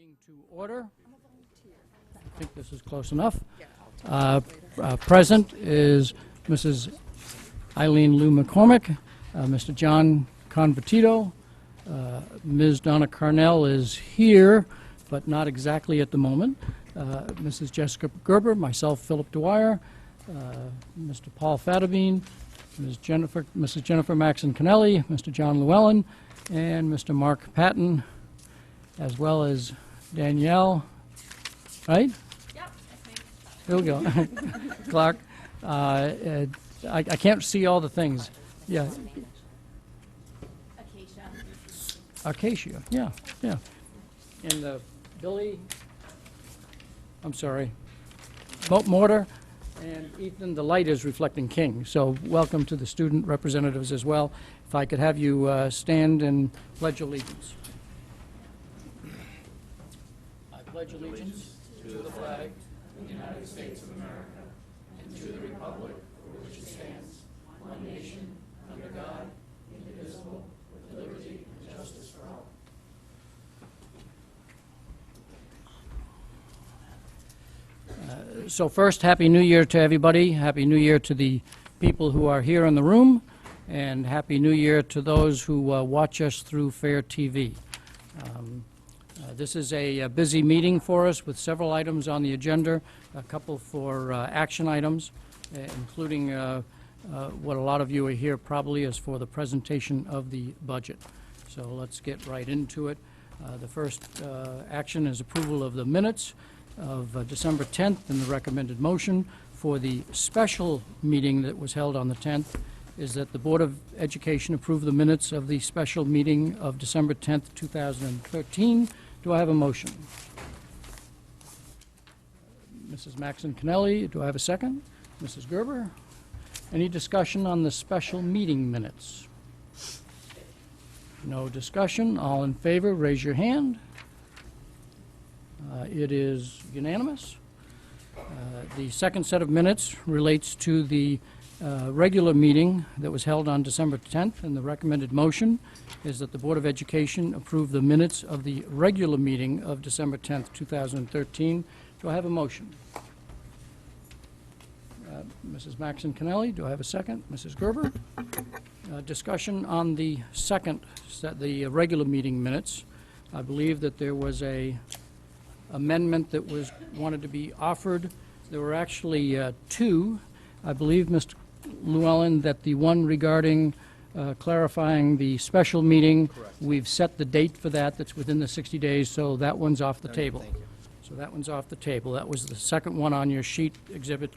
Meeting to order. I think this is close enough. Present is Mrs. Eileen Lou McCormick, Mr. John Convertito, Ms. Donna Carnell is here, but not exactly at the moment. Mrs. Jessica Gerber, myself, Philip Dwyer, Mr. Paul Fattabine, Mrs. Jennifer Maxon Kennelly, Mr. John Llewellyn, and Mr. Mark Patton, as well as Danielle, right? Yep, that's me. Here we go. Clark. I can't see all the things. Yeah. Acacia, yeah. And Billy, I'm sorry, Mortar, and Ethan, the light is reflecting King. So welcome to the student representatives as well. If I could have you stand and pledge allegiance. I pledge allegiance to the flag of the United States of America and to the republic for which it stands, one nation, under God, indivisible, with liberty and justice for all. So first, Happy New Year to everybody. Happy New Year to the people who are here in the room, and Happy New Year to those who watch us through FAIR TV. This is a busy meeting for us with several items on the agenda, a couple for action items, including what a lot of you are here probably is for the presentation of the budget. So let's get right into it. The first action is approval of the minutes of December 10th, and the recommended motion for the special meeting that was held on the 10th is that the Board of Education approve the minutes of the special meeting of December 10th, 2013. Do I have a motion? Mrs. Maxon Kennelly, do I have a second? Mrs. Gerber? Any discussion on the special meeting minutes? No discussion. All in favor, raise your hand. It is unanimous. The second set of minutes relates to the regular meeting that was held on December 10th, and the recommended motion is that the Board of Education approve the minutes of the regular meeting of December 10th, 2013. Do I have a motion? Mrs. Maxon Kennelly, do I have a second? Mrs. Gerber? Discussion on the second set, the regular meeting minutes. I believe that there was a amendment that was wanted to be offered. There were actually two. I believe, Mr. Llewellyn, that the one regarding clarifying the special meeting, correct, we've set the date for that. That's within the 60 days, so that one's off the table. Thank you. So that one's off the table. That was the second one on your sheet, Exhibit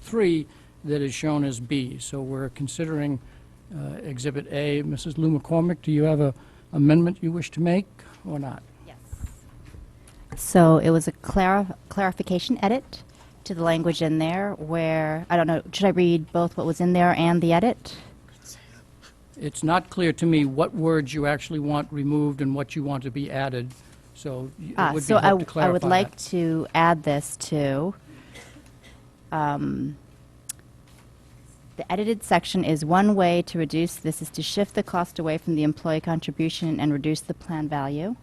3, that is shown as B. So we're considering Exhibit A. Mrs. Lou McCormick, do you have an amendment you wish to make or not? So it was a clarification edit to the language in there where, I don't know, should I read both what was in there and the edit? It's not clear to me what words you actually want removed and what you want to be added, so it would be helpful to clarify I would like that. to add this to, the edited section is one way to reduce this is to shift the cost away from the employee contribution and reduce the plan value.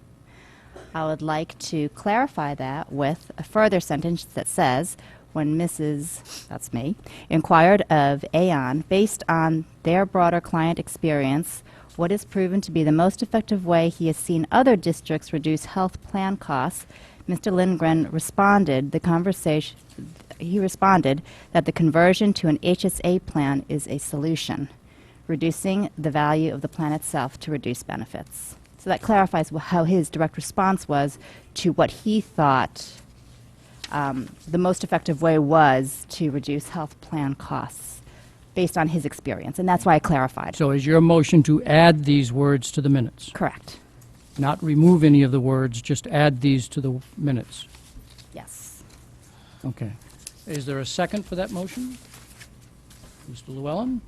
I would like to clarify that with a further sentence that says, when Mrs., that's me, inquired of Aon, based on their broader client experience, what is proven to be the most effective way he has seen other districts reduce health plan costs, Mr. Lindgren responded, he responded that the conversion to an HSA plan is a solution, reducing the value of the plan itself to reduce benefits. So that clarifies how his direct response was to what he thought the most effective way was to reduce health plan costs based on his experience. And that's why I clarified. So is your motion to add these words to the minutes? Correct. Not remove any of the words, just add these to the minutes? Yes. Okay. Is there a second for that motion? Mr. Llewellyn?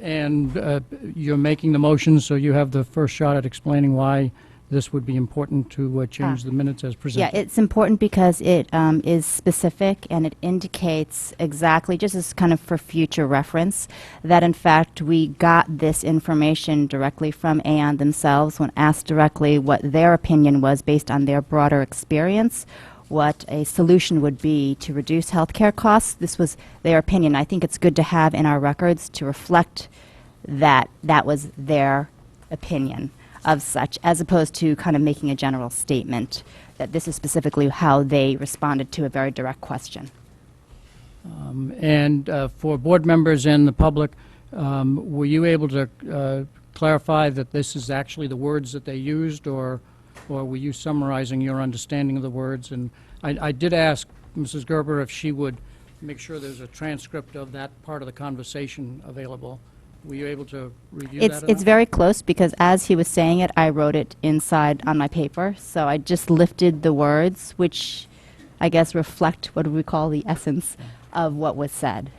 And you're making the motion, so you have the first shot at explaining why this would be important to change the minutes as Yeah, presented. it's important because it is specific and it indicates exactly, just as kind of for future reference, that in fact we got this information directly from Aon themselves when asked directly what their opinion was based on their broader experience, what a solution would be to reduce healthcare costs. This was their opinion. I think it's good to have in our records to reflect that that was their opinion of such, as opposed to kind of making a general statement that this is specifically how they responded to a very direct question. And for board members and the public, were you able to clarify that this is actually the words that they used, or were you summarizing your understanding of the words? And I did ask Mrs. Gerber if she would make sure there's a transcript of that part of the conversation available. Were you able to review that? It's very close because as he was saying it, I wrote it inside on my paper. So I just lifted the words, which I guess reflect what we call the essence of what was said,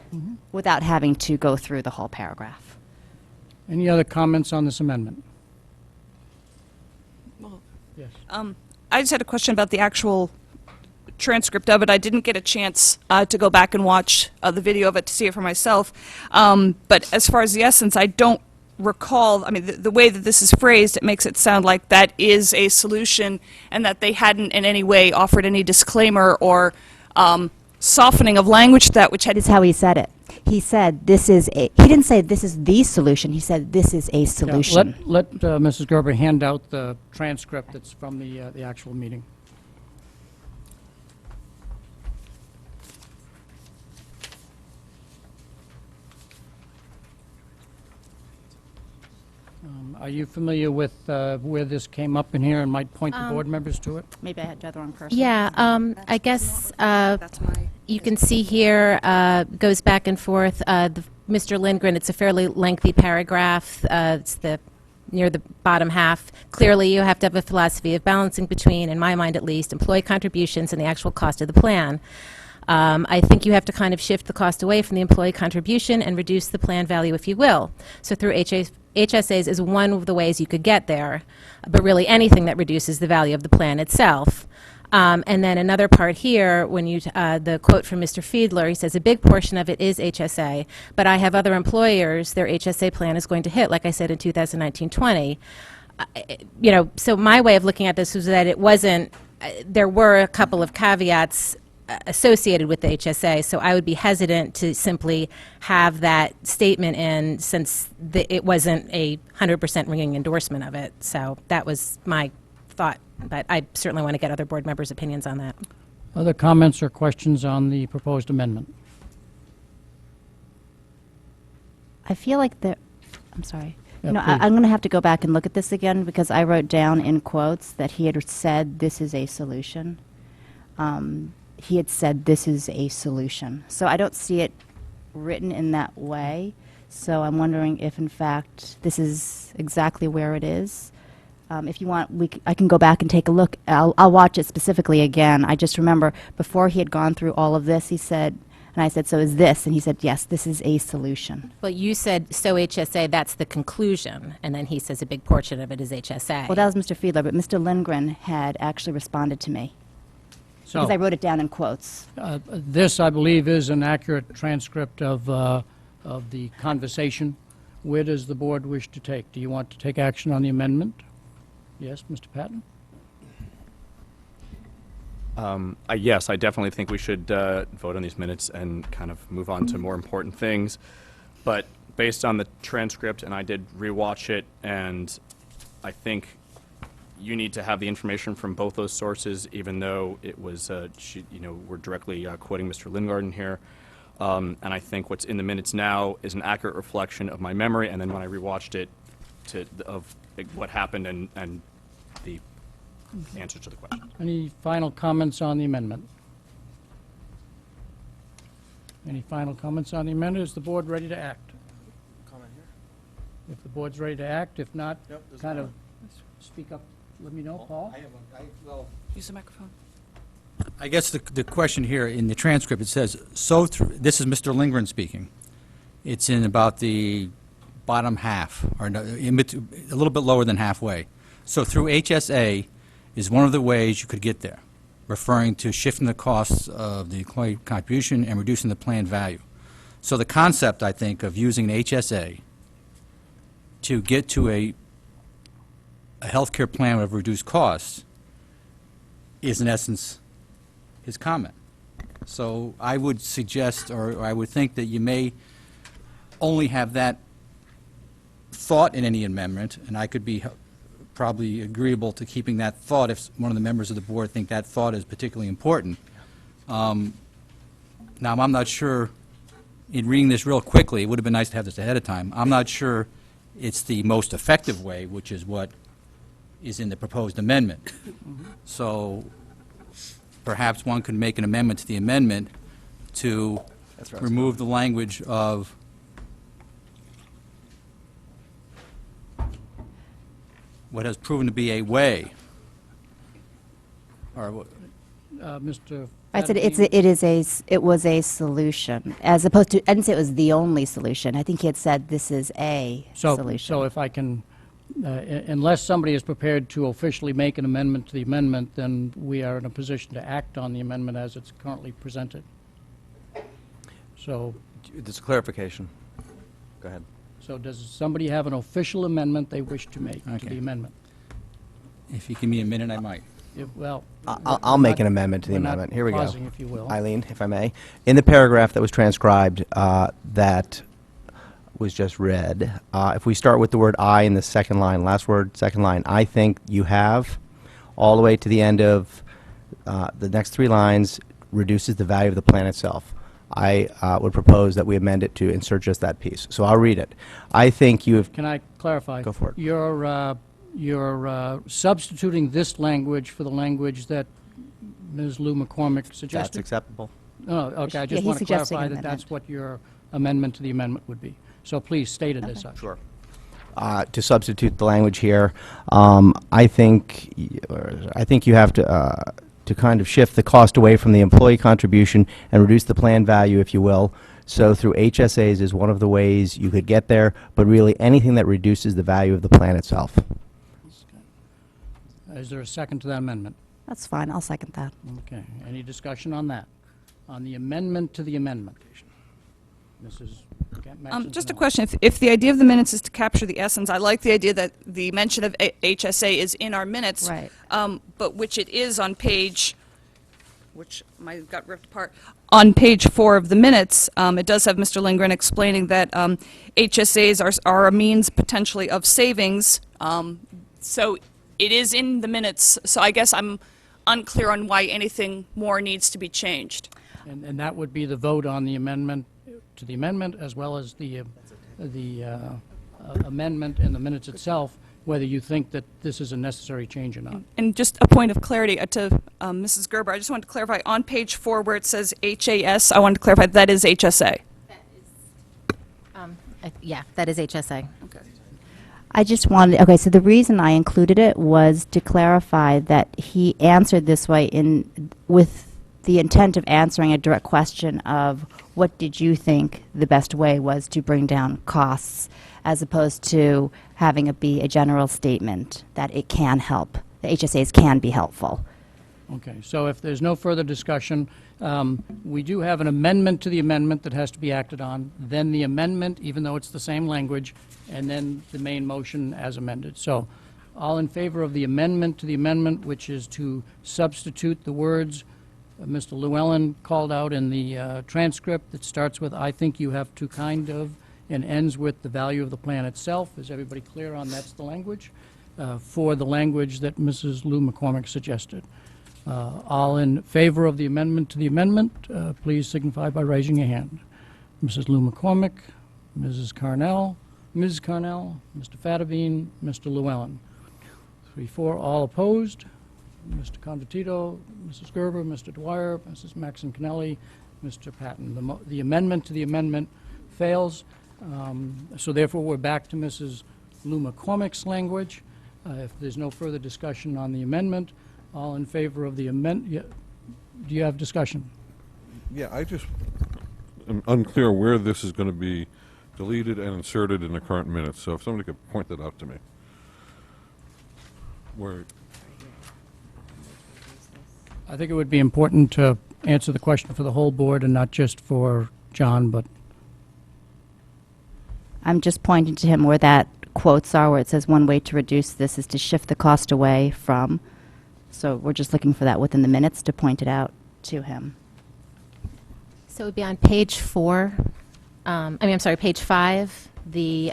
without having to go through the whole paragraph. Any other comments on this amendment? Well, Yes. I just had a question about the actual transcript of it. I didn't get a chance to go back and watch the video of it to see it for myself. But as far as the essence, I don't recall, I mean, the way that this is phrased, it makes it sound like that is a solution and that they hadn't in any way offered any disclaimer or softening of language to that, which had... That is how he said it. He said this is a, he didn't say this is the solution. He said this is a Yeah, solution. let Mrs. Gerber hand out the transcript that's from the actual meeting. Are you familiar with where this came up in here and might point the board members to it? Maybe I had the wrong person. Yeah, I guess That's my... you can see here, goes back and forth. Mr. Lindgren, it's a fairly lengthy paragraph. It's near the bottom half. Clearly, you have to have a philosophy of balancing between, in my mind at least, employee contributions and the actual cost of the plan. I think you have to kind of shift the cost away from the employee contribution and reduce the plan value, if you will. So through HSAs is one of the ways you could get there, but really anything that reduces the value of the plan itself. And then another part here, when you, the quote from Mr. Fiedler, he says, a big portion of it is HSA, but I have other employers, their HSA plan is going to hit, like I said, in 2019-20. You know, so my way of looking at this was that it wasn't, there were a couple of caveats associated with the HSA, so I would be hesitant to simply have that statement in since it wasn't a 100% ringing endorsement of it. So that was my thought, but I certainly want to get other board members' opinions on that. Other comments or questions on the proposed amendment? I feel like there, I'm sorry. Yeah, No, please. I'm going to have to go back and look at this again because I wrote down in quotes that he had said this is a solution. He had said this is a solution. So I don't see it written in that way. So I'm wondering if, in fact, this is exactly where it is. If you want, I can go back and take a look. I'll watch it specifically again. I just remember before he had gone through all of this, he said, and I said, so is this? And he said, yes, this is a solution. Well, you said, so HSA, that's the conclusion, and then he says a big portion of it is HSA. Well, that was Mr. Fiedler, but Mr. Lindgren had actually responded to me So, because I wrote it down in quotes. this, I believe, is an accurate transcript of the conversation. Where does the board wish to take? Do you want to take action on the amendment? Yes, Mr. Patton? Yes, I definitely think we should vote on these minutes and kind of move on to more important things. But based on the transcript, and I did rewatch it, and I think you need to have the information from both those sources, even though it was, we're directly quoting Mr. Lindgarten here. And I think what's in the minutes now is an accurate reflection of my memory, and then when I rewatched it, of what happened and the answer to the question. Any final comments on the amendment? Any final comments on the amendment? Is the board ready to act? Comment here? If the board's ready to act, if not, Yep, there's kind one. of speak up, let me know, Paul. Well, Use the microphone. I guess the question here in the transcript, it says, this is Mr. Lindgren speaking. It's in about the bottom half, or no, a little bit lower than halfway. So through HSA is one of the ways you could get there, referring to shifting the costs of the employee contribution and reducing the planned value. So the concept, I think, of using an HSA to get to a healthcare plan with reduced costs is in essence his comment. So I would suggest, or I would think that you may only have that thought in any amendment, and I could be probably agreeable to keeping that thought if one of the members of the board think that thought is particularly important. Now, I'm not sure, in reading this real quickly, it would have been nice to have this ahead of time, I'm not sure it's the most effective way, which is what is in the proposed amendment. So perhaps one could make an amendment to the amendment to remove the language of what has proven to be a way, or what- Mr. I said Feddersen? it was a solution, as opposed to, I didn't say it was the only solution. I think he had said this is a solution. So if I can, unless somebody is prepared to officially make an amendment to the amendment, then we are in a position to act on the amendment as it's currently presented. So, There's a clarification. Go ahead. so does somebody have an official amendment they wish to make to Okay. the amendment? if you give me a minute, I might. Well, I'll make an amendment to the we're not amendment. Here we go. pausing, if you will. Eileen, if I may. In the paragraph that was transcribed that was just read, if we start with the word "I" in the second line, last word, second line, I think you have, all the way to the end of the next three lines, reduces the value of the plan itself. I would propose that we amend it to insert just that piece. So I'll read it. I think you have. Can I clarify? Go for it. You're substituting this language for the language that Ms. Lou McCormick That's suggested? acceptable. Oh, okay, I Yeah, just he's want to suggesting clarify an that that's amendment. what your amendment to the amendment would be. So please state it as such. Sure. To substitute the language here, I think you have to kind of shift the cost away from the employee contribution and reduce the plan value, if you will. So through HSAs is one of the ways you could get there, but really anything that reduces the value of the plan itself. Is there a second to that amendment? That's fine, I'll second that. Okay, any discussion on that? On the amendment to the amendment? Mrs. Maxson? Just a question. If the idea of the minutes is to capture the essence, I like the idea that the mention of HSA is in our minutes. Right. But which it is on page, which got ripped apart, on page 4 of the minutes, it does have Mr. Lindgren explaining that HSAs are a means potentially of savings. So it is in the minutes. So I guess I'm unclear on why anything more needs to be changed. And that would be the vote on the amendment to the amendment, as well as the amendment in the minutes itself, whether you think that this is a necessary change or not. And just a point of clarity to Mrs. Gerber, I just wanted to clarify, on page 4 where it says HAS, I wanted to clarify that is HSA. Yeah, that is HSA. Okay. I just wanted, okay, so the reason I included it was to clarify that he answered this way with the intent of answering a direct question of what did you think the best way was to bring down costs, as opposed to having it be a general statement that it can help, the HSAs can be helpful. Okay, so if there's no further discussion, we do have an amendment to the amendment that has to be acted on, then the amendment, even though it's the same language, and then the main motion as amended. So, all in favor of the amendment to the amendment, which is to substitute the words Mr. Llewellyn called out in the transcript that starts with, "I think you have to kind of," and ends with the value of the plan itself. Is everybody clear on that's the language? For the language that Mrs. Lou McCormick suggested. All in favor of the amendment to the amendment, please signify by raising your hand. Mrs. Lou McCormick, Mrs. Carnell, Ms. Carnell, Mr. Fattabine, Mr. Llewellyn. 3-4, all opposed. Mr. Conditito, Mrs. Gerber, Mr. Dwyer, Mrs. Maxon Kennelly, Mr. Patton. The amendment to the amendment fails, so therefore we're back to Mrs. Lou McCormick's language. If there's no further discussion on the amendment, all in favor of the amendment, do you have discussion? Yeah, I just am unclear where this is going to be deleted and inserted in the current minutes, so if somebody could point that out to me. where, I think it would be important to answer the question for the whole board and not just for John, but I'm just pointing to him where that quotes are, where it says one way to reduce this is to shift the cost away from. So we're just looking for that within the minutes to point it out to him. So it would be on page 4, I'm sorry, page 5, the,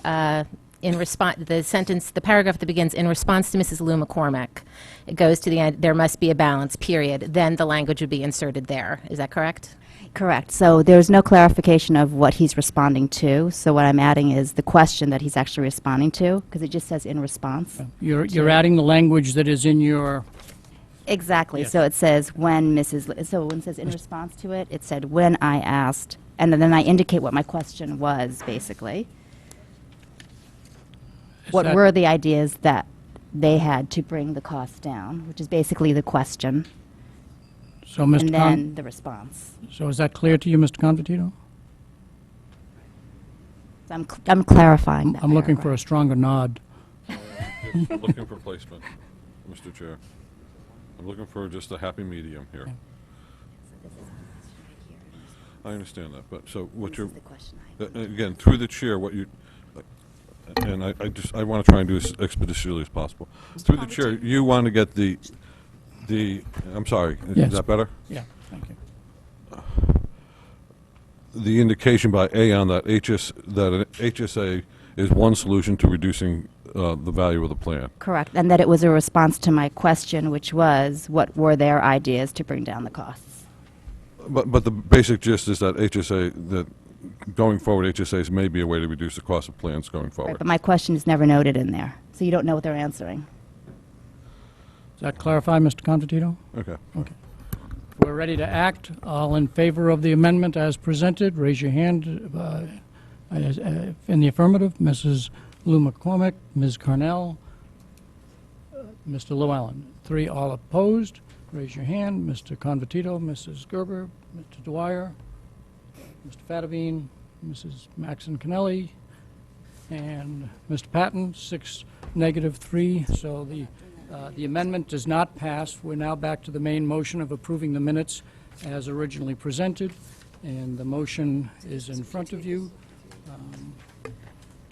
in response, the sentence, the paragraph that begins, in response to Mrs. Lou McCormick. It goes to the end, there must be a balance, period. Then the language would be inserted there. Is that correct? Correct. So there's no clarification of what he's responding to. So what I'm adding is the question that he's actually responding to, because it just says in response. you're adding the language that is in your, Exactly. Yes. So it says so when it says in response to it, it said when I asked, and then I indicate what my question was, basically. What that- were the ideas that they had to bring the cost down, which is basically the question, so Mr. and then the response. So is that clear to you, Mr. Convertito? So I'm clarifying that I'm looking for a paragraph. stronger nod. I'm looking for placement, Mr. Chair. I'm looking for just a happy medium here. I understand that, but so what you're, again, through the chair, what you, and I want to try and do this expeditiously as possible. Through the chair, you want to get I'm sorry, Yes. is that better? Yeah, thank you. The indication by Aon that that an HSA is one solution to reducing the value of the plan. Correct, and that it was a response to my question, which was, what were their ideas to bring down the costs? But the basic gist is that that going forward, HSAs may be a way to reduce the cost of plans going Right, forward. but my question is never noted in there, so you don't know what they're answering. Does that clarify, Mr. Convertito? Okay. We're ready to act. All in favor of the amendment as presented, raise your hand in the affirmative. Mrs. Lou McCormick, Ms. Carnell, Mr. Llewellyn. 3 all opposed. Raise your hand. Mr. Convertito, Mrs. Gerber, Mr. Dwyer, Mr. Fattabine, Mrs. Maxon Kennelly, and Mr. Patton. 6 negative, 3. So the amendment does not pass. We're now back to the main motion of approving the minutes as originally presented, and the motion is in front of you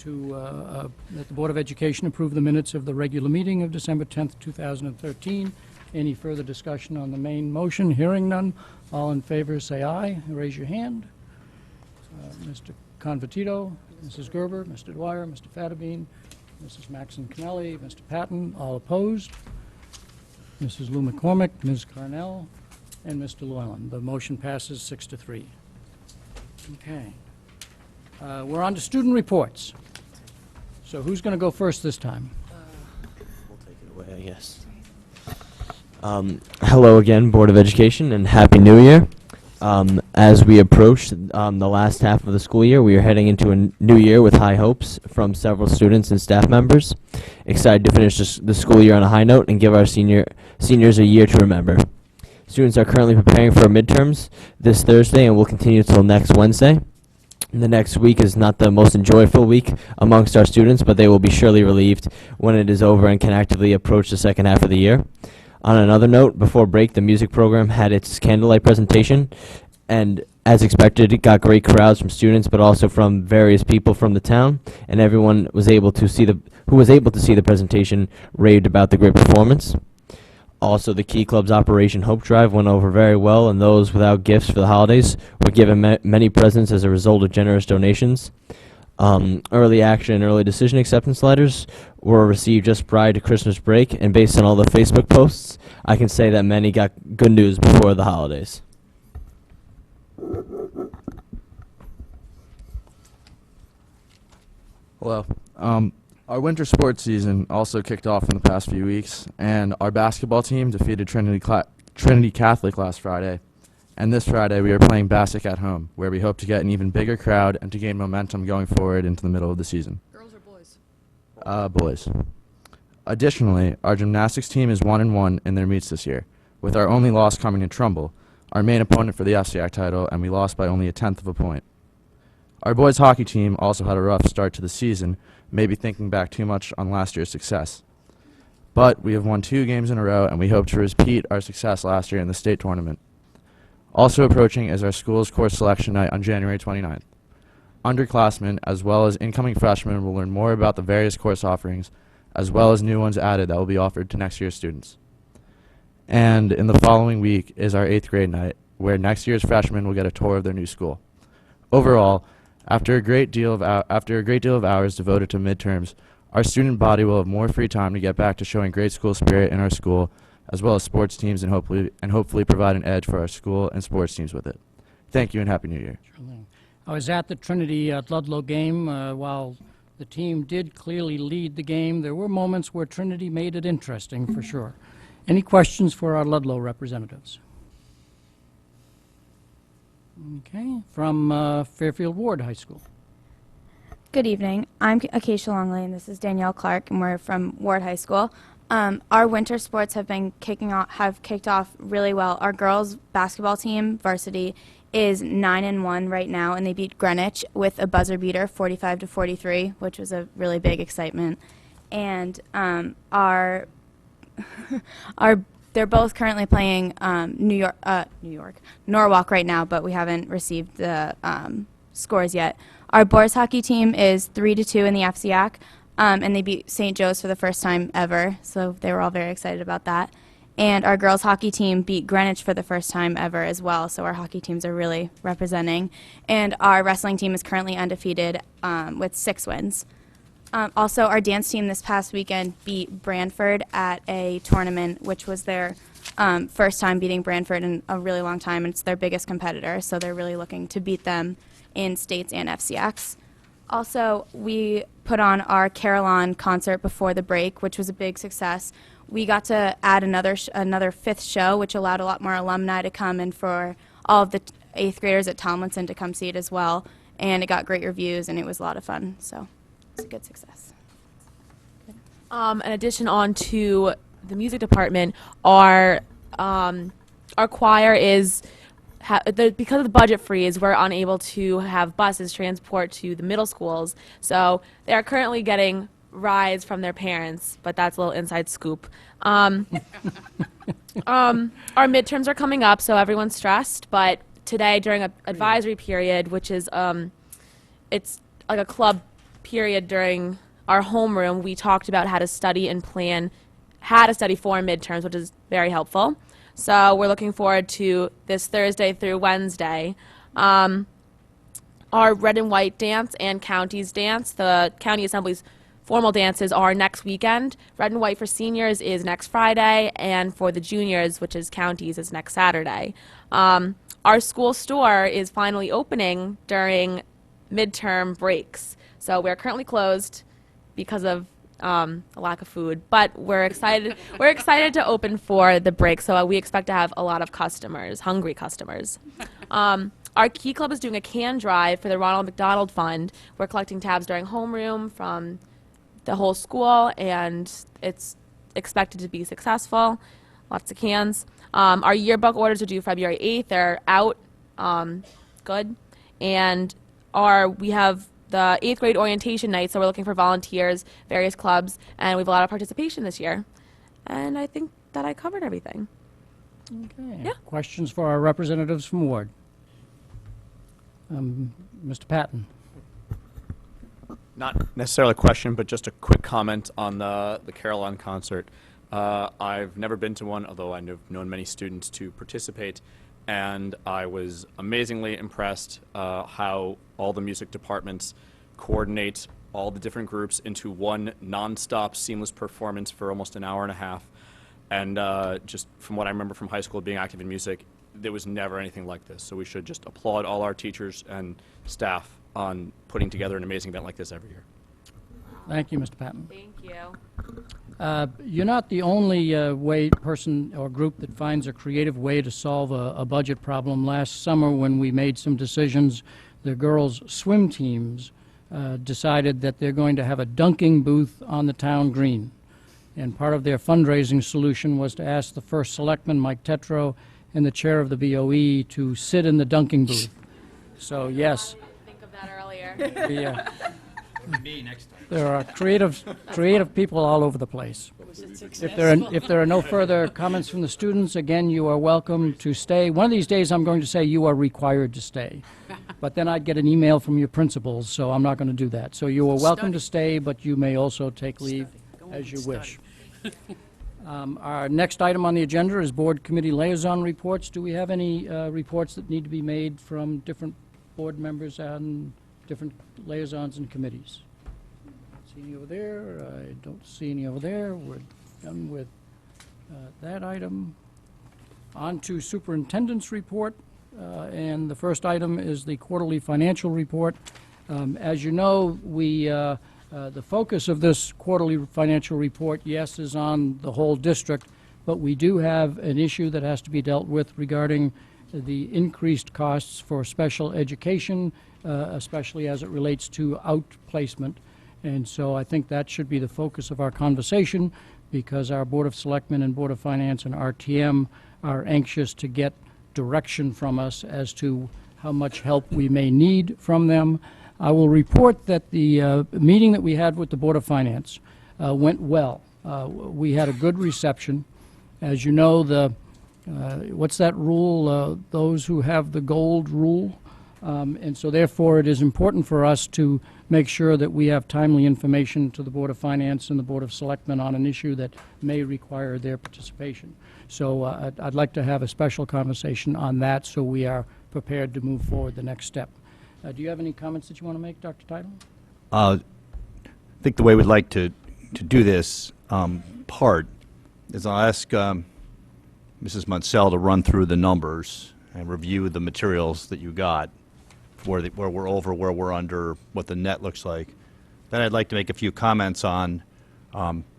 that the Board of Education approve the minutes of the regular meeting of December 10th, 2013. Any further discussion on the main motion? Hearing none. All in favor, say aye. Raise your hand. Mr. Convertito, Mrs. Gerber, Mr. Dwyer, Mr. Fattabine, Mrs. Maxon Kennelly, Mr. Patton, all opposed. Mrs. Lou McCormick, Ms. Carnell, and Mr. Llewellyn. The motion passes 6-3. Okay. We're on to student reports. So who's going to go first this time? We'll take it away, I guess. Hello again, Board of Education, and Happy New Year. As we approach the last half of the school year, we are heading into a new year with high hopes from several students and staff members. Excited to finish the school year on a high note and give our seniors a year to remember. Students are currently preparing for midterms this Thursday and will continue until next Wednesday. The next week is not the most enjoyable week amongst our students, but they will be surely relieved when it is over and can actively approach the second half of the year. On another note, before break, the music program had its candlelight presentation, and as expected, it got great crowds from students, but also from various people from the town, and everyone was able to see who was able to see the presentation raved about the great performance. Also, the Key Club's Operation Hope Drive went over very well, and those without gifts for the holidays were given many presents as a result of generous donations. Early action and early decision acceptance letters were received just prior to Christmas break, and based on all the Facebook posts, I can say that many got good news before the holidays. Hello. Our winter sports season also kicked off in the past few weeks, and our basketball team defeated Trinity Catholic last Friday. And this Friday, we are playing Bassick at home, where we hope to get an even bigger crowd and to gain momentum going forward into the middle of the season. Girls or boys? Boys. Additionally, our gymnastics team is 1-1 in their meets this year, with our only loss coming in Trumbull, our main opponent for the FCIAC title, and we lost by only 1/10 of a point. Our boys hockey team also had a rough start to the season, maybe thinking back too much on last year's success. But we have won 2 games in a row, and we hope to repeat our success last year in the state tournament. Also approaching is our school's course selection night on January 29th. Underclassmen, as well as incoming freshmen, will learn more about the various course offerings, as well as new ones added that will be offered to next year's students. And in the following week is our 8th grade night, where next year's freshmen will get a tour of their new school. Overall, after a great deal of hours devoted to midterms, our student body will have more free time to get back to showing great school spirit in our school, as well as sports teams, and hopefully provide an edge for our school and sports teams with it. Thank you and Happy New Year. I was at the Trinity Ludlow game. While the team did clearly lead the game, there were moments where Trinity made it interesting, for sure. Any questions for our Ludlow representatives? Okay, from Fairfield Ward High School. Good evening. I'm Acacia Longley, and this is Danielle Clark, and we're from Ward High School. Our winter sports have kicked off really well. Our girls basketball team, varsity, is 9-1 right now, and they beat Greenwich with a buzzer beater, 45-43, which was a really big excitement. And they're both currently playing Norwalk right now, but we haven't received the scores yet. Our boys hockey team is 3-2 in the FCIAC, and they beat St. Joe's for the first time ever, so they were all very excited about that. And our girls hockey team beat Greenwich for the first time ever as well, so our hockey teams are really representing. And our wrestling team is currently undefeated with 6 wins. Also, our dance team this past weekend beat Brantford at a tournament, which was their first time beating Brantford in a really long time, and it's their biggest competitor, so they're really looking to beat them in states and FCX. Also, we put on our Carillon concert before the break, which was a big success. We got to add another 5th show, which allowed a lot more alumni to come, and for all of the 8th graders at Tomlinson to come see it as well. And it got great reviews, and it was a lot of fun. So it's a good success. In addition, on to the music department, our choir is, because of the budget freeze, we're unable to have buses transport to the middle schools. So they are currently getting rides from their parents, but that's a little inside scoop. Our midterms are coming up, so everyone's stressed, but today during an advisory period, which is it's like a club period during our homeroom, we talked about how to study and plan, how to study for midterms, which is very helpful. So we're looking forward to this Thursday through Wednesday. Our red and white dance and counties dance, the county assemblies formal dances are next weekend. Red and white for seniors is next Friday, and for the juniors, which is counties, is next Saturday. Our school store is finally opening during midterm breaks. So we're currently closed because of a lack of food, but we're excited. We're excited to open for the break, so we expect to have a lot of customers, hungry customers. Our Key Club is doing a can drive for the Ronald McDonald Fund. We're collecting tabs during homeroom from the whole school, and it's expected to be successful. Lots of cans. Our yearbook orders are due February 8th. They're out. Good. And we have the 8th grade orientation night, so we're looking for volunteers, various clubs, and we have a lot of participation this year. And I think that I covered everything. Okay. Yeah. Questions for our representatives from Ward? Mr. Patton. Not necessarily a question, but just a quick comment on the Carillon concert. I've never been to one, although I've known many students to participate, and I was amazingly impressed how all the music departments coordinate all the different groups into one non-stop seamless performance for almost an hour and a half. And just from what I remember from high school being active in music, there was never anything like this. So we should just applaud all our teachers and staff on putting together an amazing event like this every year. Thank you, Mr. Patton. Thank you. You're not the only person or group that finds a creative way to solve a budget problem. Last summer, when we made some decisions, the girls' swim teams decided that they're going to have a dunking booth on the town green. And part of their fundraising solution was to ask the first selectman, Mike Tetro, and the chair of the BOE to sit in the dunking booth. So, yes. Think of that earlier. Me next time. There are creative people all over the place. If there are no further comments from the students, again, you are welcome to stay. One of these days, I'm going to say you are required to stay. But then I'd get an email from your principals, so I'm not going to do that. So you are welcome to stay, but you may also take leave as you wish. Our next item on the agenda is board committee liaison reports. Do we have any reports that need to be made from different board members and different liaisons and committees? See any over there? I don't see any over there. We're done with that item. On to superintendent's report, and the first item is the quarterly financial report. As you know, the focus of this quarterly financial report, yes, is on the whole district, but we do have an issue that has to be dealt with regarding the increased costs for special education, especially as it relates to outplacement. And so I think that should be the focus of our conversation, because our Board of Selectmen and Board of Finance and RTM are anxious to get direction from us as to how much help we may need from them. I will report that the meeting that we had with the Board of Finance went well. We had a good reception. As you know, what's that rule? Those who have the gold rule. And so therefore, it is important for us to make sure that we have timely information to the Board of Finance and the Board of Selectmen on an issue that may require their participation. So I'd like to have a special conversation on that so we are prepared to move forward the next step. Do you have any comments that you want to make, Dr. Teitel? I think the way we'd like to do this part is I'll ask Mrs. Munsell to run through the numbers and review the materials that you got, where we're over, where we're under, what the net looks like. Then I'd like to make a few comments on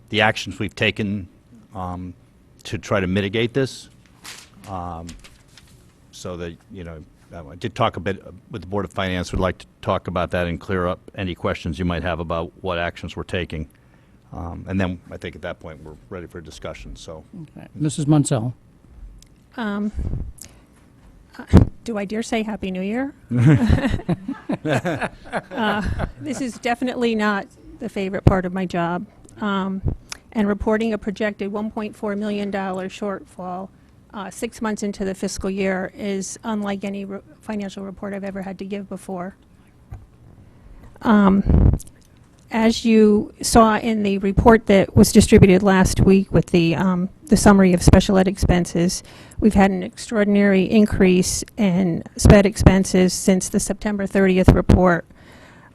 the actions we've taken to try to mitigate this, so that, you know, I did talk a bit with the Board of Finance. Would like to talk about that and clear up any questions you might have about what actions we're taking. And then I think at that point we're ready for a discussion. So, Okay. Mrs. Munsell. Do I dare say Happy New Year? This is definitely not the favorite part of my job. And reporting a projected $1.4 million shortfall 6 months into the fiscal year is unlike any financial report I've ever had to give before. As you saw in the report that was distributed last week with the summary of special ed expenses, we've had an extraordinary increase in SPED expenses since the September 30th report.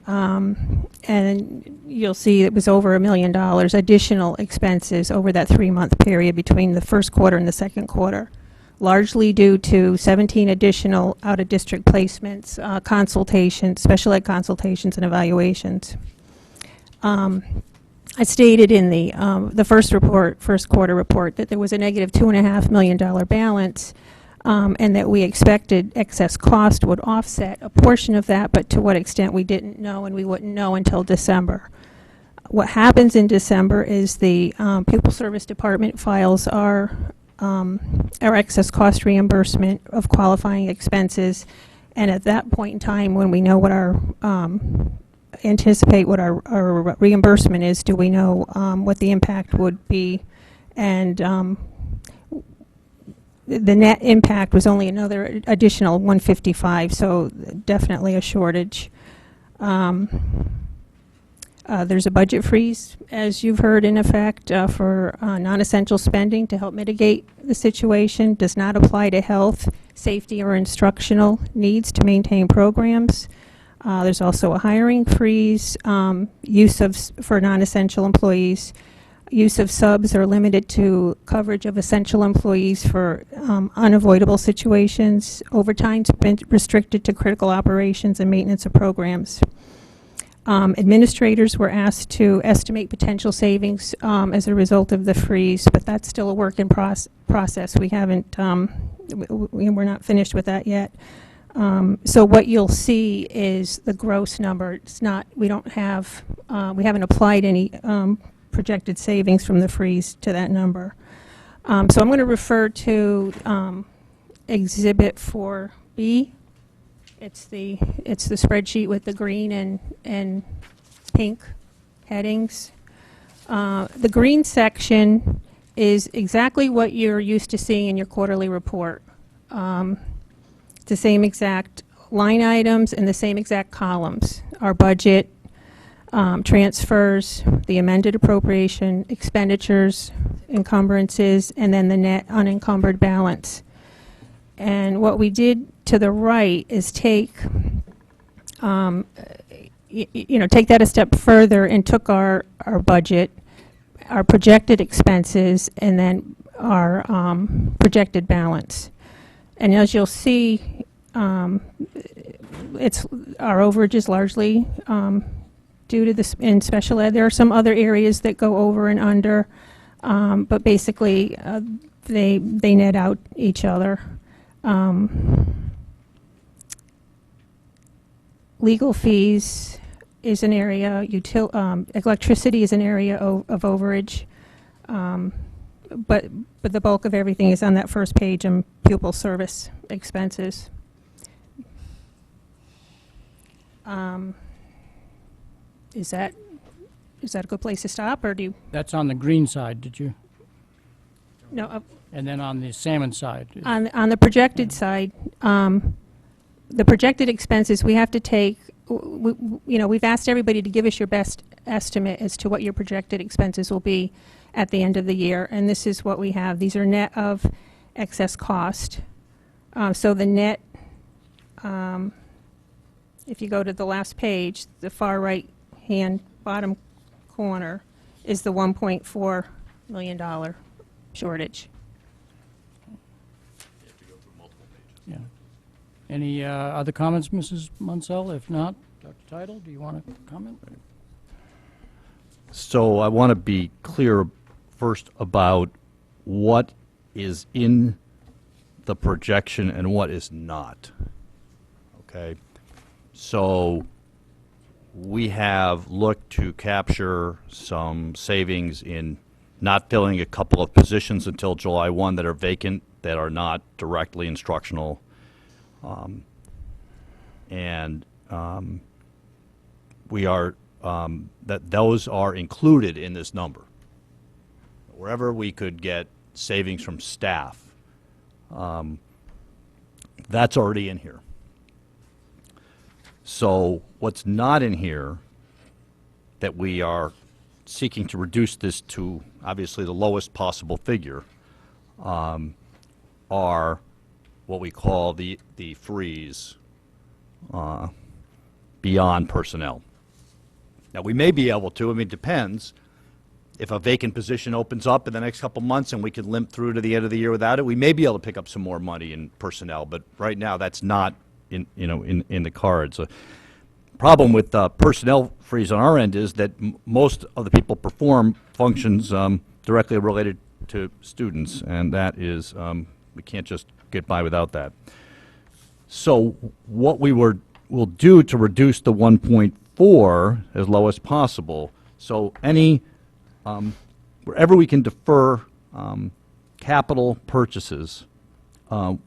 And you'll see it was over $1 million additional expenses over that 3-month period between the first quarter and the second quarter, largely due to 17 additional out-of-district placements, consultations, special ed consultations and evaluations. I stated in the first quarter report that there was a negative $2.5 million balance, and that we expected excess cost would offset a portion of that, but to what extent we didn't know, and we wouldn't know until December. What happens in December is the Pupil Service Department files our excess cost reimbursement of qualifying expenses, and at that point in time, when we know what our anticipate what our reimbursement is, do we know what the impact would be, and the net impact was only another additional $155, so definitely a shortage. There's a budget freeze, as you've heard, in effect for non-essential spending to help mitigate the situation. Does not apply to health, safety, or instructional needs to maintain programs. There's also a hiring freeze, for non-essential employees. Use of subs are limited to coverage of essential employees for unavoidable situations. Overtime's been restricted to critical operations and maintenance of programs. Administrators were asked to estimate potential savings as a result of the freeze, but that's still a work in process. We haven't, we're not finished with that yet. So what you'll see is the gross number. It's not, we don't have, we haven't applied any projected savings from the freeze to that number. So I'm going to refer to Exhibit 4B. It's the spreadsheet with the green and pink headings. The green section is exactly what you're used to seeing in your quarterly report. It's the same exact line items and the same exact columns. Our budget, transfers, the amended appropriation, expenditures, encumbrances, and then the net unencumbered balance. And what we did to the right is take, take that a step further and took our budget, our projected expenses, and then our projected balance. And as you'll see, it's our overage is largely due to this in special ed. There are some other areas that go over and under, but basically they net out each other. Legal fees is an area, electricity is an area of overage, but the bulk of everything is on that first page in pupil service expenses. Is that a good place to stop, or do you? That's on the green side, did you? No. And then on the salmon side? On the projected side, the projected expenses, we have to take, we've asked everybody to give us your best estimate as to what your projected expenses will be at the end of the year, and this is what we have. These are net of excess cost. So the net, if you go to the last page, the far right-hand bottom corner is the $1.4 million shortage. Yeah. Any other comments, Mrs. Munsell? If not, Dr. Tidal, do you want to comment? So I want to be clear first about what is in the projection and what is not. Okay? So we have looked to capture some savings in not filling a couple of positions until July 1 that are vacant, that are not directly instructional. We are, that those are included in this number. Wherever we could get savings from staff, that's already in here. So what's not in here that we are seeking to reduce this to obviously the lowest possible figure are what we call the freeze beyond personnel. Now, we may be able to, I mean, it depends. If a vacant position opens up in the next couple months and we can limp through to the end of the year without it, we may be able to pick up some more money in personnel, but right now that's not in the cards. Problem with personnel freeze on our end is that most of the people perform functions directly related to students, and that is, we can't just get by without that. So what we will do to reduce the 1.4 as low as possible, so any, wherever we can defer capital purchases,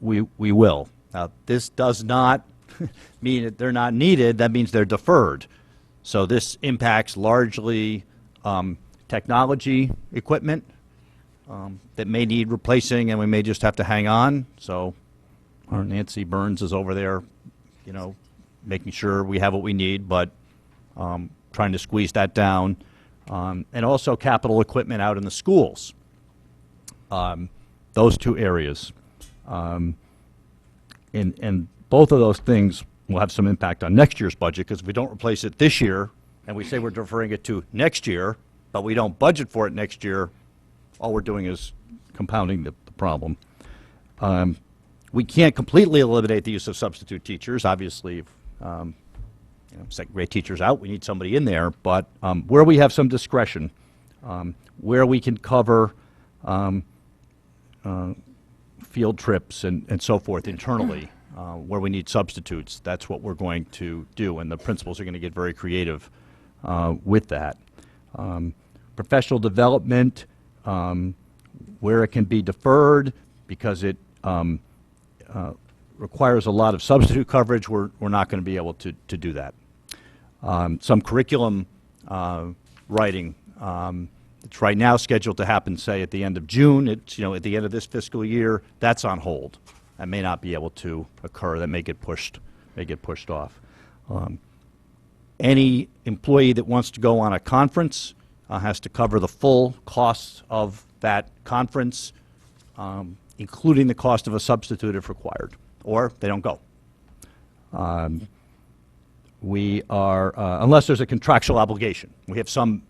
we will. Now, this does not mean that they're not needed. That means they're deferred. So this impacts largely technology equipment that may need replacing, and we may just have to hang on. So our Nancy Burns is over there, making sure we have what we need, but trying to squeeze that down. And also capital equipment out in the schools. Those two areas. And both of those things will have some impact on next year's budget, because if we don't replace it this year and we say we're deferring it to next year, but we don't budget for it next year, all we're doing is compounding the problem. We can't completely eliminate the use of substitute teachers. Obviously, if second grade teachers out, we need somebody in there. But where we have some discretion, where we can cover field trips and so forth internally, where we need substitutes, that's what we're going to do, and the principals are going to get very creative with that. Professional development, where it can be deferred because it requires a lot of substitute coverage, we're not going to be able to do that. Some curriculum writing. It's right now scheduled to happen, say, at the end of June. It's, at the end of this fiscal year. That's on hold. That may not be able to occur. That may get pushed off. Any employee that wants to go on a conference has to cover the full costs of that conference, including the cost of a substitute if required, or they don't go. We are, unless there's a contractual obligation. We have some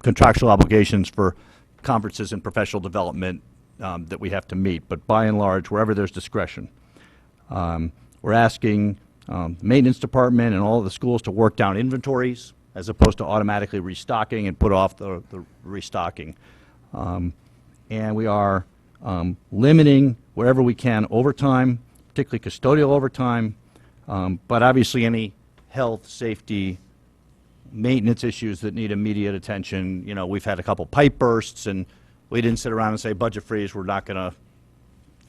contractual obligations for conferences and professional development that we have to meet, but by and large, wherever there's discretion. We're asking the maintenance department and all of the schools to work down inventories as opposed to automatically restocking and put off the restocking. And we are limiting, wherever we can, overtime, particularly custodial overtime, but obviously any health, safety, maintenance issues that need immediate attention. We've had a couple pipe bursts, and we didn't sit around and say, budget freeze, we're not going to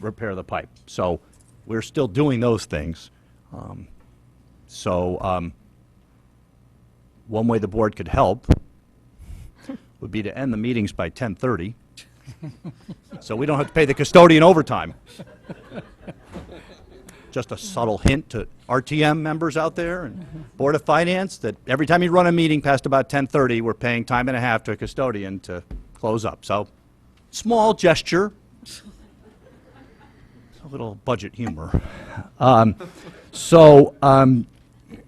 repair the pipe. So we're still doing those things. One way the board could help would be to end the meetings by 10:30, so we don't have to pay the custodian overtime. Just a subtle hint to RTM members out there and Board of Finance that every time you run a meeting past about 10:30, we're paying time and a half to a custodian to close up. So, small gesture, a little budget humor.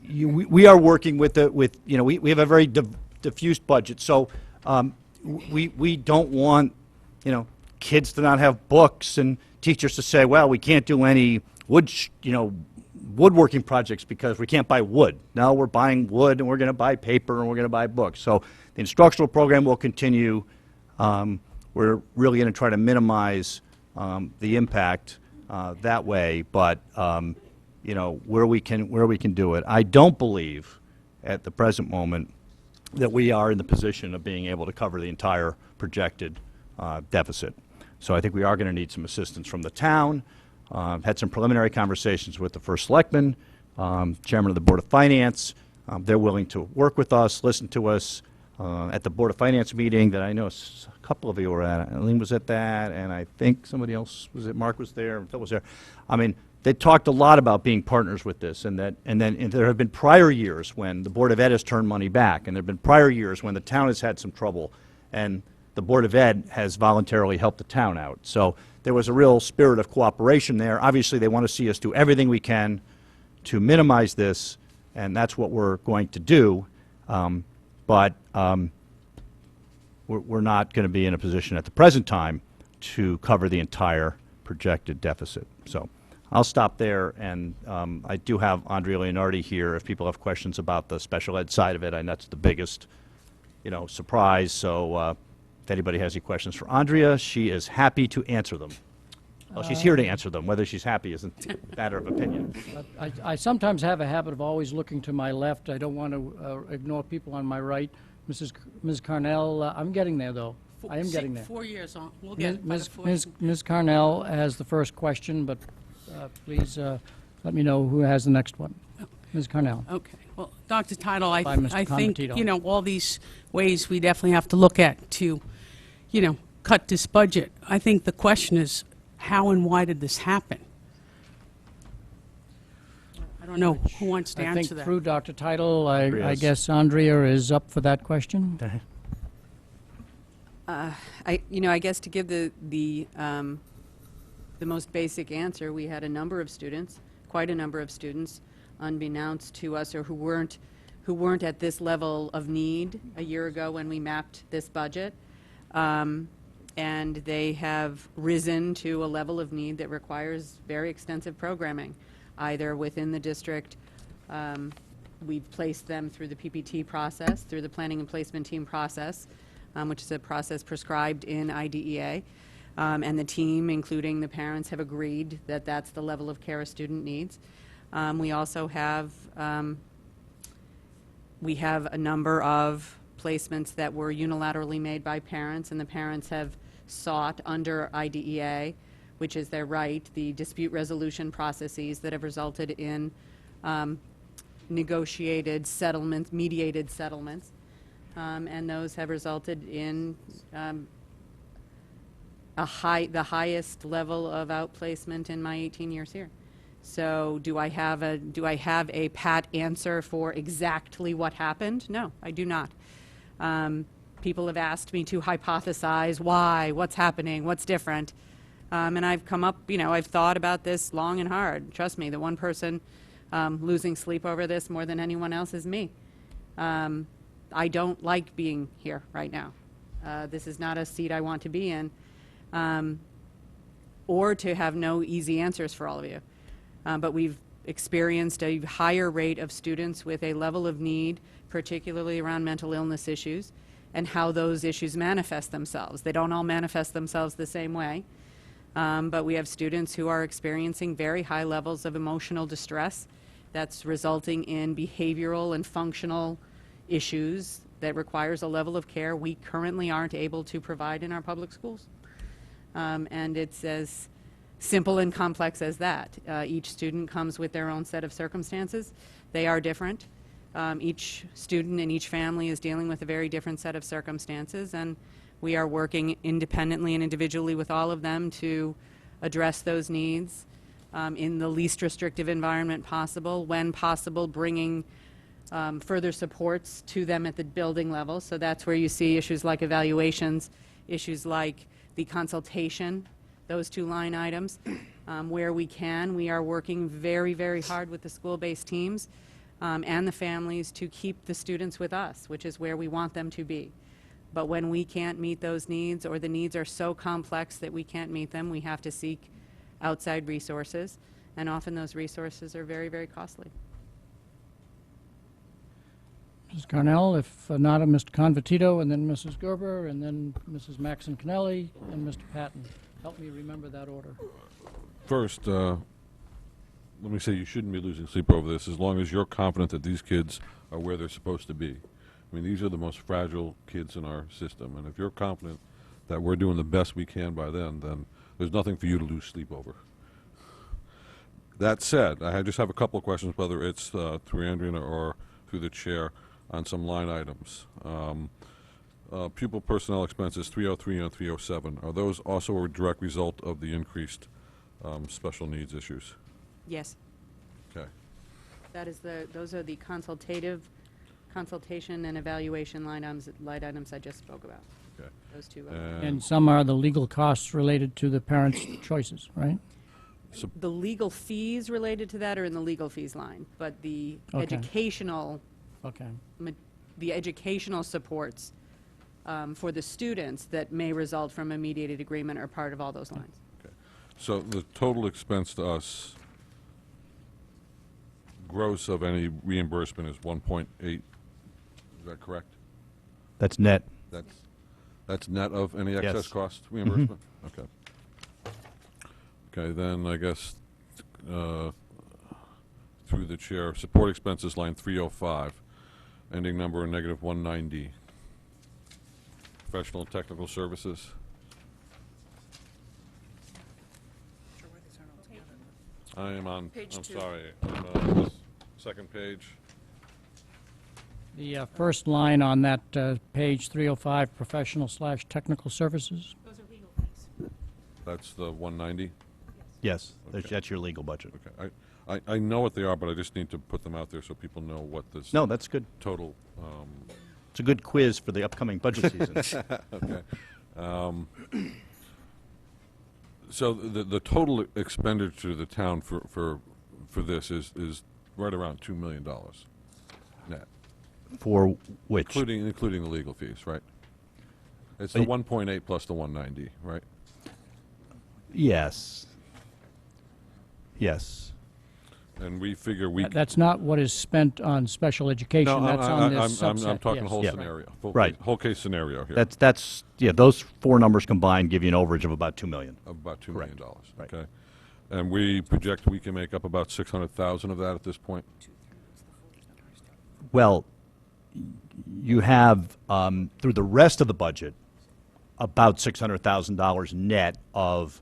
We are working with we have a very diffuse budget. So we don't want kids to not have books and teachers to say, well, we can't do any woodworking projects because we can't buy wood. Now we're buying wood, and we're going to buy paper, and we're going to buy books. So the instructional program will continue. We're really going to try to minimize the impact that way, but where we can do it. I don't believe at the present moment that we are in the position of being able to cover the entire projected deficit. So I think we are going to need some assistance from the town. Had some preliminary conversations with the first selectman, chairman of the Board of Finance. They're willing to work with us, listen to us. At the Board of Finance meeting that I know a couple of you were at, Eileen was at that, and I think somebody else was it. Mark was there, Phil was there. I mean, they talked a lot about being partners with this, and there have been prior years when the Board of Ed has turned money back, and there have been prior years when the town has had some trouble, and the Board of Ed has voluntarily helped the town out. So there was a real spirit of cooperation there. Obviously, they want to see us do everything we can to minimize this, and that's what we're going to do. But we're not going to be in a position at the present time to cover the entire projected deficit. So I'll stop there, and I do have Andrea Leonardi here if people have questions about the special ed side of it, and that's the biggest, surprise. So if anybody has any questions for Andrea, she is happy to answer them. Well, she's here to answer them. Whether she's happy isn't a matter of opinion. I sometimes have a habit of always looking to my left. I don't want to ignore people on my right. Ms. Carnell, I'm getting there, though. I am getting there. 4 years on. We'll get it by the 4 Ms. Carnell has the first question, but please let me know who has the next one. Ms. Carnell. Okay. Well, Dr. Tittle, I By Mr. think, Convertito. all these ways we definitely have to look at to, cut this budget. I think the question is, how and why did this happen? I don't know who wants to I answer think that. through Dr. Tittle, I Andrea's. guess Andrea is up for that question. I guess to give the most basic answer, we had a number of students, quite a number of students, unbeknownst to us, or who weren't at this level of need a year ago when we mapped this budget, and they have risen to a level of need that requires very extensive programming, either within the district. We've placed them through the PPT process, through the planning and placement team process, which is a process prescribed in IDEA. And the team, including the parents, have agreed that that's the level of care a student needs. We also have a number of placements that were unilaterally made by parents, and the parents have sought under IDEA, which is their right, the dispute resolution processes that have resulted in negotiated settlements, mediated settlements. and those have resulted in the highest level of outplacement in my 18 years here. So do I have a pat answer for exactly what happened? No, I do not. People have asked me to hypothesize why, what's happening, what's different. And I've come up, I've thought about this long and hard. Trust me, the one person losing sleep over this more than anyone else is me. I don't like being here right now. This is not a seat I want to be in, or to have no easy answers for all of you. But we've experienced a higher rate of students with a level of need, particularly around mental illness issues, and how those issues manifest themselves. They don't all manifest themselves the same way, but we have students who are experiencing very high levels of emotional distress that's resulting in behavioral and functional issues that requires a level of care we currently aren't able to provide in our public schools. And it's as simple and complex as that. Each student comes with their own set of circumstances. They are different. Each student and each family is dealing with a very different set of circumstances, and we are working independently and individually with all of them to address those needs in the least restrictive environment possible, when possible, bringing further supports to them at the building level. So that's where you see issues like evaluations, issues like the consultation, those two line items. Where we can, we are working very, very hard with the school-based teams and the families to keep the students with us, which is where we want them to be. But when we can't meet those needs, or the needs are so complex that we can't meet them, we have to seek outside resources, and often those resources are very, very costly. Mrs. Carnell, if not, Mr. Convertito, and then Mrs. Gerber, and then Mrs. Maxon Cannelli, and Mr. Patton. Help me remember that order. First, let me say you shouldn't be losing sleep over this as long as you're confident that these kids are where they're supposed to be. I mean, these are the most fragile kids in our system, and if you're confident that we're doing the best we can by then there's nothing for you to lose sleep over. That said, I just have a couple of questions, whether it's through Andrea or through the chair, on some line items. Pupil personnel expenses 303 and 307, are those also a direct result of the increased special needs issues? Yes. Okay. Those are the consultation and evaluation line items I just spoke about. Okay. Those two. And some are the legal costs related to the parents' choices, right? The legal fees related to that are in the legal fees line, but the Okay. educational Okay. the educational supports for the students that may result from a mediated agreement are part of all those lines. Okay. So the total expense to us, gross of any reimbursement, is 1.8. Is that correct? That's net. That's net of any excess Yes. cost reimbursement? Okay. Okay, then I guess through the chair, support expenses line 305, ending number negative 190. Professional and technical services. I am on, Page I'm 2. sorry, I'm on this second page. The first line on that page 305, professional/technical services. Those are legal fees. That's the 190? Yes, Okay. that's your legal budget. Okay, I know what they are, but I just need to put them out there so people know what this No, that's good. total, It's a good quiz for the upcoming budget season. okay. So the total expenditure to the town for this is right around $2 million net, For which? including the legal fees, right? It's the 1.8 plus the 190, right? Yes. Yes. And we figure we. That's not what is spent on special education. No, That's on this I'm subset. talking yes. whole Yeah. scenario, Right. whole case scenario here. That's yeah, those four numbers combined give you an overage of about $2 million. Of about $2 million, Right. okay? And we project we can make up about 600,000 of that at this point? Well, you have, through the rest of the budget, about $600,000 net of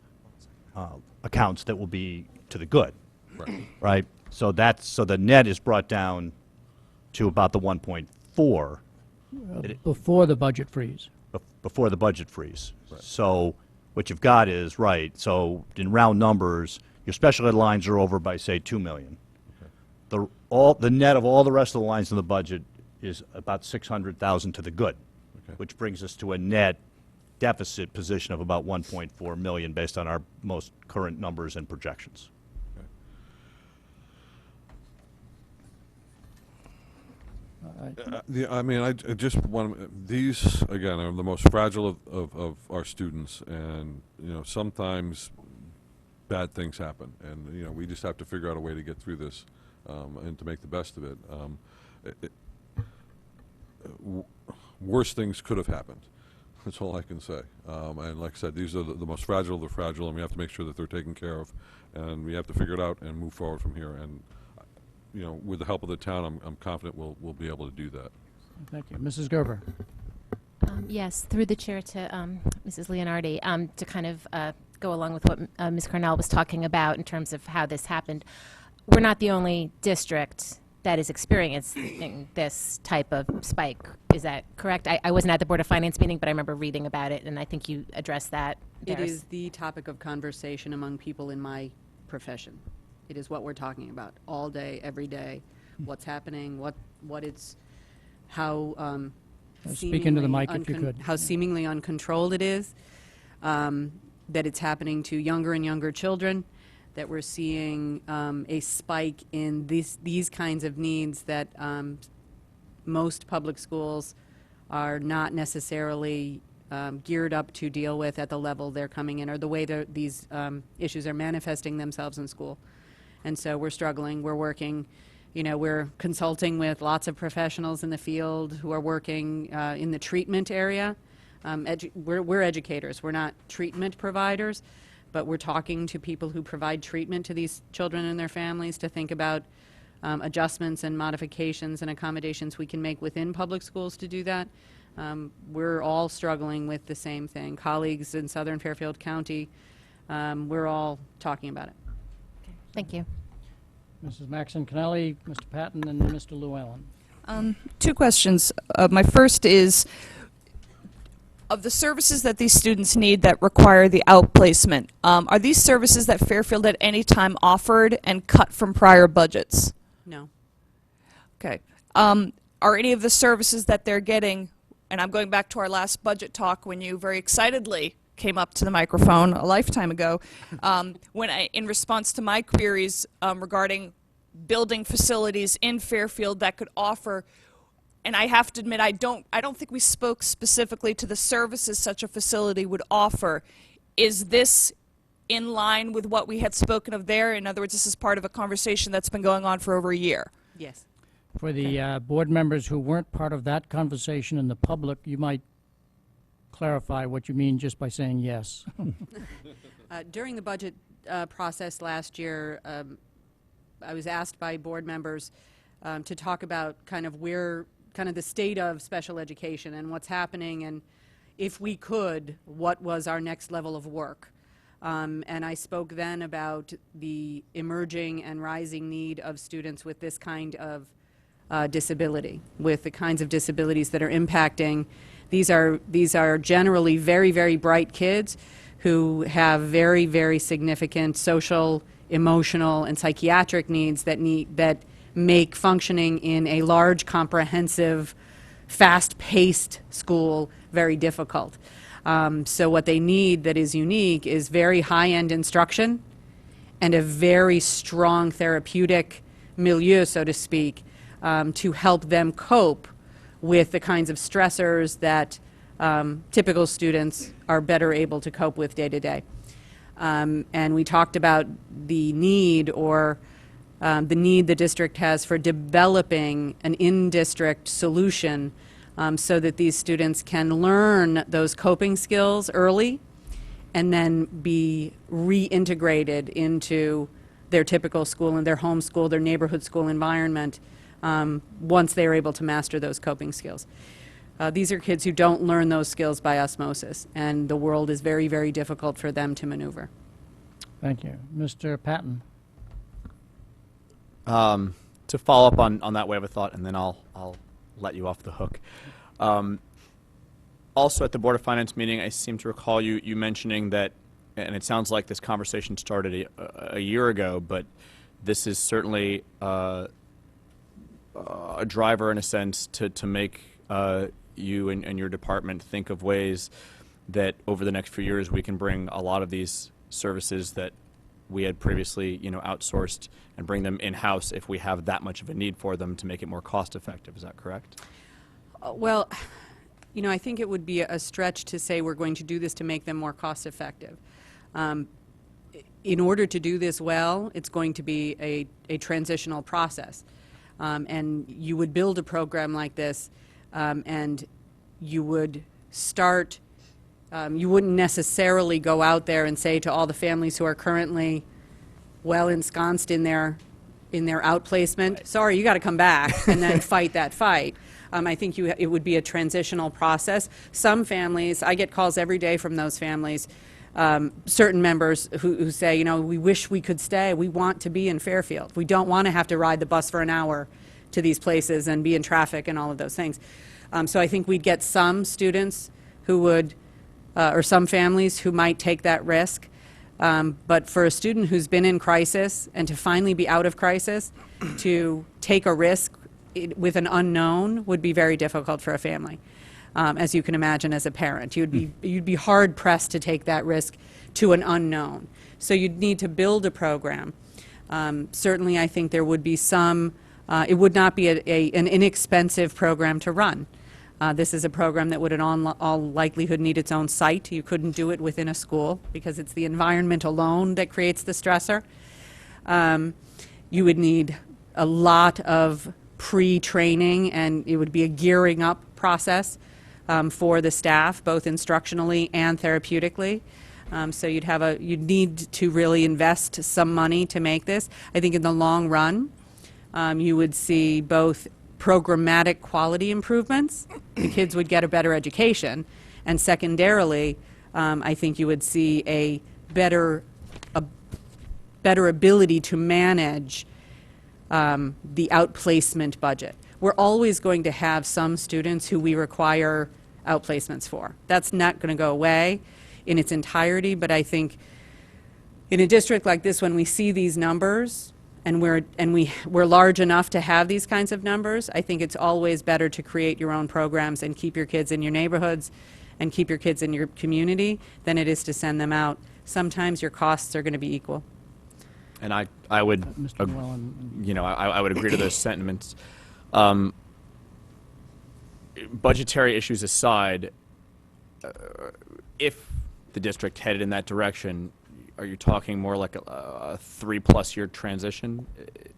accounts that will be to the good, Right. right? So the net is brought down to about the 1.4, Before the budget freeze. before the budget freeze. So what you've got is, right, so in round numbers, your special ed lines are over by, say, 2 million. The net of all the rest of the lines in the budget is about 600,000 to the good, which brings us to a net deficit position of about 1.4 million based on our most current numbers and projections. I mean, I just want, these, again, are the most fragile of our students, and, you know, sometimes bad things happen, and, you know, we just have to figure out a way to get through this, and to make the best of it. Worse things could have happened. That's all I can say. And like I said, these are the most fragile of the fragile, and we have to make sure that they're taken care of, and we have to figure it out and move forward from here. And, you know, with the help of the town, I'm confident we'll be able to do that. Thank you. Mrs. Gerber. Yes, through the chair to Mrs. Leonardi, to kind of go along with what Ms. Cornell was talking about in terms of how this happened. We're not the only district that is experiencing this type of spike. Is that correct? I wasn't at the Board of Finance meeting, but I remember reading about it, and I think you addressed that. It is the topic of conversation among people in my profession. It is what we're talking about all day, every day. What's happening, what it's, how Speak into the mic if you could. how seemingly uncontrolled it is, that it's happening to younger and younger children, that we're seeing a spike in these kinds of needs that most public schools are not necessarily geared up to deal with at the level they're coming in, or the way these issues are manifesting themselves in school. And so we're struggling, we're working, you know, we're consulting with lots of professionals in the field who are working in the treatment area. We're educators, we're not treatment providers, but we're talking to people who provide treatment to these children and their families to think about adjustments and modifications and accommodations we can make within public schools to do that. We're all struggling with the same thing. Colleagues in Southern Fairfield County, we're all talking about it. Thank you. Mrs. Maxon Connelly, Mr. Patton, and Mr. Llewellyn. Two questions. My first is, of the services that these students need that require the outplacement, are these services that Fairfield at any time offered and cut from prior budgets? No. Okay. Are any of the services that they're getting, and I'm going back to our last budget talk when you very excitedly came up to the microphone a lifetime ago, in response to my queries regarding building facilities in Fairfield that could offer, and I have to admit, I don't think we spoke specifically to the services such a facility would offer. Is this in line with what we had spoken of there? In other words, this is part of a conversation that's been going on for over a year. Yes. For the board members who weren't part of that conversation in the public, you might clarify what you mean just by saying yes. During the budget process last year, I was asked by board members to talk about kind of the state of special education and what's happening, and if we could, what was our next level of work. And I spoke then about the emerging and rising need of students with this kind of disability, with the kinds of disabilities that are impacting. These are generally very, very bright kids who have very, very significant social, emotional, and psychiatric needs that make functioning in a large, comprehensive, fast-paced school very difficult. So what they need that is unique is very high-end instruction and a very strong therapeutic milieu, so to speak, to help them cope with the kinds of stressors that typical students are better able to cope with day to day. And we talked about the need the district has for developing an in-district solution so that these students can learn those coping skills early and then be reintegrated into their typical school and their home school, their neighborhood school environment once they are able to master those coping skills. These are kids who don't learn those skills by osmosis, and the world is very, very difficult for them to maneuver. Thank you. Mr. Patton. To follow up on that way of a thought, and then I'll let you off the hook. Also, at the Board of Finance meeting, I seem to recall you mentioning that, and it sounds like this conversation started a year ago, but this is certainly a driver, in a sense, to make you and your department think of ways that over the next few years we can bring a lot of these services that we had previously, outsourced and bring them in-house if we have that much of a need for them to make it more cost-effective. Is that correct? Well, I think it would be a stretch to say we're going to do this to make them more cost-effective. In order to do this well, it's going to be a transitional process. And you would build a program like this, and you would start, you wouldn't necessarily go out there and say to all the families who are currently well ensconced in their outplacement, sorry, you got to come back, and then fight that fight. I think it would be a transitional process. Some families, I get calls every day from those families, certain members who say, we wish we could stay. We want to be in Fairfield. We don't want to have to ride the bus for an hour to these places and be in traffic and all of those things. So I think we'd get some students who would, or some families who might take that risk. But for a student who's been in crisis and to finally be out of crisis, to take a risk with an unknown would be very difficult for a family, as you can imagine as a parent. You'd be hard pressed to take that risk to an unknown. So you'd need to build a program. Certainly, I think there would be some. It would not be an inexpensive program to run. This is a program that would in all likelihood need its own site. You couldn't do it within a school because it's the environment alone that creates the stressor. You would need a lot of pre-training, and it would be a gearing up process for the staff, both instructionally and therapeutically. So you'd need to really invest some money to make this. I think in the long run, you would see both programmatic quality improvements. The kids would get a better education, and secondarily, I think you would see a better ability to manage the outplacement budget. We're always going to have some students who we require outplacements for. That's not going to go away in its entirety, but I think in a district like this, when we see these numbers, and we're large enough to have these kinds of numbers, I think it's always better to create your own programs and keep your kids in your neighborhoods and keep your kids in your community than it is to send them out. Sometimes your costs are going to be equal. And I would, Mr. Llewellyn. I would agree to those sentiments. Budgetary issues aside, if the district headed in that direction, are you talking more like a 3+ year transition,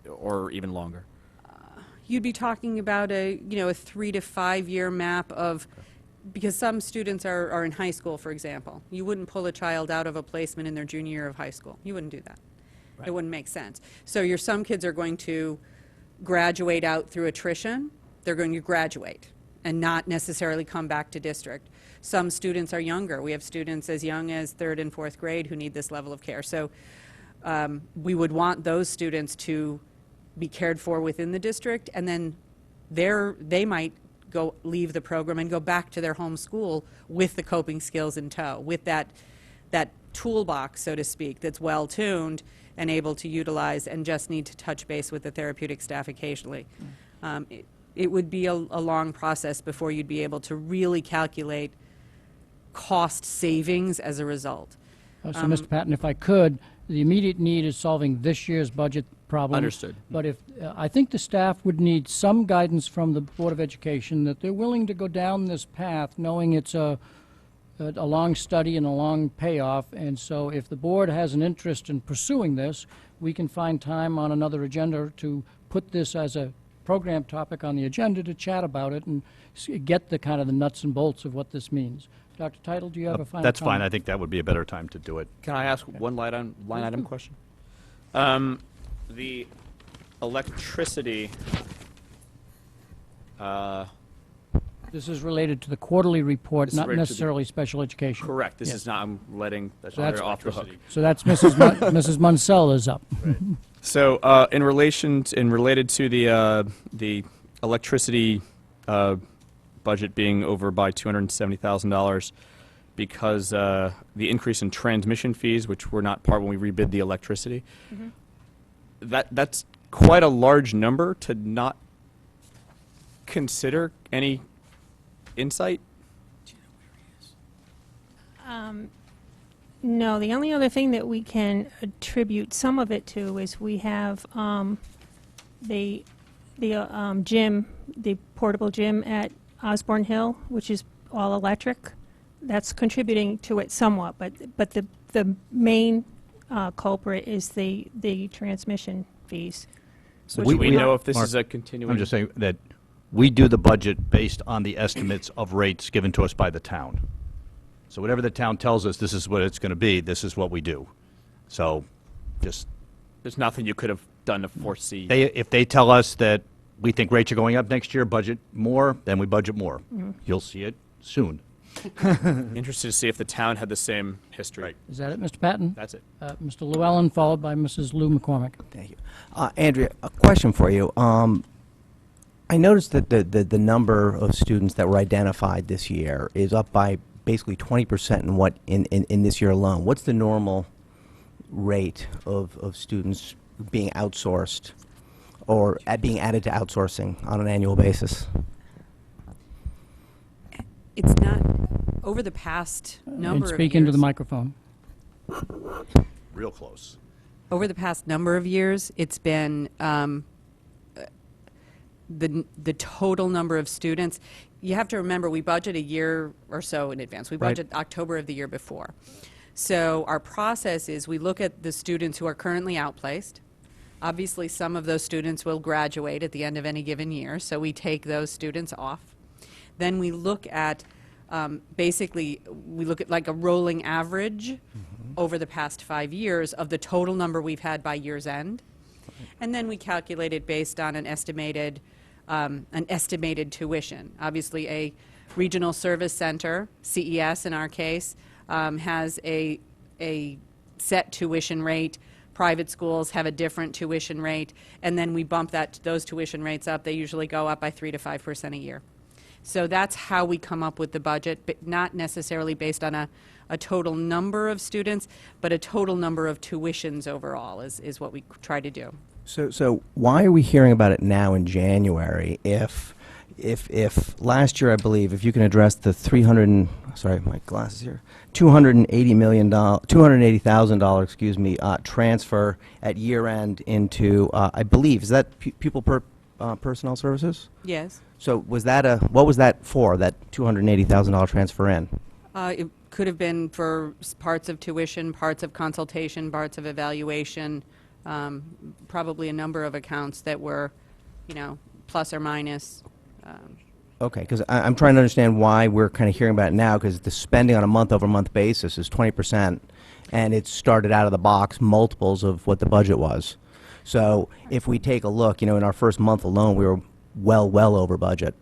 or even longer? You'd be talking about a 3 to 5 year map of, because some students are in high school, for example. You wouldn't pull a child out of a placement in their junior year of high school. You wouldn't do that. Right. It wouldn't make sense. So some kids are going to graduate out through attrition. They're going to graduate and not necessarily come back to district. Some students are younger. We have students as young as 3rd and 4th grade who need this level of care. So we would want those students to be cared for within the district, and then they might leave the program and go back to their home school with the coping skills in tow, with that toolbox, so to speak, that's well-tuned and able to utilize and just need to touch base with the therapeutic staff occasionally. It would be a long process before you'd be able to really calculate cost savings as a result. So, Mr. Patton, if I could, the immediate need is solving this year's budget problem. Understood. But I think the staff would need some guidance from the Board of Education that they're willing to go down this path, knowing it's a long study and a long payoff. And so if the board has an interest in pursuing this, we can find time on another agenda to put this as a program topic on the agenda to chat about it and get the kind of the nuts and bolts of what this means. Dr. Title, do you have a final That's fine. comment? I think that would be a better time to do it. Can I ask one line item question? The electricity. This is related to the quarterly report, This is not related to the- necessarily special education. Correct. This Yes. is not. I'm letting So that's off the hook. So that's Mrs. Munsell is up. So, related to the electricity budget being over by $270,000 because the increase in transmission fees, which were not part when we rebid the electricity. That's quite a large number to not consider. Any insight? No, the only other thing that we can attribute some of it to is we have the gym, the portable gym at Osborne Hill, which is all electric. That's contributing to it somewhat, but the main culprit is the transmission fees. So do we know if this Mark, is a continuing? I'm just saying that we do the budget based on the estimates of rates given to us by the town. So whatever the town tells us, this is what it's going to be, this is what we do. So just, There's nothing you could have done to foresee. if they tell us that we think rates are going up next year, budget more, then we budget more. You'll see it soon. Interested to see if the town had the same history. Is that it, Mr. Patton? That's it. Mr. Llewellyn, followed by Mrs. Lou McCormick. Thank you. Andrea, a question for you. I noticed that the number of students that were identified this year is up by basically 20% in this year alone. What's the normal rate of students being outsourced or being added to outsourcing on an annual basis? It's not, over the past number And of years. speak into the microphone. Real close. Over the past number of years, it's been the total number of students. You have to remember, we budget a year or so in advance. We Right. budget October of the year before. So our process is we look at the students who are currently outplaced. Obviously, some of those students will graduate at the end of any given year, so we take those students off. Then we look at, basically, we look at like a rolling average over the past 5 years of the total number we've had by year's end. And then we calculate it based on an estimated tuition. Obviously, a regional service center, CES in our case, has a set tuition rate. Private schools have a different tuition rate, and then we bump those tuition rates up. They usually go up by 3 to 5% a year. So that's how we come up with the budget, but not necessarily based on a total number of students, but a total number of tuitions overall is what we try to do. So why are we hearing about it now in January if last year, I believe, if you can address the $280,000, transfer at year end into, I believe, is that pupil personnel services? Yes. So what was that for, that $280,000 transfer in? It could have been for parts of tuition, parts of consultation, parts of evaluation, probably a number of accounts that were, plus or minus. Okay, because I'm trying to understand why we're kind of hearing about it now, because the spending on a month-over-month basis is 20%, and it started out of the box multiples of what the budget was. So if we take a look, in our first month alone, we were well over budget.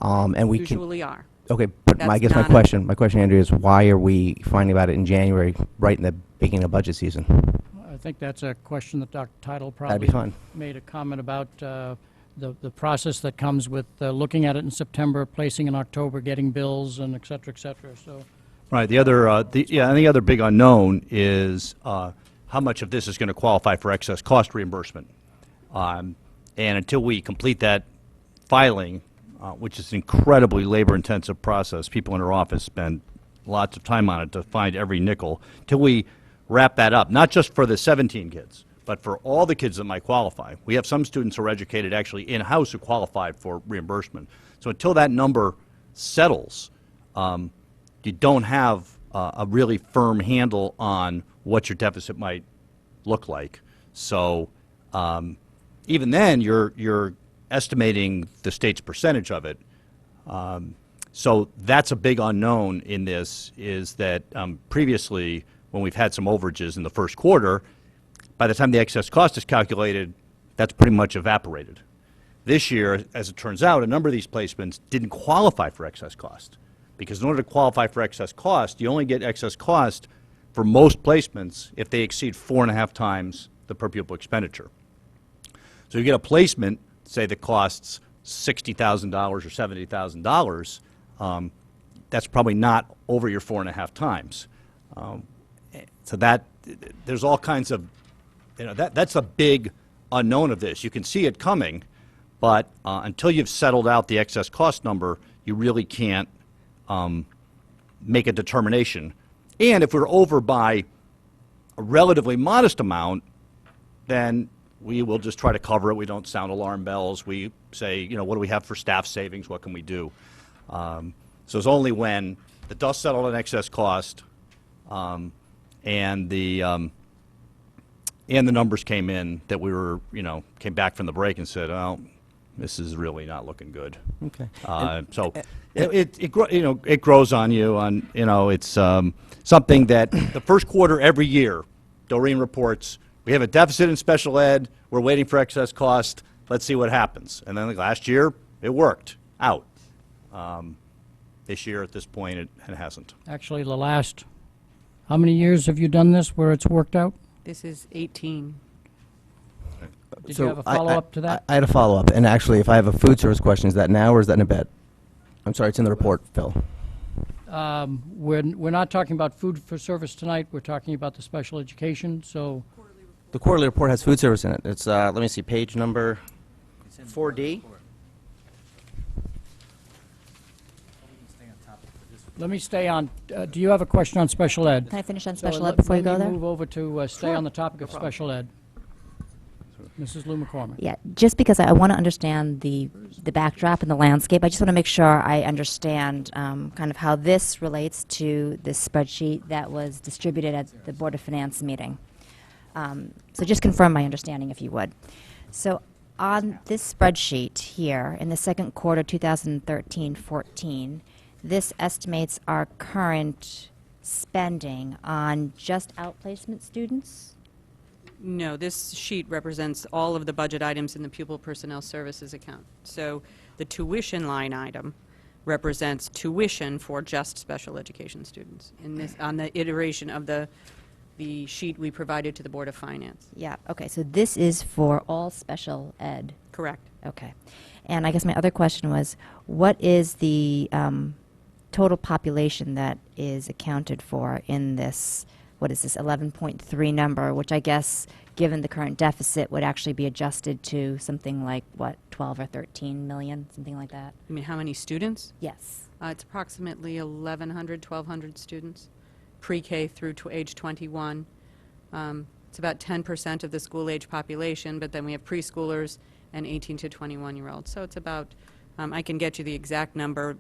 And we Usually are. Okay, but I That's guess not my question, Andrea, is why are we finding about it in January, right in the beginning of budget season? I think that's a question that Dr. Title That'd probably be fine. made a comment about the process that comes with looking at it in September, placing in October, getting bills, and et cetera, so. Right, the other big unknown is how much of this is going to qualify for excess cost reimbursement. And until we complete that filing, which is an incredibly labor-intensive process, people in our office spend lots of time on it to find every nickel, till we wrap that up, not just for the 17 kids, but for all the kids that might qualify. We have some students who are educated actually in-house who qualified for reimbursement. So until that number settles, you don't have a really firm handle on what your deficit might look like. So even then, you're estimating the state's percentage of it. So that's a big unknown in this, is that previously, when we've had some overages in the first quarter, by the time the excess cost is calculated, that's pretty much evaporated. This year, as it turns out, a number of these placements didn't qualify for excess cost, because in order to qualify for excess cost, you only get excess cost for most placements if they exceed 4.5 times the per pupil expenditure. So you get a placement, say, that costs $60,000 or $70,000, that's probably not over your 4.5 times. So that, there's all kinds of, that's a big unknown of this. You can see it coming, but until you've settled out the excess cost number, you really can't make a determination. And if we're over by a relatively modest amount, then we will just try to cover it. We don't sound alarm bells. We say, what do we have for staff savings? What can we do? So it's only when the dust settled on excess cost and the numbers came in that we were, came back from the break and said, oh, this is really not looking good. Okay. So it grows on you. It's something that the first quarter every year, Doreen reports, we have a deficit in special ed. We're waiting for excess cost. Let's see what happens. And then last year, it worked out. This year, at this point, it hasn't. Actually, the last, how many years have you done this where it's worked out? This is 18. Did you have a follow-up to that? I had a follow-up, and actually, if I have a food service question, is that now or is that in a bed? I'm sorry, it's in the report, Phil. We're not talking about food for service tonight. We're talking about the special education, so The quarterly report has food service in it. It's, let me see, page number 4D. let me stay on, do you have a question on special ed? Can I finish on So special let- ed before you go Let there? me move over to stay on the topic of special ed. Mrs. Lou McCormick. Yeah, just because I want to understand the backdrop and the landscape, I just want to make sure I understand kind of how this relates to this spreadsheet that was distributed at the Board of Finance meeting. So just confirm my understanding, if you would. So on this spreadsheet here, in the second quarter 2013-14, this estimates our current spending on just outplacement students? No, this sheet represents all of the budget items in the pupil personnel services account. So the tuition line item represents tuition for just special education students in this, on the iteration of the sheet we provided to the Board of Finance. Yeah, okay, so this is for all special ed? Correct. Okay. And I guess my other question was, what is the total population that is accounted for in this, what is this, 11.3 number, which I guess, given the current deficit, would actually be adjusted to something like, what, 12 or 13 million, something like that? I mean, how many students? Yes. It's approximately 1,100, 1,200 students, pre-K through age 21. It's about 10% of the school-age population, but then we have preschoolers and 18 to 21-year-olds. So it's about, I can get you the exact number,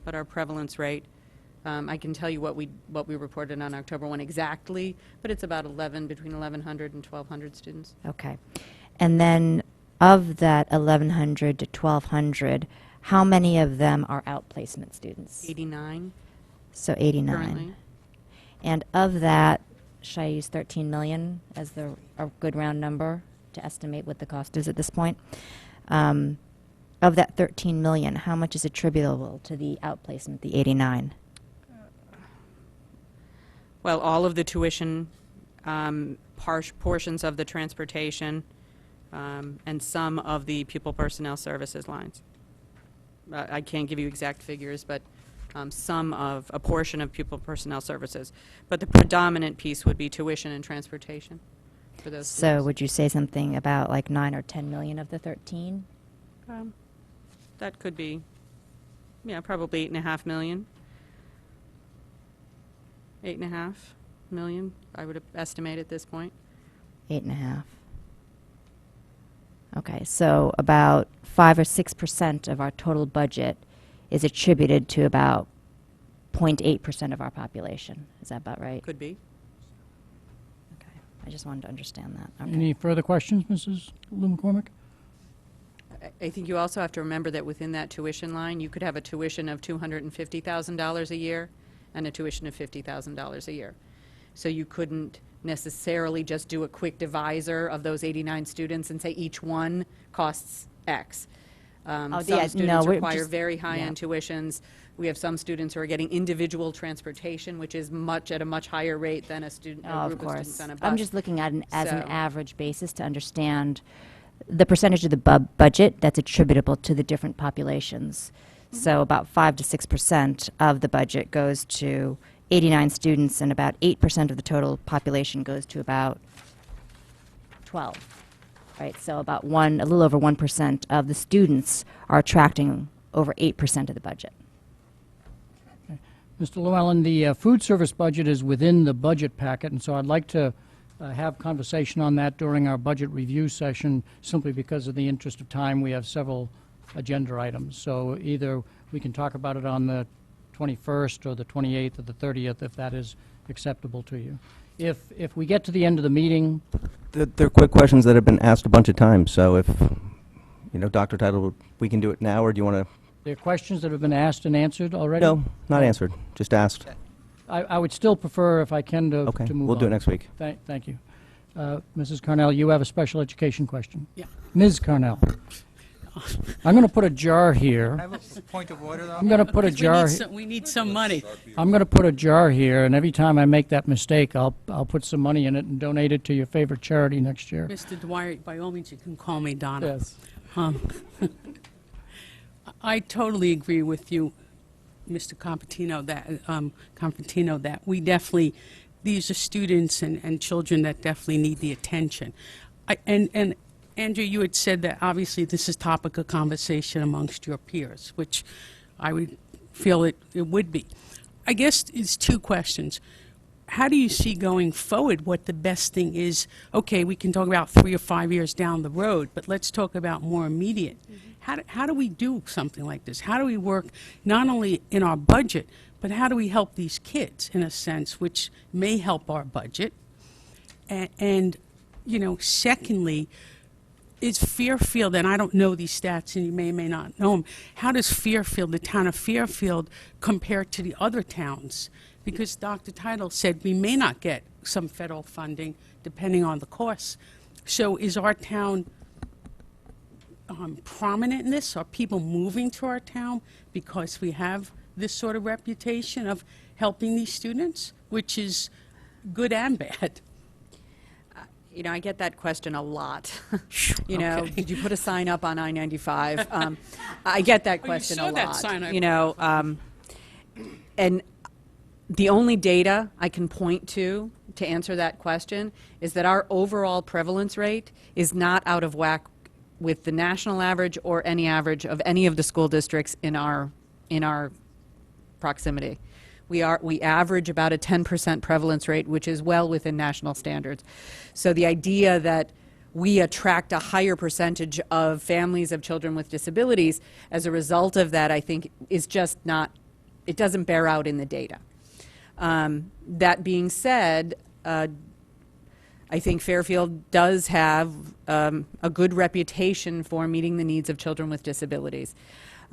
but our prevalence rate, I can tell you what we reported on October 1 exactly, but it's about between 1,100 and 1,200 students. Okay. And then of that 1,100 to 1,200, how many of them are outplacement students? 89 So 89. currently. And of that, should I use 13 million as a good round number to estimate what the cost is at this point? Of that 13 million, how much is attributable to the outplacement, the 89? Well, all of the tuition, portions of the transportation, and some of the pupil personnel services lines. I can't give you exact figures, but a portion of pupil personnel services. But the predominant piece would be tuition and transportation for those So students. would you say something about like 9 or 10 million of the 13? That could be, probably 8.5 million. 8.5 million, I would estimate at this point. 8.5. Okay, so about 5 or 6% of our total budget is attributed to about 0.8% of our population. Is that about right? Could be. Okay, I just wanted to understand that. Okay. Any further questions, Mrs. Lou McCormick? I think you also have to remember that within that tuition line, you could have a tuition of $250,000 a year and a tuition of $50,000 a year. So you couldn't necessarily just do a quick divisor of those 89 students and say each one costs X. Some yeah, students no, we're require just- very high-end tuitions. We have some students who are getting individual transportation, which is at a much higher rate than a Oh, group of of course. students on a bus. I'm just looking at as an So- average basis to understand the percentage of the budget that's attributable to the different populations. So about 5 to 6% of the budget goes to 89 students, and about 8% of the total population goes to about 12. Right, so about a little over 1% of the students are attracting over 8% of the budget. Mr. Llewellyn, the food service budget is within the budget packet, and so I'd like to have conversation on that during our budget review session, simply because of the interest of time. We have several agenda items. So either we can talk about it on the 21st or the 28th or the 30th, if that is acceptable to you. If we get to the end of the meeting, They're quick questions that have been asked a bunch of times, so if, Dr. Title, we can do it now, or do you want to? there are questions that have been asked and answered already? No, not answered, just asked. I would still prefer, if I can, to Okay, move on. we'll do it next week. Thank you. Mrs. Carnell, you have a special education question. Yeah. Ms. Carnell. I'm going to put a jar here. I have a point of order, though. I'm going to put a jar. We need some money. I'm going to put a jar here, and every time I make that mistake, I'll put some money in it and donate it to your favorite charity next year. Mr. Dwyer, by all means, you can call me Donna. Yes. I totally agree with you, Mr. Compatino, that we definitely, these are students and children that definitely need the attention. And Andrew, you had said that obviously this is topic of conversation amongst your peers, which I would feel it would be. I guess it's two questions. How do you see going forward what the best thing is? Okay, we can talk about 3 or 5 years down the road, but let's talk about more immediate. How do we do something like this? How do we work not only in our budget, but how do we help these kids in a sense, which may help our budget? And secondly, is Fairfield, and I don't know these stats, and you may or may not know them, how does Fairfield, the town of Fairfield, compare to the other towns? Because Dr. Title said we may not get some federal funding depending on the costs. So is our town prominent in this? Are people moving to our town because we have this sort of reputation of helping these students, which is good and bad? I get that question a lot. Did you put a sign up on I-95? I get that question saw a that lot. sign, And the only data I can point to answer that question is that our overall prevalence rate is not out of whack with the national average or any average of any of the school districts in our proximity. We average about a 10% prevalence rate, which is well within national standards. So the idea that we attract a higher percentage of families of children with disabilities as a result of that, I think, is just not, it doesn't bear out in the data. That being said, I think Fairfield does have a good reputation for meeting the needs of children with disabilities,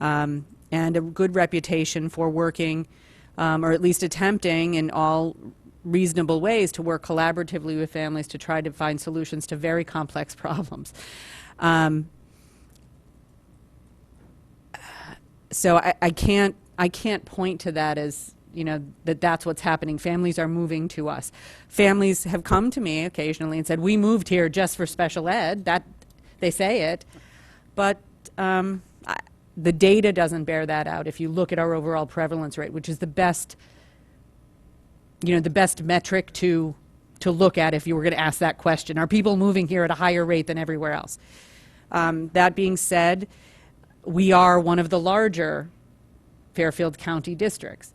and a good reputation for working, or at least attempting in all reasonable ways to work collaboratively with families to try to find solutions to very complex problems. So I can't point to that as that's what's happening. Families are moving to us. Families have come to me occasionally and said, we moved here just for special ed. That they say it, but the data doesn't bear that out. If you look at our overall prevalence rate, which is the best, the best metric to look at if you were going to ask that question, are people moving here at a higher rate than everywhere else? That being said, we are one of the larger Fairfield County districts.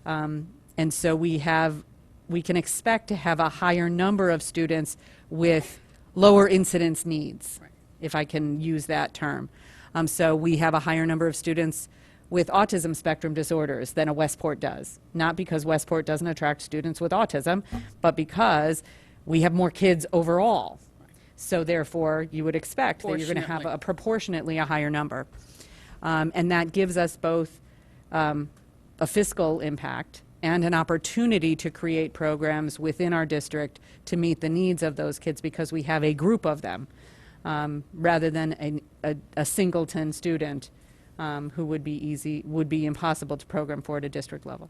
And so we can expect to have a higher number of students with lower incidence needs, if I can use that term. So we have a higher number of students with autism spectrum disorders than a Westport does. Not because Westport doesn't attract students with autism, but because we have more kids overall. So therefore, you would expect that you're going to have a proportionately a higher number. And that gives us both a fiscal impact and an opportunity to create programs within our district to meet the needs of those kids because we have a group of them rather than a singleton student who would be impossible to program for at a district level.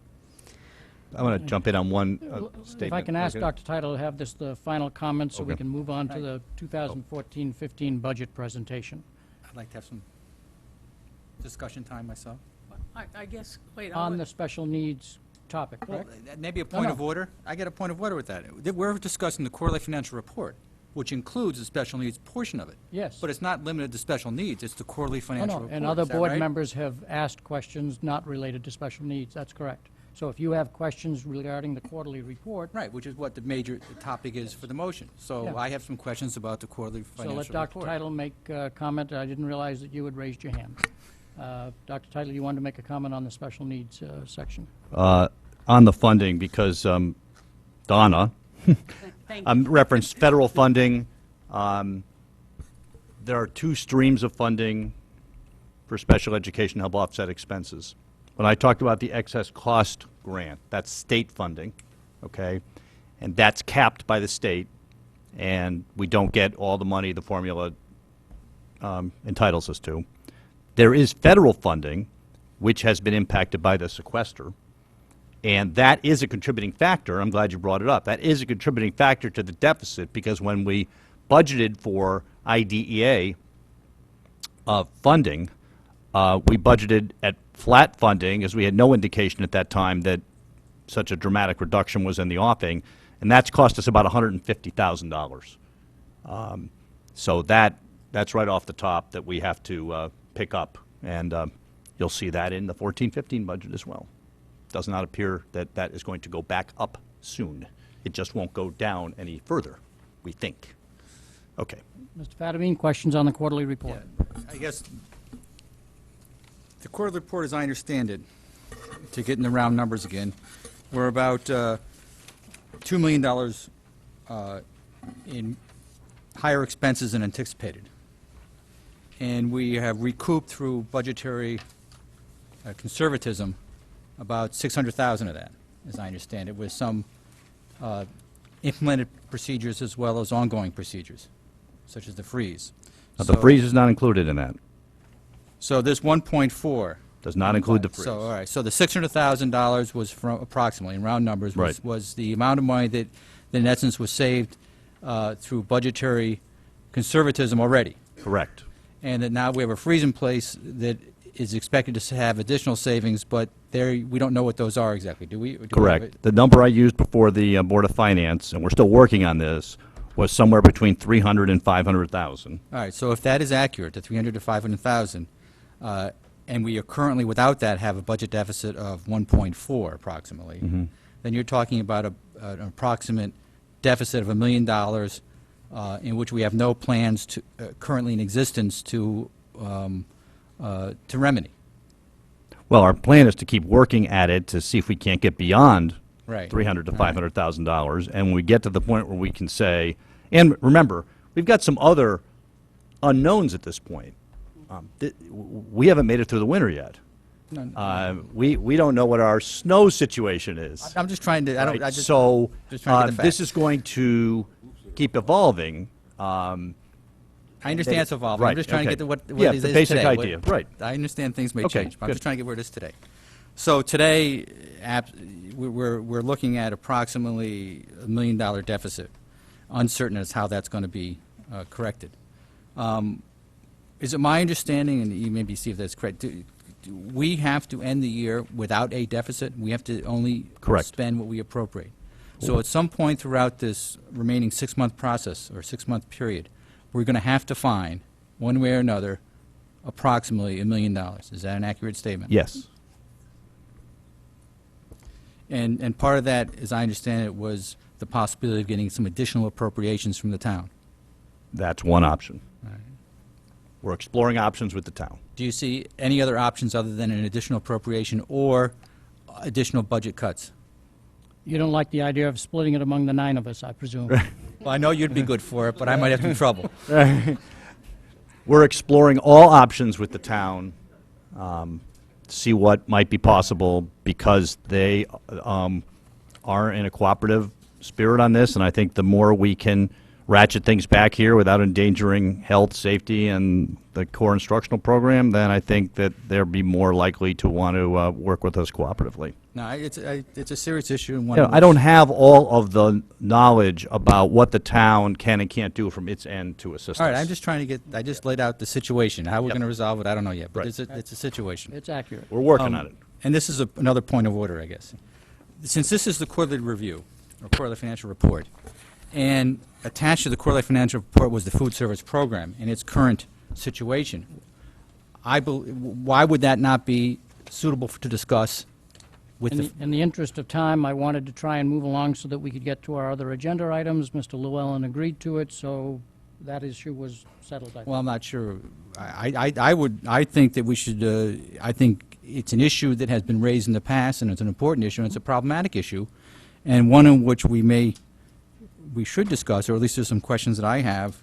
I want to jump in on one statement. If I can ask Okay. Dr. Title to have the final comment so we Okay. can move on to the 2014-15 budget presentation. I'd like to have some discussion time myself. I guess, wait, on the special needs topic, Well, correct? that may be a point no. of order. I get a point of order with that. We're discussing the quarterly financial report, which includes the special needs portion of it. Yes. But it's not limited to special needs, it's the quarterly Oh, financial no, report. and other Is that board right? members have asked questions not related to special needs, that's correct. So if you have questions regarding the quarterly report, Right, which is what the major topic is for the motion. So Yeah. I have some questions about the quarterly so financial let report. Dr. Title make a comment. I didn't realize that you had raised your hand. Dr. Title, you wanted to make a comment on the special needs section? On the funding, because Donna Thank you. referenced federal funding. There are two streams of funding for special education to help offset expenses. When I talked about the excess cost grant, that's state funding, okay? And that's capped by the state, and we don't get all the money the formula entitles us to. There is federal funding, which has been impacted by the sequester, and that is a contributing factor. I'm glad you brought it up. That is a contributing factor to the deficit, because when we budgeted for IDEA funding, we budgeted at flat funding, as we had no indication at that time that such a dramatic reduction was in the offing, and that's cost us about $150,000. So that's right off the top that we have to pick up, and you'll see that in the 14-15 budget as well. Does not appear that that is going to go back up soon. It just won't go down any further, we think. Okay. Mr. Fattabine, questions on the quarterly report? I guess the quarterly report, as I understand it, to get in the round numbers again, we're about $2 million in higher expenses than anticipated. And we have recouped through budgetary conservatism about $600,000 of that, as I understand it, with some implemented procedures as well as ongoing procedures, such as the freeze. Now, the freeze is not included in that. So this 1.4. Does not include the freeze. So, all right, so the $600,000 was from, approximately, in round numbers, Right. was the amount of money that in essence was saved through budgetary conservatism already. Correct. And that now we have a freeze in place that is expected to have additional savings, but there, we don't know what those are exactly, do we? Or do we have Correct. The number I used before the Board of Finance, and we're still working on this, was somewhere between 300 and 500,000. All right, so if that is accurate, the 300 to 500,000, and we are currently, without that, have a budget deficit of 1.4 approximately, then you're talking about an approximate deficit of $1 million in which we have no plans to, currently in existence to remedy. Well, our plan is to keep working at it to see if we can't get beyond Right. $300 to All right. $500,000. And when we get to the point where we can say, and remember, we've got some other unknowns at this point. We haven't made it through the winter yet. We don't know what our snow situation is. I'm just trying to, I don't, Right? I just. So just trying to get the this facts. is going to keep evolving. I understand it's evolving. Right, I'm just trying to okay. get to what Yeah, it is the basic today. What- idea, right. I understand things may Okay, change, but I'm good. just trying to get where it is today. So today, we're looking at approximately $1 million deficit. Uncertain as how that's going to be corrected. Is it my understanding, and you maybe see if that's correct, do we have to end the year without a deficit? We have to only Correct. spend what we appropriate. So at some point throughout this remaining 6-month process or 6-month period, we're going to have to find, one way or another, approximately $1 million. Is that an accurate statement? Yes. And part of that, as I understand it, was the possibility of getting some additional appropriations from the town. That's one option. We're exploring options with the town. Do you see any other options other than an additional appropriation or additional budget cuts? You don't like the idea of splitting it among the 9 of us, I presume? Well, I know you'd be good for it, but I might have some trouble. We're exploring all options with the town, see what might be possible, because they are in a cooperative spirit on this, and I think the more we can ratchet things back here without endangering health, safety, and the core instructional program, then I think that they'll be more likely to want to work with us cooperatively. No, it's a serious issue and You one. know, I don't have all of the knowledge about what the town can and can't do from its end to assist us. All right, I'm just trying to get, I just laid out the situation. How we're Yep. going to resolve it, I don't know yet, but Right. it's a situation. It's accurate. We're working on it. And this is another point of order, I guess. Since this is the quarterly review, or quarterly financial report, and attached to the quarterly financial report was the food service program in its current situation, why would that not be suitable to discuss with the... In the interest of time, I wanted to try and move along so that we could get to our other agenda items. Mr. Llewellyn agreed to it, so that issue was settled, I think. Well, I'm not sure. I think that we should, I think it's an issue that has been raised in the past, and it's an important issue, and it's a problematic issue, and one in which we should discuss, or at least there's some questions that I have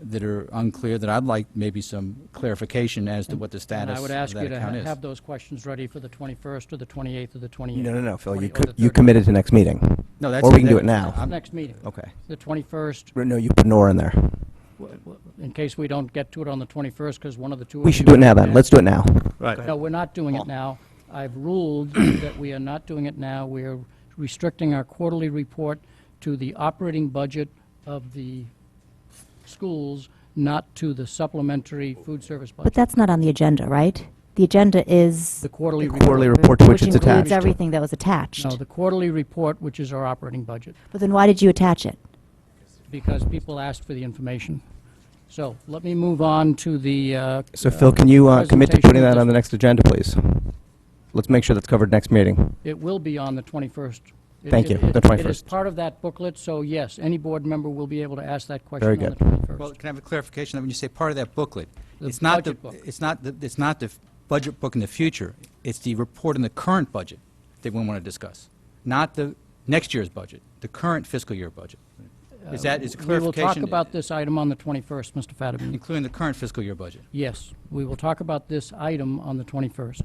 that are unclear, that I'd like maybe some clarification as to what the And status I would of ask you that to account is. have those questions ready for the 21st or the 28th or the 28th. No, Phil, you 20 or the you 30th. committed to next meeting. No, Or we can do it That's now. next meeting. Okay. The 21st, No, you put Nora in there. in case we don't get to it on the 21st, because one of the two... We of should you do it now have- then. Let's do it now. Right. No, we're not doing it now. I've ruled that we are not doing it now. We are restricting our quarterly report to the operating budget of the schools, not to the supplementary food service But budget. that's not on the agenda, right? The agenda is The quarterly The quarterly report to which it's includes attached. everything that was attached. No, the quarterly report, which is our operating budget, But then why did you attach it? because people asked for the information. So let me move on to the... So Phil, can you commit to presentation putting of that this. on the next agenda, please? Let's make sure that's covered next meeting. It will be on the 21st. Thank you, the It is 21st. part of that booklet, so yes, any board member will be able to ask that question Very on the good. 21st. Well, can I have a clarification that when you say part of that booklet, The it's not the, budget book. it's not the budget book in the future, it's the report on the current budget that we want to discuss, not the next year's budget, the current fiscal year budget. Is that, is a We will clarification? talk about this item on the 21st, Mr. Fadiman. Including the current fiscal year budget? Yes, we will talk about this item on the 21st.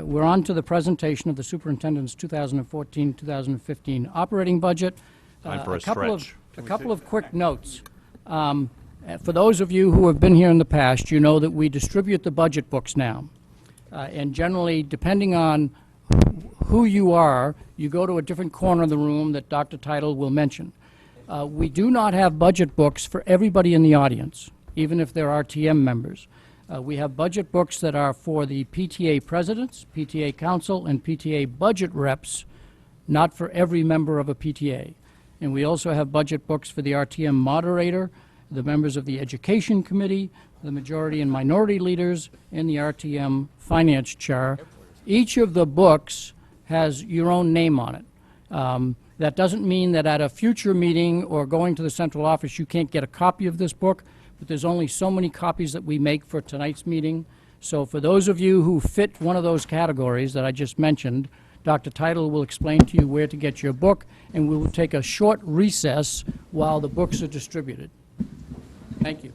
We're on to the presentation of the superintendent's 2014-2015 operating budget. Time for a couple stretch. A couple of quick notes. For those of you who have been here in the past, you know that we distribute the budget books now. And generally, depending on who you are, you go to a different corner of the room that Dr. Title will mention. We do not have budget books for everybody in the audience, even if they're RTM members. We have budget books that are for the PTA presidents, PTA council, and PTA budget reps, not for every member of a PTA. And we also have budget books for the RTM moderator, the members of the education committee, the majority and minority leaders, and the RTM finance chair. Each of the books has your own name on it. That doesn't mean that at a future meeting or going to the central office, you can't get a copy of this book, but there's only so many copies that we make for tonight's meeting. So for those of you who fit one of those categories that I just mentioned, Dr. Title will explain to you where to get your book, and we will take a short recess while the books are distributed. Thank you.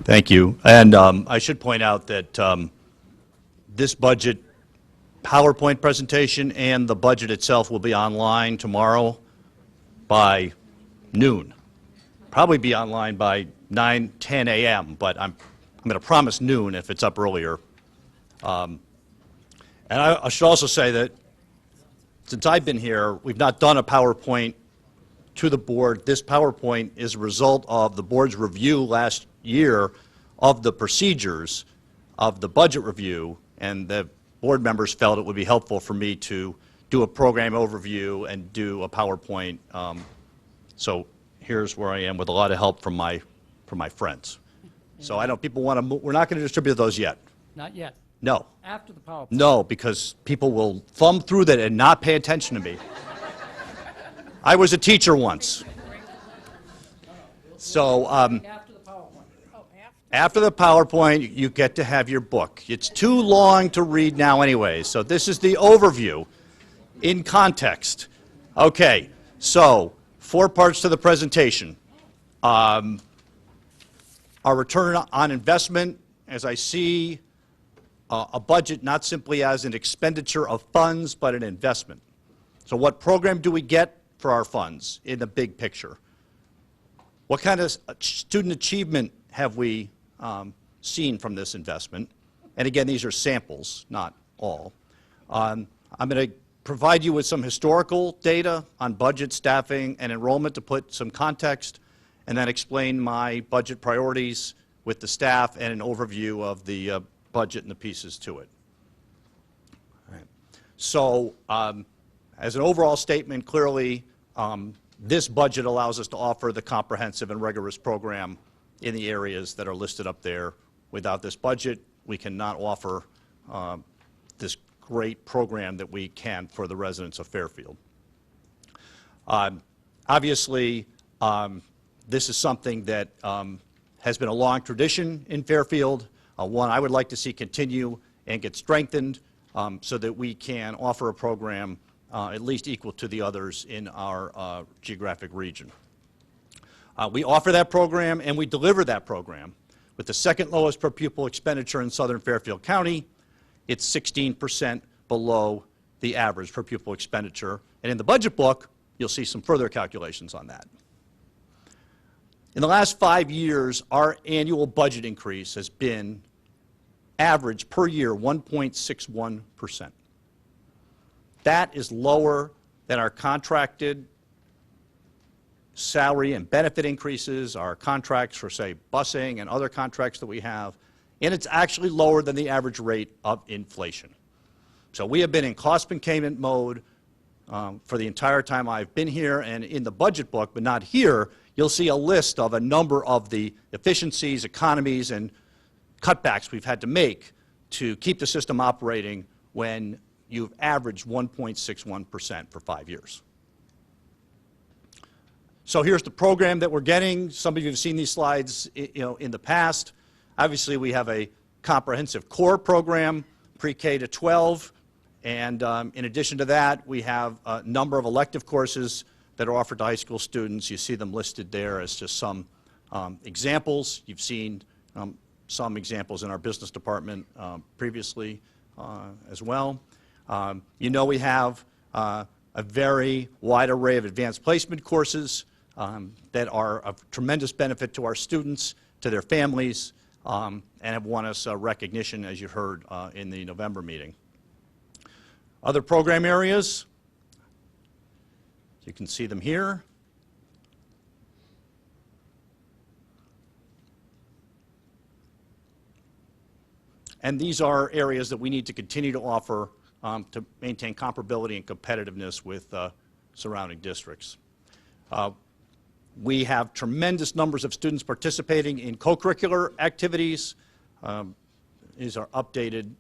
Thank you. And I should point out that this budget PowerPoint presentation and the budget itself will be online tomorrow by noon. Probably be online by 9, 10 a.m., but I'm going to promise noon if it's up earlier. And I should also say that since I've been here, we've not done a PowerPoint to the board. This PowerPoint is a result of the board's review last year of the procedures of the budget review, and the board members felt it would be helpful for me to do a program overview and do a PowerPoint. So here's where I am with a lot of help from my friends. So I know people want to, we're not going to distribute those yet. Not yet. No. After the PowerPoint. No, because people will thumb through that and not pay attention to me. I was a teacher once. So after the PowerPoint, you get to have your book. It's too long to read now anyway, so this is the overview in context. Okay, so 4 parts to the presentation. Our return on investment, as I see a budget not simply as an expenditure of funds, but an investment. So what program do we get for our funds in the big picture? What kind of student achievement have we seen from this investment? and again, these are samples, not all. I'm going to provide you with some historical data on budget, staffing, and enrollment to put some context, and then explain my budget priorities with the staff and an overview of the budget and the pieces to it. All right. So, as an overall statement, clearly, this budget allows us to offer the comprehensive and rigorous program in the areas that are listed up there. Without this budget, we cannot offer this great program that we can for the residents of Fairfield. Obviously, this is something that has been a long tradition in Fairfield, one I would like to see continue and get strengthened so that we can offer a program at least equal to the others in our geographic region. We offer that program and we deliver that program with the second lowest per pupil expenditure in Southern Fairfield County. It's 16% below the average per pupil expenditure. And in the budget book, you'll see some further calculations on that. In the last 5 years, our annual budget increase has been average per year 1.61%. That is lower than our contracted salary and benefit increases, our contracts for, say, busing and other contracts that we have, and it's actually lower than the average rate of inflation. So we have been in cost containment mode for the entire time I've been here, and in the budget book, but not here, you'll see a list of a number of the efficiencies, economies, and cutbacks we've had to make to keep the system operating when you've averaged 1.61% for 5 years. So here's the program that we're getting. Some of you have seen these slides, in the past. Obviously, we have a comprehensive core program, pre-K to 12, and in addition to that, we have a number of elective courses that are offered to high school students. You see them listed there as just some examples. You've seen some examples in our business department previously as well. We have a very wide array of advanced placement courses that are of tremendous benefit to our students, to their families, and have won us recognition, as you heard in the November meeting. Other program areas, you can see them here. And these are areas that we need to continue to offer to maintain comparability and competitiveness with surrounding districts. We have tremendous numbers of students participating in co-curricular activities. These are updated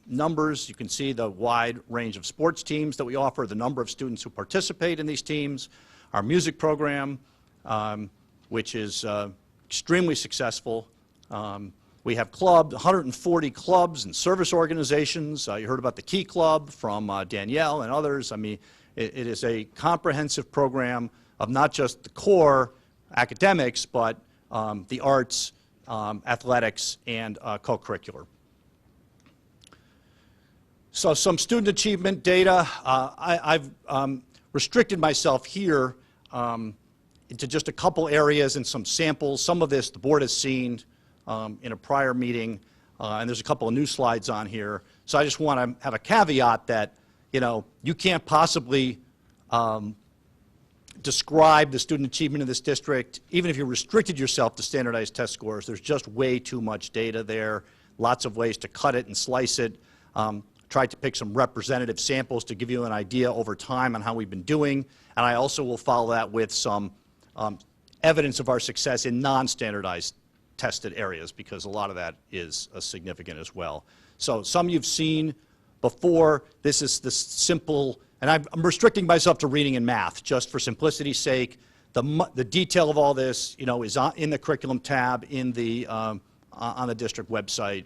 numbers. You can see the wide range of sports teams that we offer, the number of students who participate in these teams, our music program, which is extremely successful. We have 140 clubs and service organizations. You heard about the Key Club from Danielle and others. I mean, it is a comprehensive program of not just the core academics, but the arts, athletics, and co-curricular. So some student achievement data. I've restricted myself here into just a couple areas and some samples. Some of this the board has seen in a prior meeting, and there's a couple of new slides on here. So I just want to have a caveat that, you can't possibly describe the student achievement in this district, even if you restricted yourself to standardized test scores. There's just way too much data there, lots of ways to cut it and slice it. Tried to pick some representative samples to give you an idea over time on how we've been doing, and I also will follow that with some evidence of our success in non-standardized tested areas, because a lot of that is significant as well. So some you've seen before. This is the simple, and I'm restricting myself to reading and math just for simplicity's sake. The detail of all this, is in the curriculum tab in the on the district website.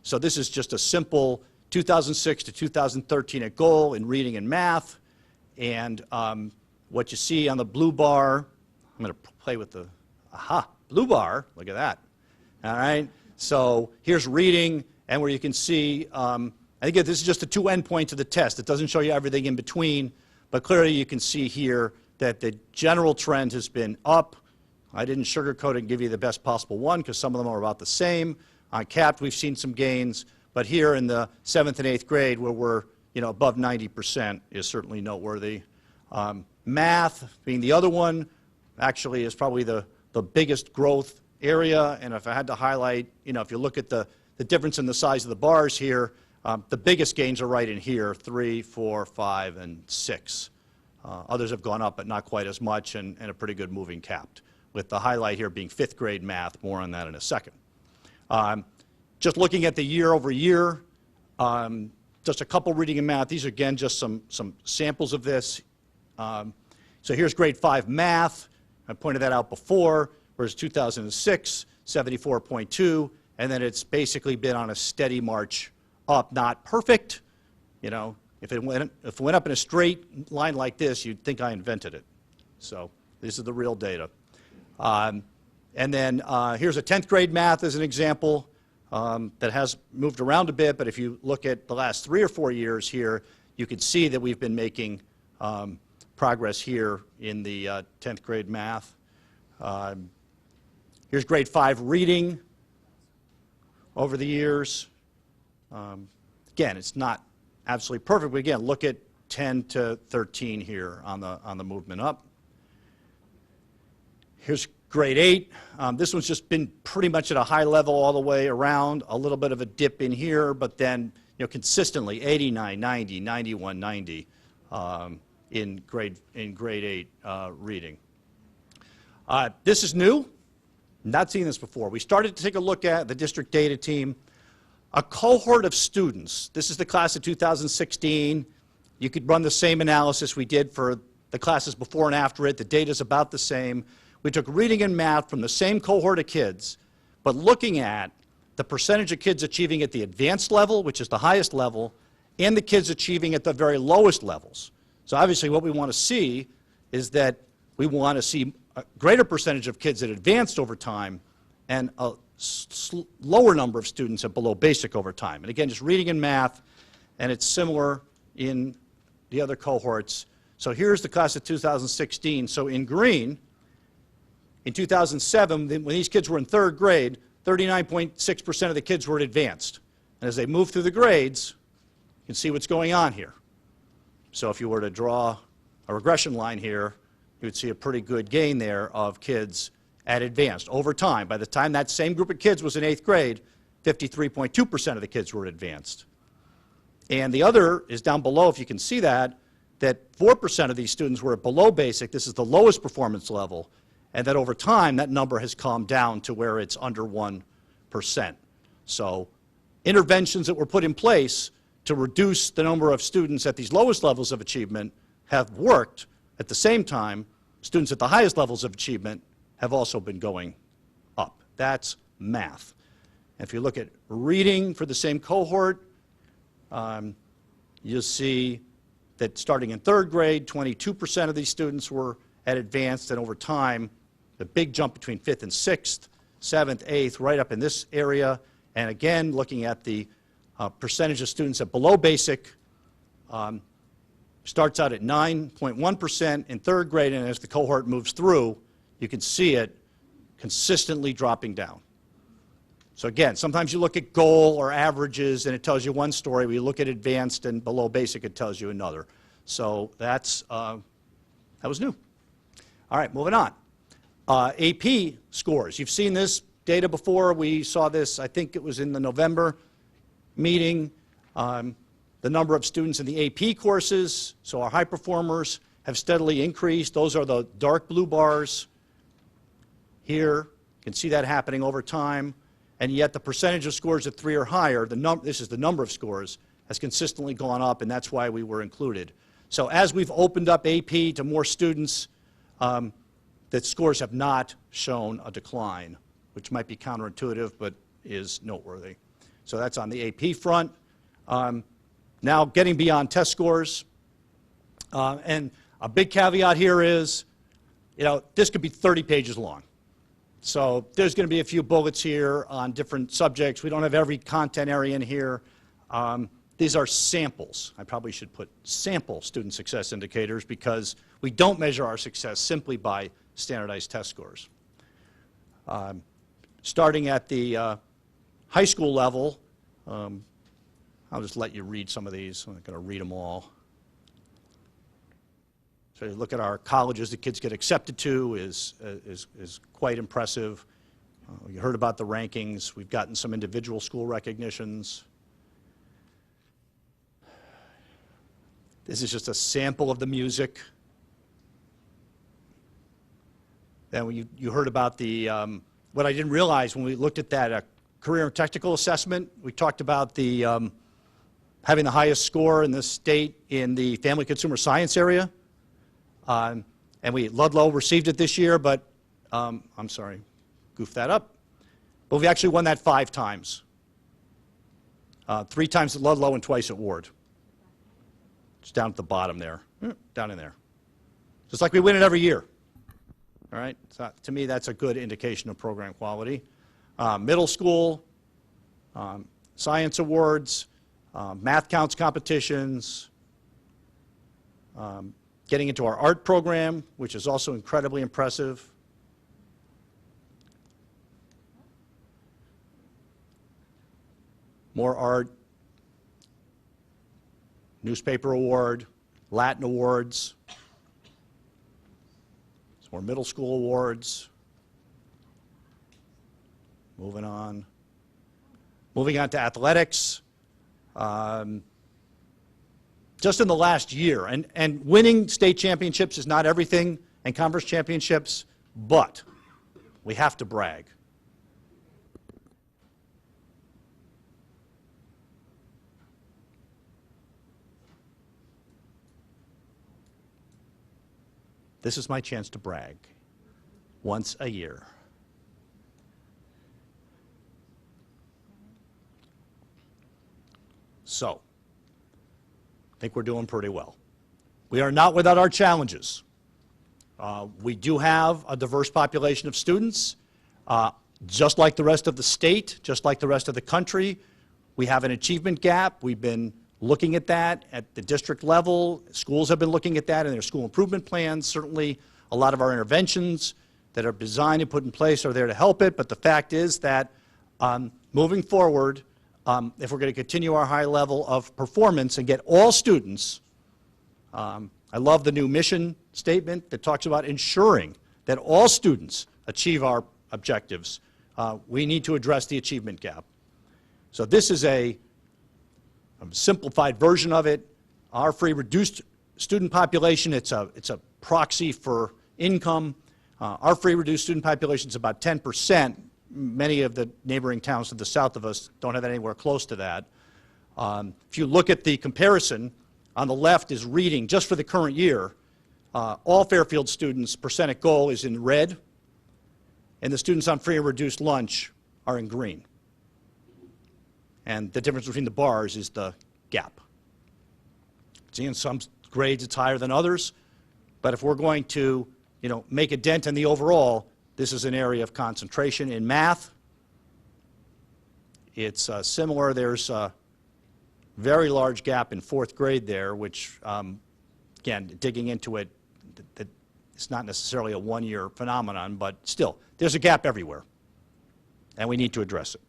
So this is just a simple 2006 to 2013 at goal in reading and math, and what you see on the blue bar. I'm going to play with the blue bar. Look at that. All right. So here's reading, and where you can see. I think this is just the two endpoints of the test. It doesn't show you everything in between, but clearly you can see here that the general trend has been up. I didn't sugarcoat it and give you the best possible one because some of them are about the same. On capped, we've seen some gains, but here in the 7th and 8th grade, where we're above 90%, is certainly noteworthy. Math, being the other one, actually is probably the biggest growth area. And if I had to highlight, if you look at the difference in the size of the bars here, the biggest gains are right in here, 3, 4, 5, and 6. Others have gone up, but not quite as much, and a pretty good moving capped, with the highlight here being 5th grade math. More on that in a second. Just looking at the year over year, just a couple reading and math. These are, again, just some samples of this. So here's grade 5 math. I pointed that out before, whereas 2006, 74.2, and then it's basically been on a steady march up. Not perfect. If it went up in a straight line like this, you'd think I invented it. So this is the real data. And then here's a 10th grade math as an example that has moved around a bit, but if you look at the last 3 or 4 years here, you can see that we've been making progress here in the 10th grade math. Here's grade 5 reading over the years. Again, it's not absolutely perfect, but again, look at 10 to 13 here on the movement up. Here's grade 8. This one's just been pretty much at a high level all the way around, a little bit of a dip in here, but then consistently 89, 90, 91, 90 in grade 8 reading. This is new. Not seen this before. We started to take a look at the district data team. A cohort of students. This is the class of 2016. You could run the same analysis we did for the classes before and after it. The data is about the same. We took reading and math from the same cohort of kids, but looking at the percentage of kids achieving at the advanced level, which is the highest level, and the kids achieving at the very lowest levels. So obviously what we want to see is that we want to see a greater percentage of kids at advanced over time and a lower number of students at below basic over time. And again, just reading and math, and it's similar in the other cohorts. So here's the class of 2016. So in green, in 2007, when these kids were in 3rd grade, 39.6% of the kids were at advanced. And as they move through the grades, you can see what's going on here. So if you were to draw a regression line here, you would see a pretty good gain there of kids at advanced over time. By the time that same group of kids was in 8th grade, 53.2% of the kids were advanced. And the other is down below, if you can see that 4% of these students were at below basic. This is the lowest performance level. And that over time, that number has calmed down to where it's under 1%. So interventions that were put in place to reduce the number of students at these lowest levels of achievement have worked. At the same time, students at the highest levels of achievement have also been going up. That's math. And if you look at reading for the same cohort, you'll see that starting in 3rd grade, 22% of these students were at advanced, and over time, the big jump between 5th and 6th, 7th, 8th, right up in this area. And again, looking at the percentage of students at below basic, starts out at 9.1% in 3rd grade, and as the cohort moves through, you can see it consistently dropping down. So again, sometimes you look at goal or averages and it tells you one story. When you look at advanced and below basic, it tells you another. So that was new. All right, moving on. AP scores. You've seen this data before. We saw this, I think it was in the November meeting. The number of students in the AP courses, so our high performers, have steadily increased. Those are the dark blue bars here. You can see that happening over time. And yet the percentage of scores at 3 or higher, this is the number of scores, has consistently gone up, and that's why we were included. So as we've opened up AP to more students, that scores have not shown a decline, which might be counterintuitive, but is noteworthy. So that's on the AP front. Now getting beyond test scores, and a big caveat here is, this could be 30 pages long. So there's going to be a few bullets here on different subjects. We don't have every content area in here. These are samples. I probably should put sample student success indicators because we don't measure our success simply by standardized test scores. Starting at the high school level, I'll just let you read some of these. I'm not going to read them all. So you look at our colleges the kids get accepted to is quite impressive. You heard about the rankings. We've gotten some individual school recognitions. This is just a sample of the music. Then you heard about the, what I didn't realize when we looked at that career and technical assessment, we talked about the having the highest score in the state in the family consumer science area. And Ludlow received it this year, but I'm sorry, goofed that up. But we actually won that 5 times. 3 times at Ludlow and twice at Ward. It's down at the bottom there, down in there. Just like we win it every year. All right, so to me that's a good indication of program quality. Middle school, science awards, math counts competitions, getting into our art program, which is also incredibly impressive. More art, newspaper award, Latin awards, some more middle school awards. Moving on. Moving on to athletics. Just in the last year, and winning state championships is not everything, and conference championships, but we have to brag. This is my chance to brag once a year. So, I think we're doing pretty well. We are not without our challenges. We do have a diverse population of students. Just like the rest of the state, just like the rest of the country, we have an achievement gap. We've been looking at that at the district level. Schools have been looking at that in their school improvement plans. Certainly, a lot of our interventions that are designed and put in place are there to help it. But the fact is that moving forward, if we're going to continue our high level of performance and get all students, I love the new mission statement that talks about ensuring that all students achieve our objectives. We need to address the achievement gap. So this is a simplified version of it. Our free reduced student population, it's a proxy for income. Our free reduced student population is about 10%. Many of the neighboring towns to the south of us don't have anywhere close to that. If you look at the comparison, on the left is reading just for the current year. All Fairfield students' percent at goal is in red, and the students on free and reduced lunch are in green. And the difference between the bars is the gap. See, in some grades it's higher than others, but if we're going to, make a dent in the overall, this is an area of concentration. In math, it's similar. There's a very large gap in 4th grade there, which, again, digging into it, it's not necessarily a one-year phenomenon, but still, there's a gap everywhere, and we need to address it.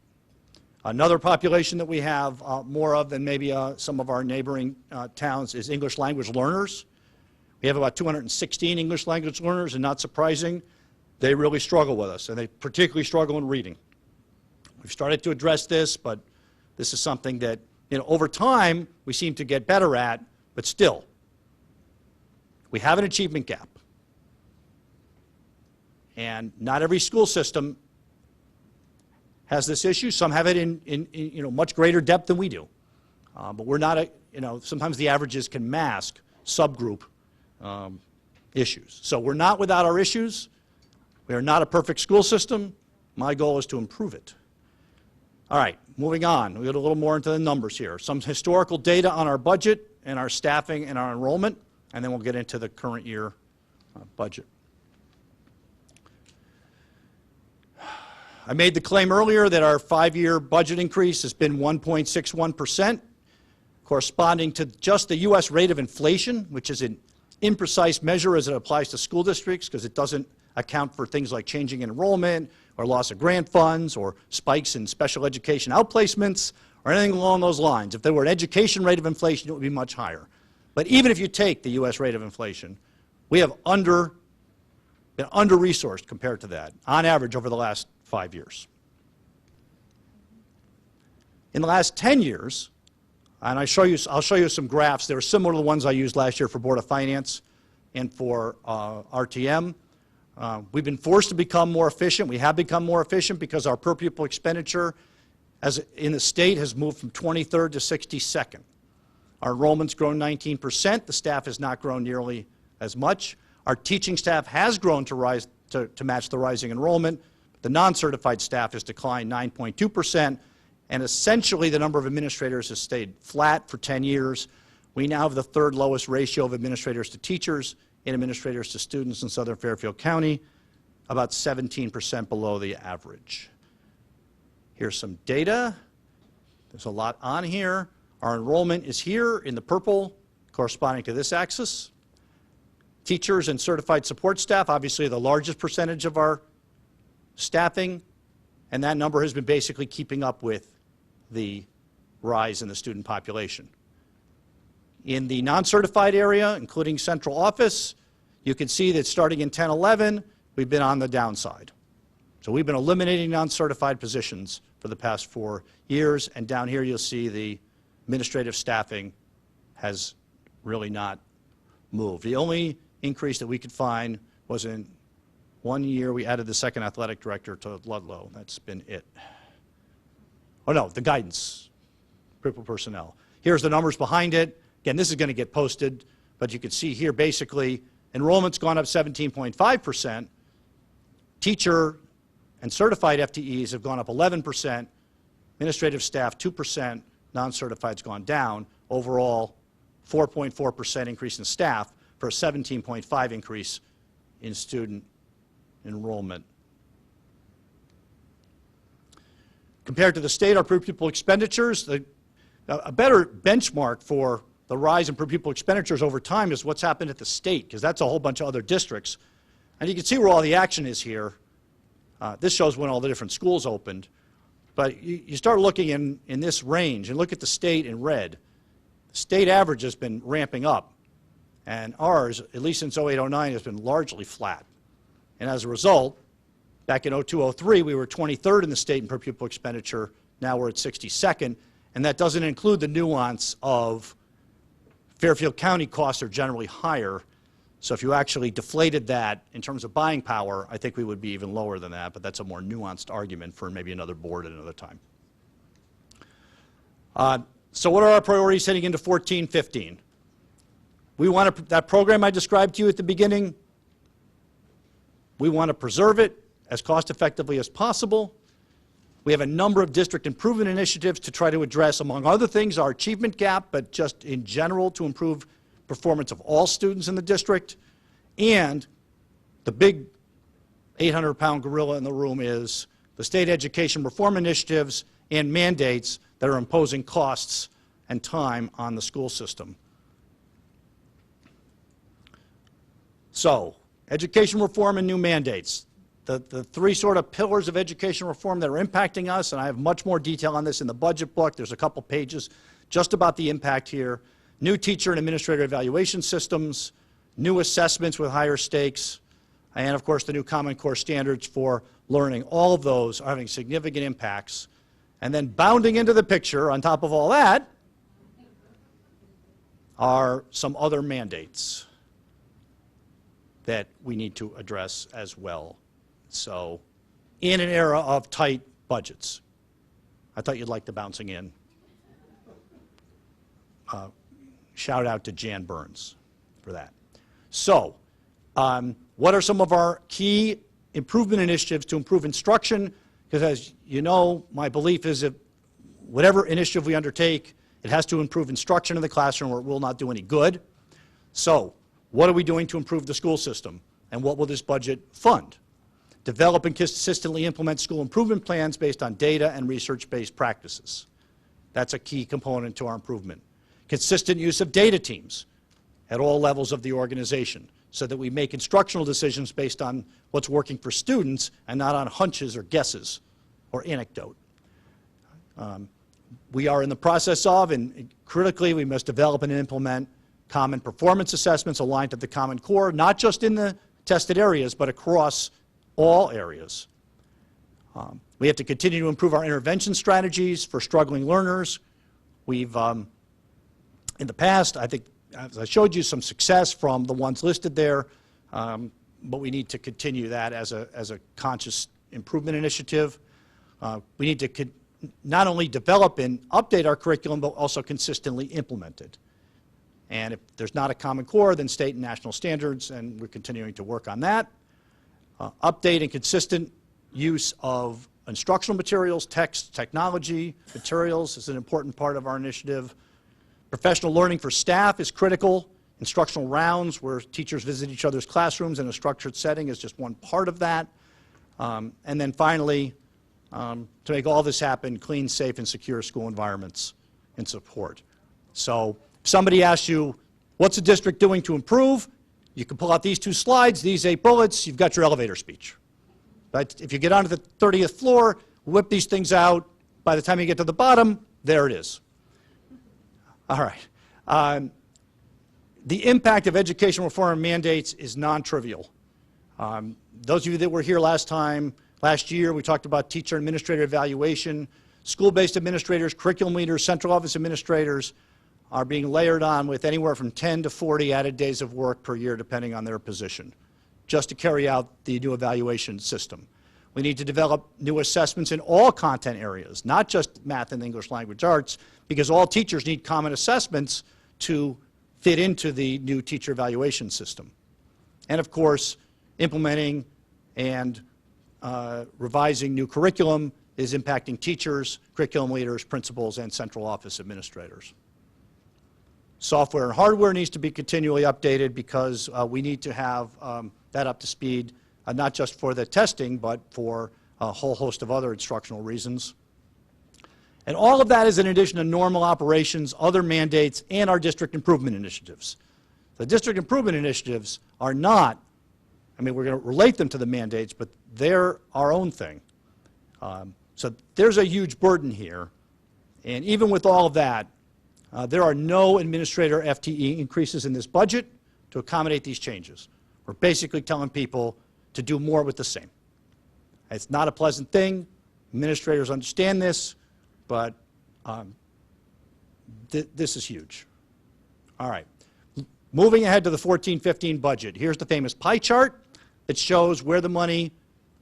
Another population that we have more of than maybe some of our neighboring towns is English language learners. We have about 216 English language learners, and not surprising, they really struggle with us, and they particularly struggle in reading. We've started to address this, but this is something that, over time, we seem to get better at, but still, we have an achievement gap. And not every school system has this issue. Some have it in much greater depth than we do. But we're not, sometimes the averages can mask subgroup issues. So we're not without our issues. We are not a perfect school system. My goal is to improve it. All right, moving on. We get a little more into the numbers here. Some historical data on our budget and our staffing and our enrollment, and then we'll get into the current year budget. I made the claim earlier that our 5-year budget increase has been 1.61%, corresponding to just the U.S. rate of inflation, which is an imprecise measure as it applies to school districts because it doesn't account for things like changing enrollment, or loss of grant funds, or spikes in special education outplacements, or anything along those lines. If there were an education rate of inflation, it would be much higher. But even if you take the U.S. rate of inflation, we have been under-resourced compared to that, on average over the last 5 years. In the last 10 years, and I'll show you some graphs that are similar to the ones I used last year for Board of Finance and for RTM. We've been forced to become more efficient. We have become more efficient because our per pupil expenditure in the state has moved from 23rd to 62nd. Our enrollment's grown 19%. The staff has not grown nearly as much. Our teaching staff has grown to match the rising enrollment. The non-certified staff has declined 9.2%, and essentially the number of administrators has stayed flat for 10 years. We now have the third lowest ratio of administrators to teachers and administrators to students in Southern Fairfield County, about 17% below the average. Here's some data. There's a lot on here. Our enrollment is here in the purple, corresponding to this axis. Teachers and certified support staff, obviously the largest percentage of our staffing, and that number has been basically keeping up with the rise in the student population. In the non-certified area, including central office, you can see that starting in 10-11, we've been on the downside. So we've been eliminating non-certified positions for the past 4 years, and down here you'll see the administrative staffing has really not moved. The only increase that we could find was in 1 year we added the second athletic director to Ludlow. That's been it. Oh no, the guidance, pupil personnel. Here's the numbers behind it. Again, this is going to get posted, but you can see here basically enrollment's gone up 17.5%. Teacher and certified FTEs have gone up 11%. Administrative staff 2%. Non-certified's gone down. Overall, 4.4% increase in staff for a 17.5 increase in student enrollment. Compared to the state, our per pupil expenditures, a better benchmark for the rise in per pupil expenditures over time is what's happened at the state, because that's a whole bunch of other districts. And you can see where all the action is here. This shows when all the different schools opened. But you start looking in this range and look at the state in red. The state average has been ramping up, and ours, at least since 08-09, has been largely flat. And as a result, back in 02-03, we were 23rd in the state in per pupil expenditure. Now we're at 62nd, and that doesn't include the nuance of Fairfield County costs are generally higher. So if you actually deflated that in terms of buying power, I think we would be even lower than that, but that's a more nuanced argument for maybe another board at another time. So what are our priorities heading into 14-15? We want to, that program I described to you at the beginning, we want to preserve it as cost effectively as possible. We have a number of district improvement initiatives to try to address, among other things, our achievement gap, but just in general to improve performance of all students in the district. And the big 800-pound gorilla in the room is the state education reform initiatives and mandates that are imposing costs and time on the school system. So, education reform and new mandates. The three sort of pillars of education reform that are impacting us, and I have much more detail on this in the budget book. There's a couple pages just about the impact here. New teacher and administrator evaluation systems, new assessments with higher stakes, and of course the new Common Core standards for learning. All of those are having significant impacts. And then bounding into the picture on top of all that are some other mandates that we need to address as well. So, in an era of tight budgets, I thought you'd like the bouncing in. Shout out to Jan Burns for that. So, what are some of our key improvement initiatives to improve instruction? Because as you know, my belief is that whatever initiative we undertake, it has to improve instruction in the classroom or it will not do any good. So, what are we doing to improve the school system? And what will this budget fund? Develop and consistently implement school improvement plans based on data and research-based practices. That's a key component to our improvement. Consistent use of data teams at all levels of the organization. so that we make instructional decisions based on what's working for students and not on hunches or guesses or anecdote. We are in the process of, and critically, we must develop and implement common performance assessments aligned to the Common Core, not just in the tested areas, but across all areas. We have to continue to improve our intervention strategies for struggling learners. We've, in the past, I think, as I showed you, some success from the ones listed there, but we need to continue that as a conscious improvement initiative. We need to not only develop and update our curriculum, but also consistently implement it. And if there's not a Common Core, then state and national standards, and we're continuing to work on that. Update and consistent use of instructional materials, text, technology, materials is an important part of our initiative. Professional learning for staff is critical. Instructional rounds where teachers visit each other's classrooms in a structured setting is just one part of that. And then finally, to make all this happen, clean, safe, and secure school environments and support. So if somebody asks you, what's the district doing to improve? You can pull out these 2 slides, these 8 bullets, you've got your elevator speech. Right? If you get onto the 30th floor, whip these things out, by the time you get to the bottom, there it is. All right. The impact of education reform and mandates is non-trivial. Those of you that were here last year, we talked about teacher administrator evaluation. School-based administrators, curriculum leaders, central office administrators are being layered on with anywhere from 10 to 40 added days of work per year, depending on their position, just to carry out the new evaluation system. We need to develop new assessments in all content areas, not just math and English language arts, because all teachers need common assessments to fit into the new teacher evaluation system. And of course, implementing and revising new curriculum is impacting teachers, curriculum leaders, principals, and central office administrators. Software and hardware needs to be continually updated because we need to have that up to speed, not just for the testing, but for a whole host of other instructional reasons. And all of that is in addition to normal operations, other mandates, and our district improvement initiatives. The district improvement initiatives are not, I mean, we're going to relate them to the mandates, but they're our own thing. So there's a huge burden here. And even with all of that, there are no administrator FTE increases in this budget to accommodate these changes. We're basically telling people to do more with the same. It's not a pleasant thing. Administrators understand this, but this is huge. All right. Moving ahead to the 14-15 budget, here's the famous pie chart that shows where the money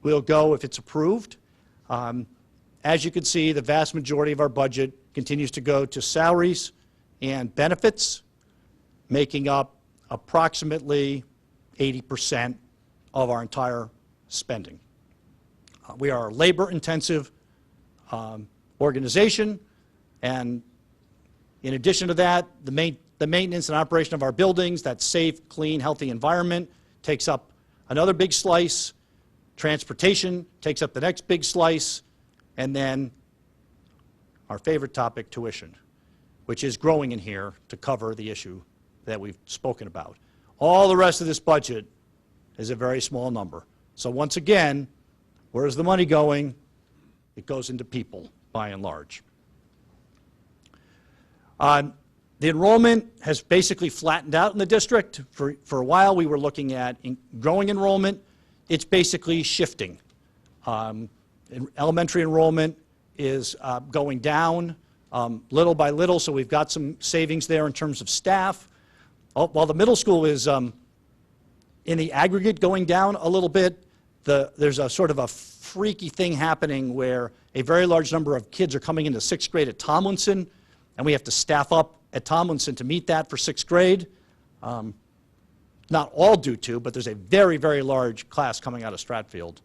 will go if it's approved. As you can see, the vast majority of our budget continues to go to salaries and benefits, making up approximately 80% of our entire spending. We are a labor-intensive organization, and in addition to that, the maintenance and operation of our buildings, that safe, clean, healthy environment, takes up another big slice. Transportation takes up the next big slice, and then our favorite topic, tuition, which is growing in here to cover the issue that we've spoken about. All the rest of this budget is a very small number. So once again, where's the money going? It goes into people, by and large. The enrollment has basically flattened out in the district. For a while, we were looking at growing enrollment. It's basically shifting. Elementary enrollment is going down little by little, so we've got some savings there in terms of staff. While the middle school is in the aggregate going down a little bit, there's a sort of a freaky thing happening where a very large number of kids are coming into 6th grade at Tomlinson, and we have to staff up at Tomlinson to meet that for 6th grade. Not all due to, but there's a very, very large class coming out of Stratfield,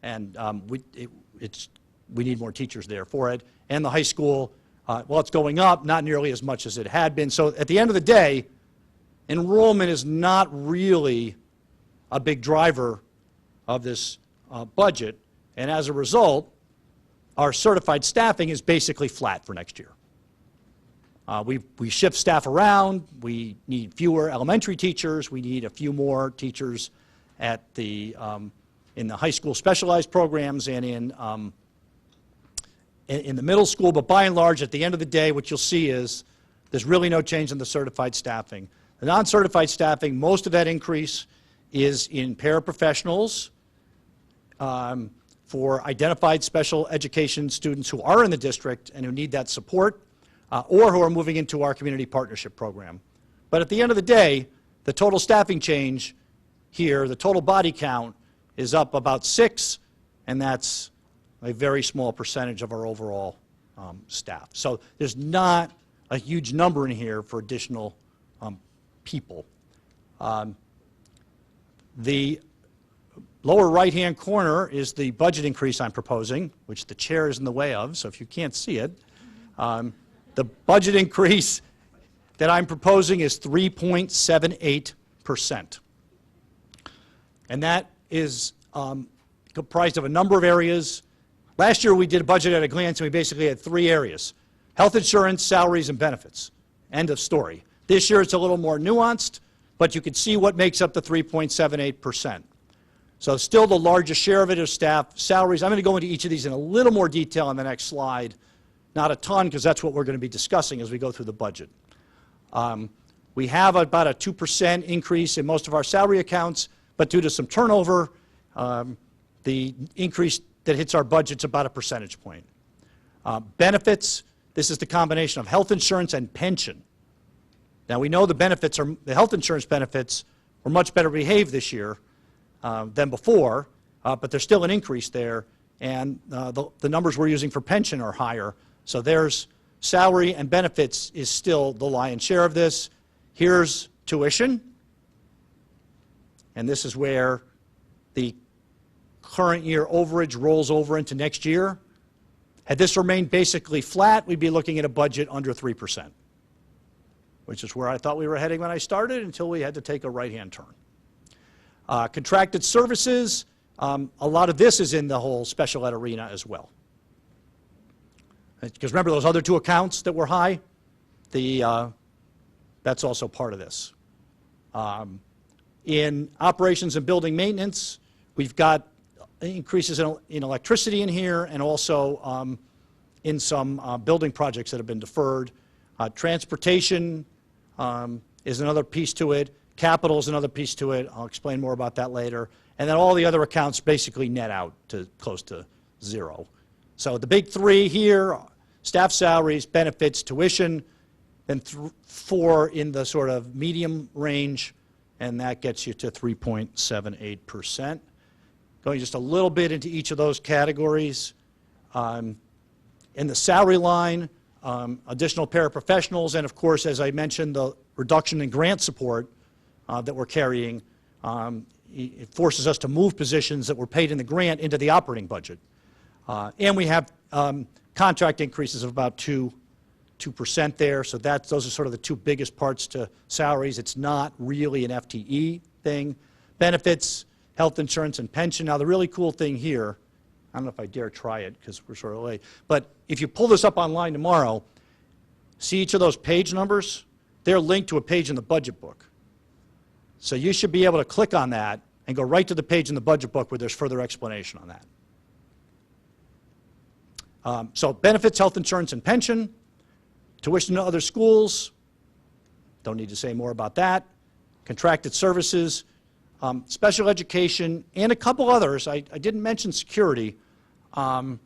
and we need more teachers there for it. And the high school, well, it's going up, not nearly as much as it had been. So at the end of the day, enrollment is not really a big driver of this budget, and as a result, our certified staffing is basically flat for next year. We shift staff around. We need fewer elementary teachers. We need a few more teachers at the, in the high school specialized programs and in the middle school. But by and large, at the end of the day, what you'll see is there's really no change in the certified staffing. The non-certified staffing, most of that increase is in paraprofessionals for identified special education students who are in the district and who need that support, or who are moving into our community partnership program. But at the end of the day, the total staffing change here, the total body count, is up about 6, and that's a very small percentage of our overall staff. So there's not a huge number in here for additional people. The lower right-hand corner is the budget increase I'm proposing, which the chair is in the way of, so if you can't see it, the budget increase that I'm proposing is 3.78%. And that is comprised of a number of areas. Last year we did a budget at a glance and we basically had 3 areas: health insurance, salaries, and benefits. End of story. This year it's a little more nuanced, but you can see what makes up the 3.78%. So still the largest share of it is staff salaries. I'm going to go into each of these in a little more detail on the next slide. Not a ton, because that's what we're going to be discussing as we go through the budget. We have about a 2% increase in most of our salary accounts, but due to some turnover, the increase that hits our budget's about a percentage point. Benefits, this is the combination of health insurance and pension. Now we know the health insurance benefits were much better behaved this year than before, but there's still an increase there, and the numbers we're using for pension are higher. So there's salary and benefits is still the lion's share of this. Here's tuition, and this is where the current year overage rolls over into next year. Had this remained basically flat, we'd be looking at a budget under 3%, which is where I thought we were heading when I started until we had to take a right-hand turn. Contracted services, a lot of this is in the whole special ed arena as well. Because remember those other 2 accounts that were high? That's also part of this. In operations and building maintenance, we've got increases in electricity in here, and also in some building projects that have been deferred. Transportation is another piece to it. Capital is another piece to it. I'll explain more about that later. And then all the other accounts basically net out to close to 0. So the big 3 here: staff salaries, benefits, tuition, then 4 in the sort of medium range, and that gets you to 3.78%. Going just a little bit into each of those categories. In the salary line, additional paraprofessionals, and of course, as I mentioned, the reduction in grant support that we're carrying, it forces us to move positions that were paid in the grant into the operating budget. And we have contract increases of about 2% there, so those are sort of the 2 biggest parts to salaries. It's not really an FTE thing. Benefits, health insurance, and pension. Now the really cool thing here, I don't know if I dare try it because we're sort of late, but if you pull this up online tomorrow, see each of those page numbers? They're linked to a page in the budget book. So you should be able to click on that and go right to the page in the budget book where there's further explanation on that. So benefits, health insurance, and pension. Tuition to other schools, don't need to say more about that. Contracted services, special education, and a couple others. I didn't mention security. I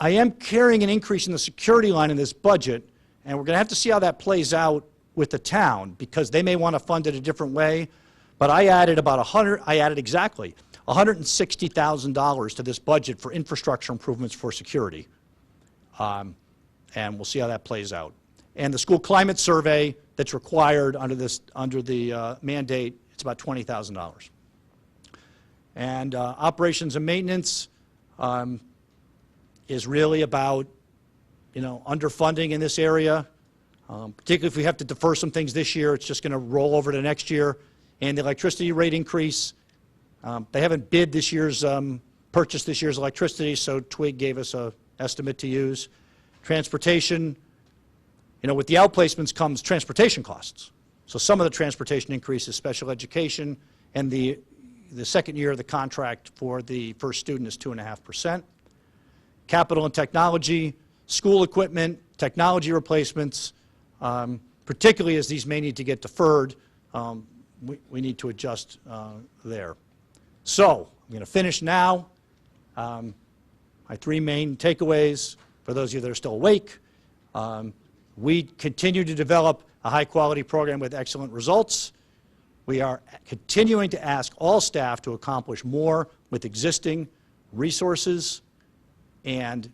am carrying an increase in the security line in this budget, and we're going to have to see how that plays out with the town, because they may want to fund it a different way. But I added exactly $160,000 to this budget for infrastructure improvements for security. And we'll see how that plays out. And the school climate survey that's required under the mandate, it's about $20,000. And operations and maintenance is really about, underfunding in this area. Particularly if we have to defer some things this year, it's just going to roll over to next year. And the electricity rate increase, they haven't bid this year's, purchased this year's electricity, so Twig gave us an estimate to use. Transportation, You know, with the outplacements comes transportation costs. So some of the transportation increase is special education, and the second year of the contract for the first student is 2.5%. Capital and technology, school equipment, technology replacements, particularly as these may need to get deferred, we need to adjust there. So I'm going to finish now. My three main takeaways, for those of you that are still awake, we continue to develop a high-quality program with excellent results. We are continuing to ask all staff to accomplish more with existing resources, and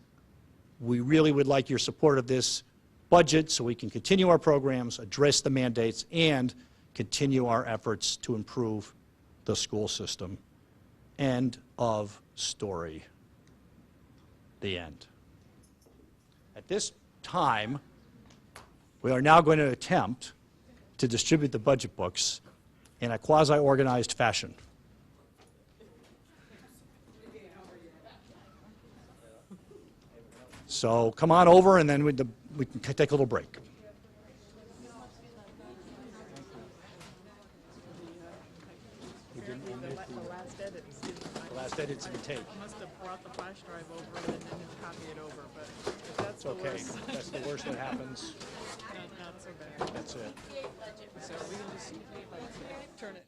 we really would like your support of this budget so we can continue our programs, address the mandates, and continue our efforts to improve the school system. End of story. The end. At this time, we are now going to attempt to distribute the budget books in a quasi-organized fashion. So come on over, and then we can take a little break. The last edits in the tape. Must have brought the flash drive over and then didn't copy it over, but if that's It's okay. If that's the worst that happens. not so bad. That's it. So we can just turn it.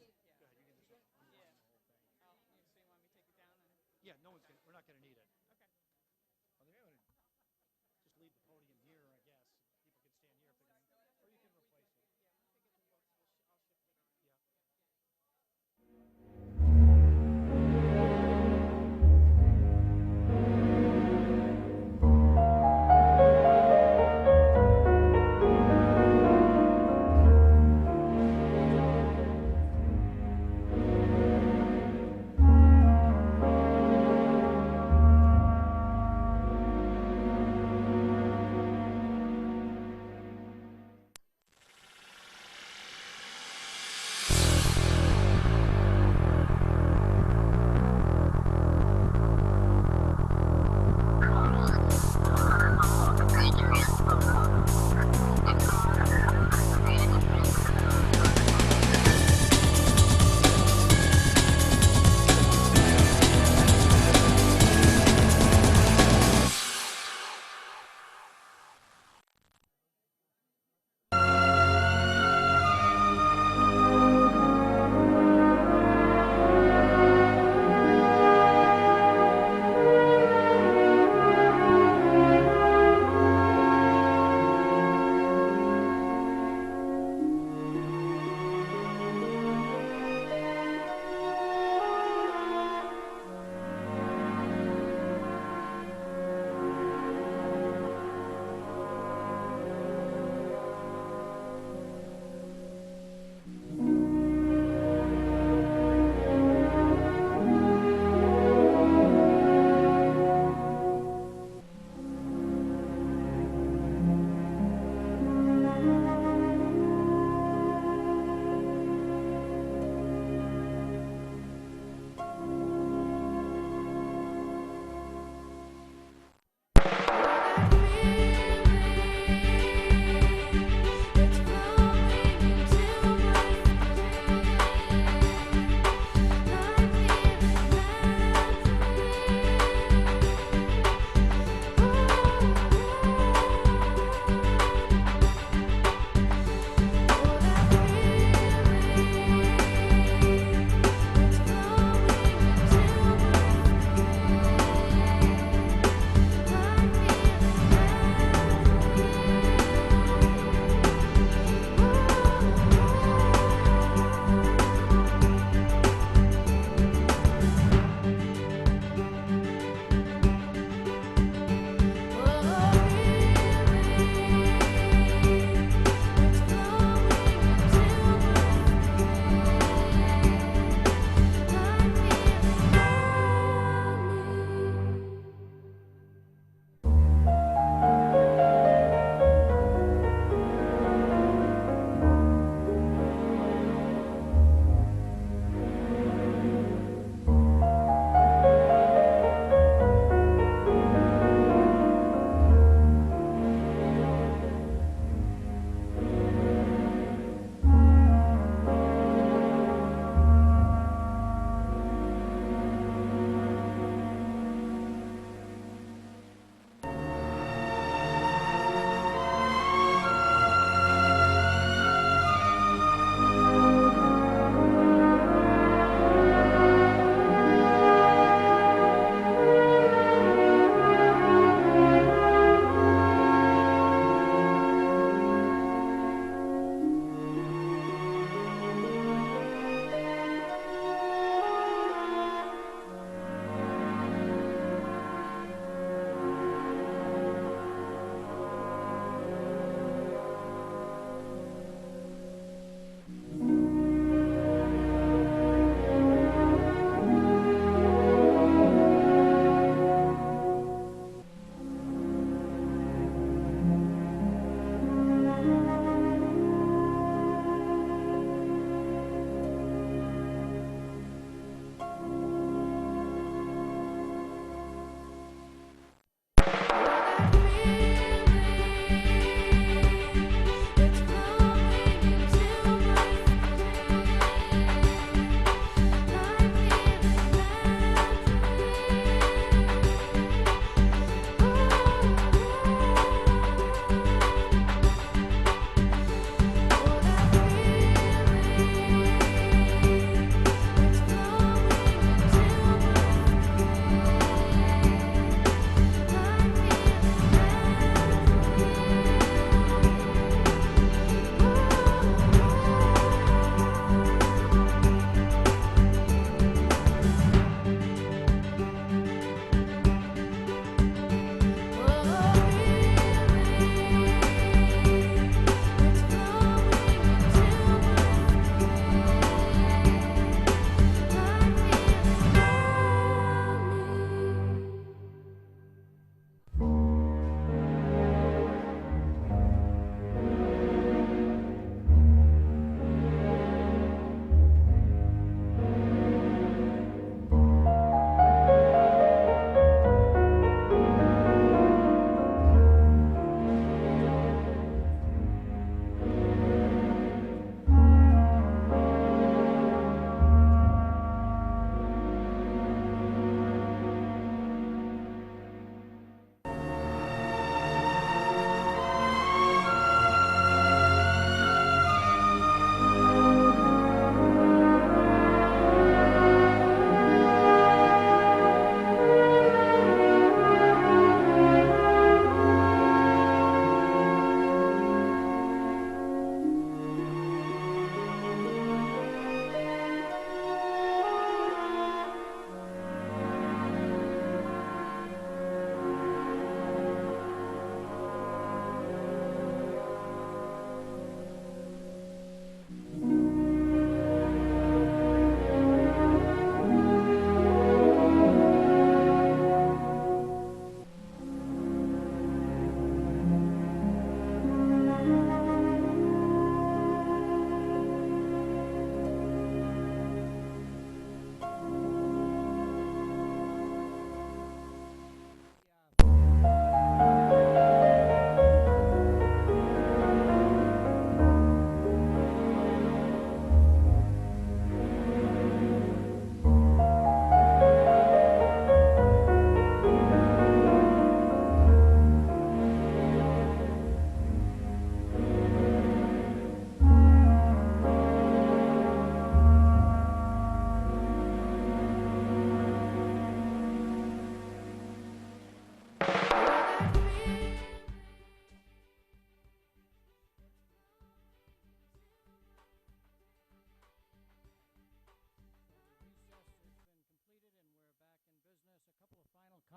Yeah, no one's gonna, we're not going to need it. Just leave the podium here, I guess. People can stand here if they're going to, or you can replace it.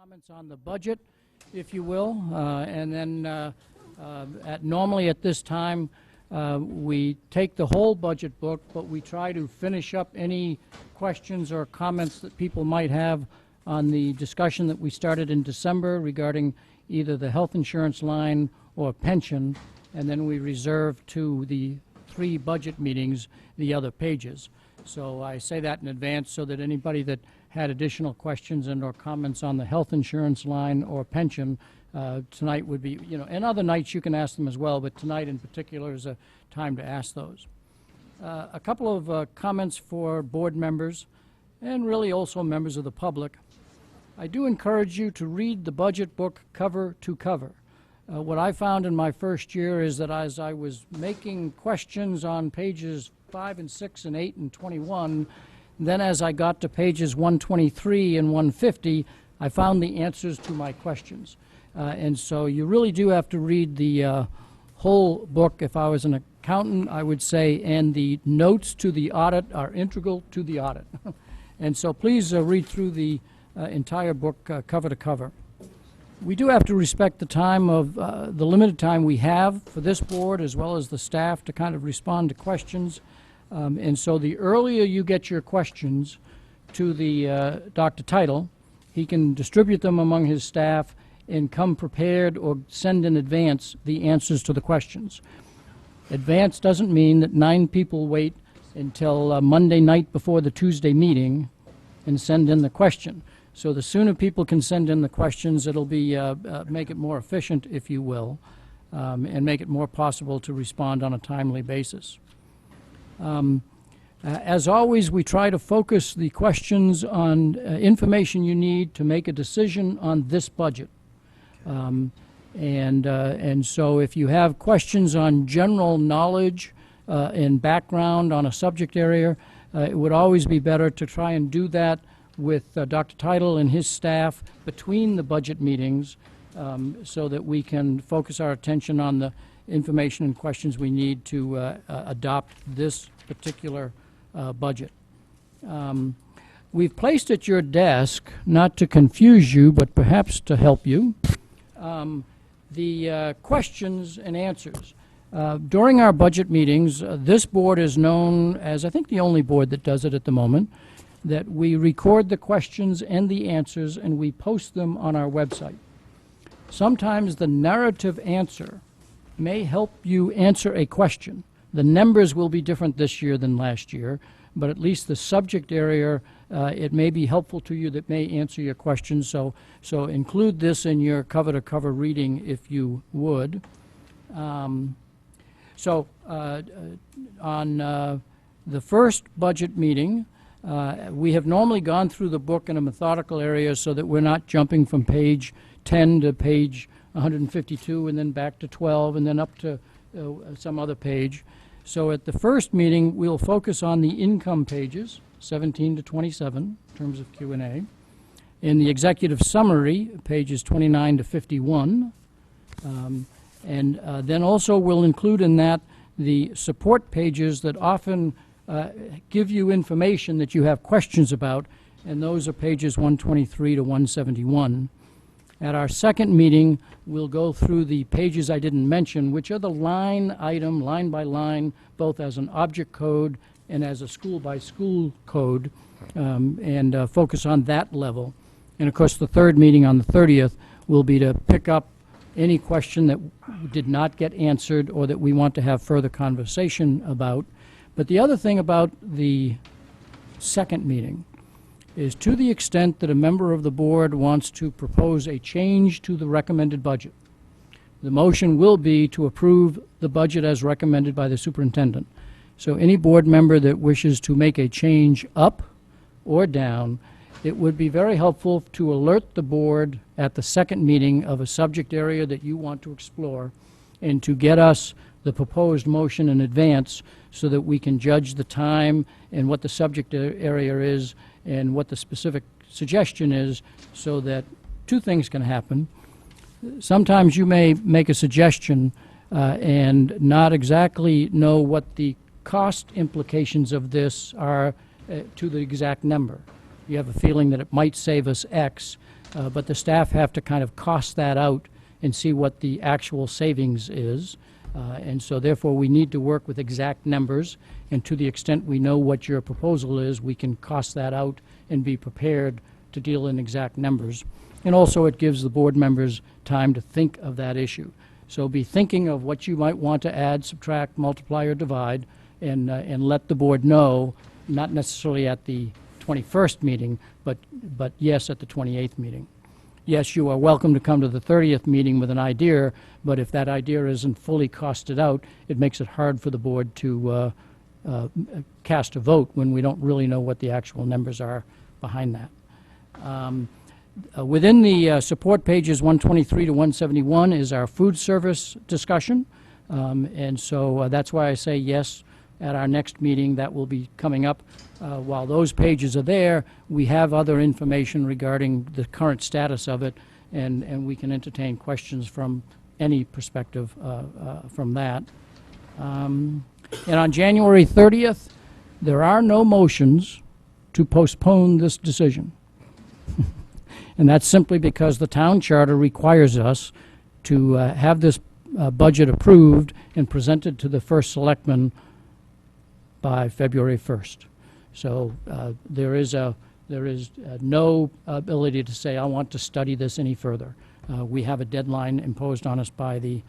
comments on the budget, if you will, and then normally at this time, we take the whole budget book, but we try to finish up any questions or comments that people might have on the discussion that we started in December regarding either the health insurance line or pension, and then we reserve to the 3 budget meetings the other pages. So I say that in advance so that anybody that had additional questions and or comments on the health insurance line or pension, tonight would be, and other nights you can ask them as well, but tonight in particular is a time to ask those. A couple of comments for board members and really also members of the public. I do encourage you to read the budget book cover to cover. What I found in my first year is that as I was making questions on pages 5 and 6 and 8 and 21, then as I got to pages 123 and 150, I found the answers to my questions. And so you really do have to read the whole book. If I was an accountant, I would say, and the notes to the audit are integral to the audit. And so please read through the entire book cover to cover. We do have to respect the time of the limited time we have for this board as well as the staff to kind of respond to questions. And so the earlier you get your questions to the Dr. Title, he can distribute them among his staff and come prepared or send in advance the answers to the questions. Advance doesn't mean that 9 people wait until Monday night before the Tuesday meeting and send in the question. So the sooner people can send in the questions, it'll be make it more efficient, if you will, and make it more possible to respond on a timely basis. As always, we try to focus the questions on information you need to make a decision on this budget. And so if you have questions on general knowledge and background on a subject area, it would always be better to try and do that with Dr. Title and his staff between the budget meetings so that we can focus our attention on the information and questions we need to adopt this particular budget. We've placed at your desk, not to confuse you, but perhaps to help you, the questions and answers. During our budget meetings, this board is known as, I think, the only board that does it at the moment, that we record the questions and the answers and we post them on our website. Sometimes the narrative answer may help you answer a question. The numbers will be different this year than last year, but at least the subject area, it may be helpful to you that may answer your questions. So include this in your cover-to-cover reading if you would. On the first budget meeting, we have normally gone through the book in a methodical area so that we're not jumping from page 10 to page 152 and then back to 12 and then up to some other page. So at the first meeting, we'll focus on the income pages, 17 to 27, in terms of Q&A. In the executive summary, pages 29 to 51. Then also we'll include in that the support pages that often give you information that you have questions about, and those are pages 123 to 171. At our second meeting, we'll go through the pages I didn't mention, which are the line item, line by line, both as an object code and as a school-by-school code, and focus on that level. And of course, the third meeting on the 30th will be to pick up any question that did not get answered or that we want to have further conversation about. But the other thing about the second meeting is, to the extent that a member of the board wants to propose a change to the recommended budget, the motion will be to approve the budget as recommended by the superintendent. So any board member that wishes to make a change up or down, it would be very helpful to alert the board at the second meeting of a subject area that you want to explore and to get us the proposed motion in advance so that we can judge the time and what the subject area is and what the specific suggestion is, so that two things can happen. Sometimes you may make a suggestion and not exactly know what the cost implications of this are to the exact number. you have a feeling that it might save us X, but the staff have to kind of cost that out and see what the actual savings is. And so therefore, we need to work with exact numbers, and to the extent we know what your proposal is, we can cost that out and be prepared to deal in exact numbers. And also, it gives the board members time to think of that issue. So be thinking of what you might want to add, subtract, multiply, or divide, and let the board know, not necessarily at the 21st meeting, but yes, at the 28th meeting. Yes, you are welcome to come to the 30th meeting with an idea, but if that idea isn't fully costed out, it makes it hard for the board to cast a vote when we don't really know what the actual numbers are behind that. Within the support pages 123 to 171 is our food service discussion, and so that's why I say yes. At our next meeting, that will be coming up. While those pages are there, we have other information regarding the current status of it, and we can entertain questions from any perspective from that. And on January 30th, there are no motions to postpone this decision. And that's simply because the town charter requires us to have this budget approved and presented to the first selectman by February 1st. So there is no ability to say, I want to study this any further. We have a deadline imposed on us by the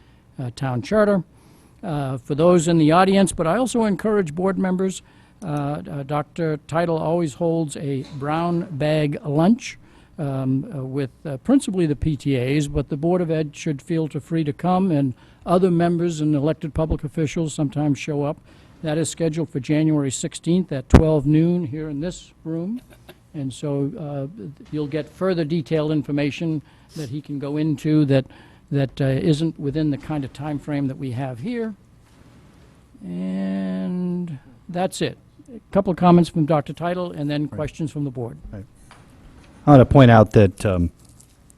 town charter. For those in the audience, but I also encourage board members, Dr. Title always holds a brown bag lunch with principally the PTAs, but the Board of Ed should feel free to come, and other members and elected public officials sometimes show up. That is scheduled for January 16th at 12 noon here in this room. And so you'll get further detailed information that he can go into that isn't within the kind of time frame that we have here. And that's it. A couple of comments from Dr. Title, and then questions from the board. Right. I want to point out that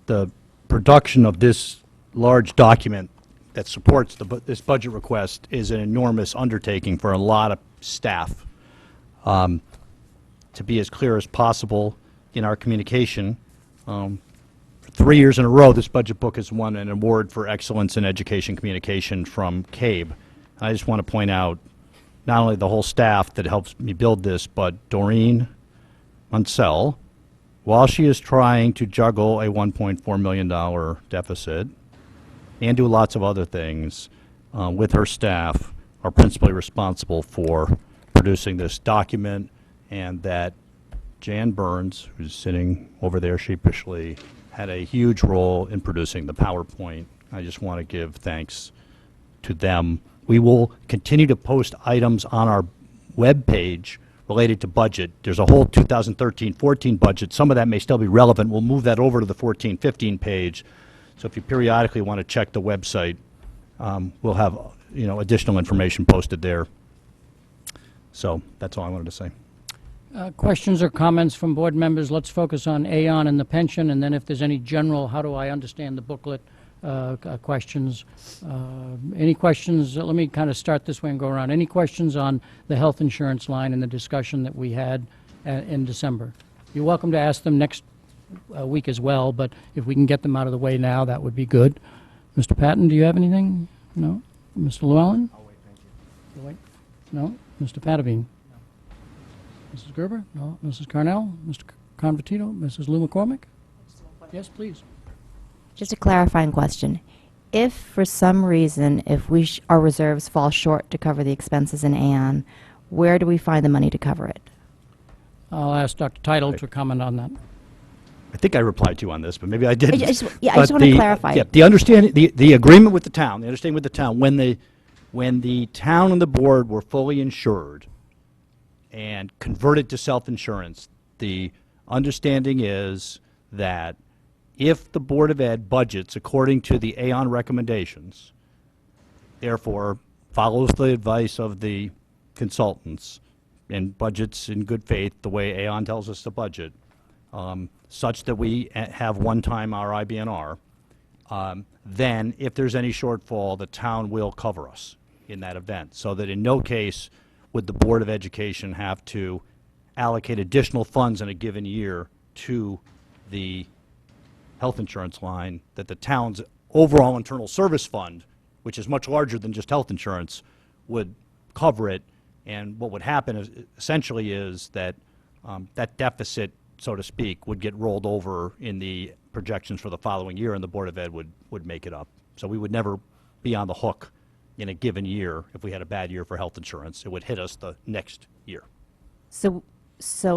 the production of this large document that supports this budget request is an enormous undertaking for a lot of staff. To be as clear as possible in our communication, for 3 years in a row, this budget book has won an award for excellence in education communication from CABE. I just want to point out not only the whole staff that helps me build this, but Doreen Munsell, while she is trying to juggle a $1.4 million deficit and do lots of other things with her staff, are principally responsible for producing this document, and that Jan Burns, who's sitting over there sheepishly, had a huge role in producing the PowerPoint. I just want to give thanks to them. We will continue to post items on our web page related to budget. There's a whole 2013-14 budget. Some of that may still be relevant. We'll move that over to the 14-15 page. So if you periodically want to check the website, we'll have additional information posted there. So that's all I wanted to say. Questions or comments from board members? Let's focus on Aon and the pension, and then if there's any general, how do I understand the booklet questions. Any questions? Let me kind of start this way and go around. Any questions on the health insurance line and the discussion that we had in December? You're welcome to ask them next week as well, but if we can get them out of the way now, that would be good. Mr. Patton, do you have anything? No? Mr. Llewellyn? I'll wait, thank you. You'll wait? No? Mr. Patavine? No. Mrs. Gerber? No. Mrs. Carnell? Mr. Convertito? Mrs. Lou McCormick? Yes, please. Just a clarifying question. If for some reason, if our reserves fall short to cover the expenses in Aon, where do we find the money to cover it? I'll ask Dr. Title to comment on that. I think I replied to you on this, but maybe I didn't. I just want to clarify. Yeah, the understanding, the agreement with the town, the understanding with the town, when the town and the board were fully insured and converted to self-insurance, the understanding is that if the Board of Ed budgets according to the Aon recommendations, therefore follows the advice of the consultants and budgets in good faith the way Aon tells us to budget, such that we have one time our IBNR, then if there's any shortfall, the town will cover us in that event, so that in no case would the Board of Education have to allocate additional funds in a given year to the health insurance line, that the town's overall internal service fund, which is much larger than just health insurance, would cover it. And what would happen is, essentially is that that deficit, so to speak, would get rolled over in the projections for the following year, and the Board of Ed would make it up. So we would never be on the hook in a given year if we had a bad year for health insurance. It would hit us the next year. So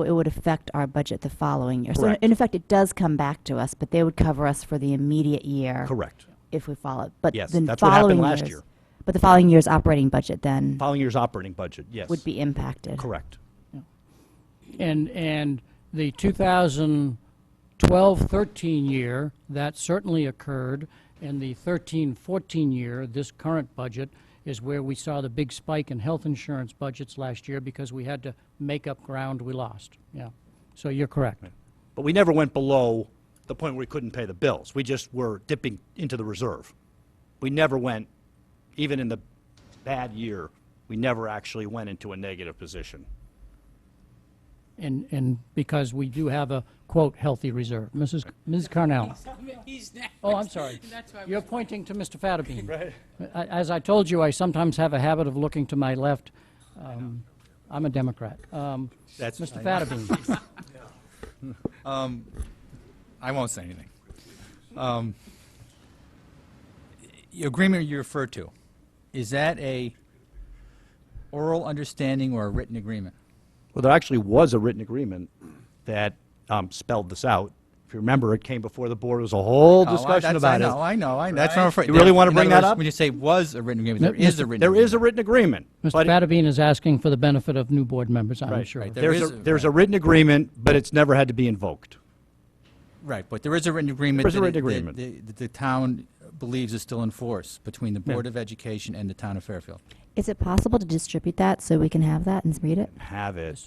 it would affect our budget the following year. Correct. So in effect, it does come back to us, but they would cover us for the immediate year. Correct. If we follow it. But Yes, then that's what happened following last years- year. But the following year's operating budget then Following year's operating budget, yes. would be impacted. Correct. And the 2012-13 year, that certainly occurred, and the 13-14 year, this current budget, is where we saw the big spike in health insurance budgets last year because we had to make up ground we lost. Yeah. So you're correct. But we never went below the point where we couldn't pay the bills. We just were dipping into the reserve. We never went, even in the bad year, we never actually went into a negative position. And because we do have a, quote, healthy reserve. Ms. Carnell. He's next. Oh, I'm sorry. That's why You're pointing to Mr. Fatterbean. Right. As I told you, I sometimes have a habit of looking to my left. I'm a Democrat. That's Mr. Fatterbean. I won't say anything. The agreement you referred to, is that a oral understanding or a written agreement? Well, there actually was a written agreement that spelled this out. If you remember, it came before the board. There was a whole discussion about it. I know. That's what I'm afraid. You really want to In bring other that words, up? when you say was a written agreement, No, there is a written agreement. There is a written agreement. Mr. but it- Fatterbean is asking for the benefit of new board members, I'm Right, sure. right. There's a written agreement, but it's never had to be invoked. Right, but there is a written agreement. There's a that written it- agreement. that the town believes is still in force between the Board of Education and the town of Fairfield. Is it possible to distribute that so we can have that and read it? Have it.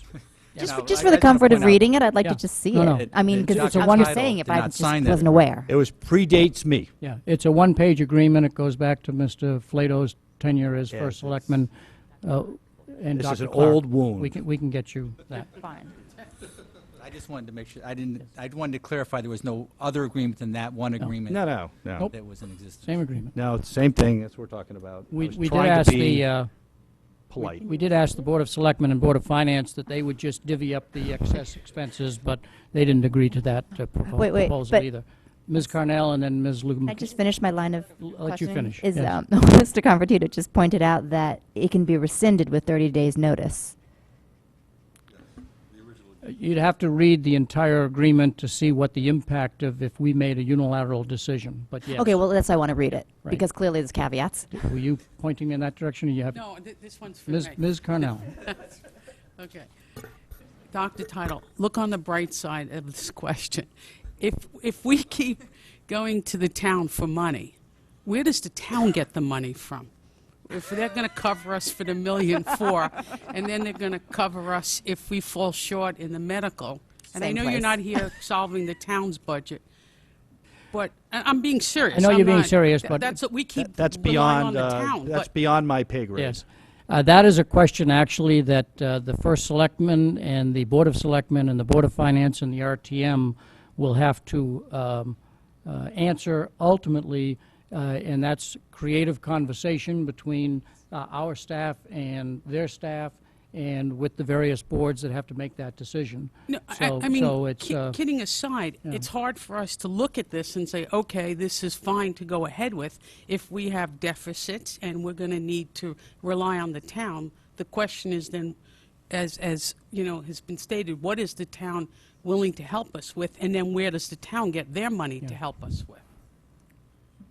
Just, no, just I- for I the just wanna comfort of point out- reading it, I'd like Yeah. to just see No, it. no. I mean, It's because not it's a your one title, saying if did I not just sign that wasn't aware. It was predates me. Yeah, it's a one-page agreement. It goes back to Mr. Flato's tenure as Yes, first it's- selectman. And This is Dr. an Clark. old wound. We can get you that. Fine. I just wanted to make sure, I wanted to clarify there was no other agreement than that one agreement. No. That was in existence. Same agreement. No, it's the same thing. That's what we're talking about. I We was did trying to ask be the, polite. we did ask the Board of Selectmen and Board of Finance that they would just divvy up the excess expenses, but they didn't agree to that Wait, proposal but- either. Ms. Carnell and then Ms. Lugum. I just finished my line of I'll let you questioning. finish, Is, yes. Mr. Convertito just pointed out that it can be rescinded with 30 days' notice. You'd have to read the entire agreement to see what the impact of if we made a unilateral decision, but yes. Okay, well, that's why I want to read it, Right. because clearly there's caveats. Were you pointing in that direction, or you have? No, this one's for Ms. me. Ms. Carnell. Okay. Dr. Title, look on the bright side of this question. If we keep going to the town for money, where does the town get the money from? If they're going to cover us for the $1.4 million, and then they're going to cover us if we fall short in the medical. And I Same know you're place. not here solving the town's budget, but I'm being serious. I know I'm you're being not- serious, th- but- That's what we keep That's relying on beyond, the town. that's but beyond my pay grade. Yes. That is a question, actually, that the First Selectman and the Board of Selectmen and the Board of Finance and the RTM will have to answer ultimately, and that's creative conversation between our staff and their staff and with the various boards that have to make that decision. No, So- I mean, so it's, kidding aside, it's hard for us to look at this and say, okay, this is fine to go ahead with if we have deficits and we're going to need to rely on the town. The question is then, as you know, has been stated, what is the town willing to help us with, and then where does the town get their money to help us with?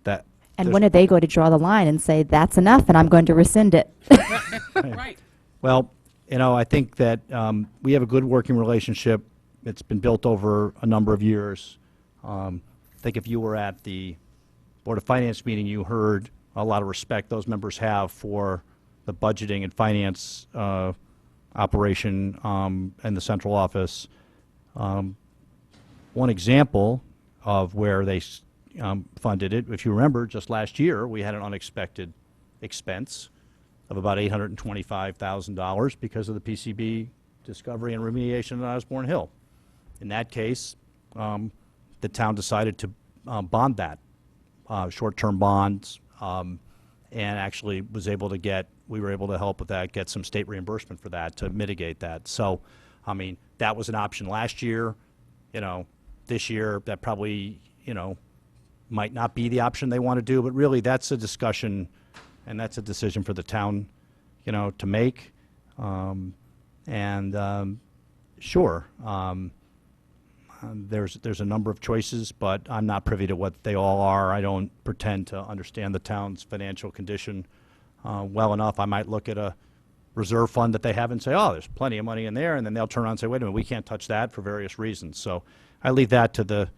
That, And there's- when are they going to draw the line and say, that's enough, and I'm going to rescind it? Right. Well, I think that we have a good working relationship. It's been built over a number of years. I think if you were at the Board of Finance meeting, you heard a lot of respect those members have for the budgeting and finance operation and the central office. One example of where they funded it, if you remember, just last year, we had an unexpected expense of about $825,000 because of the PCB discovery and remediation at Osborne Hill. In that case, the town decided to bond that, short-term bonds, and actually we were able to help with that, get some state reimbursement for that to mitigate that. So, I mean, that was an option last year. This year, that probably, might not be the option they want to do, but really, that's a discussion, and that's a decision for the town, to make. Sure, there's a number of choices, but I'm not privy to what they all are. I don't pretend to understand the town's financial condition well enough. I might look at a reserve fund that they have and say, oh, there's plenty of money in there, and then they'll turn around and say, wait a minute, we can't touch that for various reasons. So I leave that to the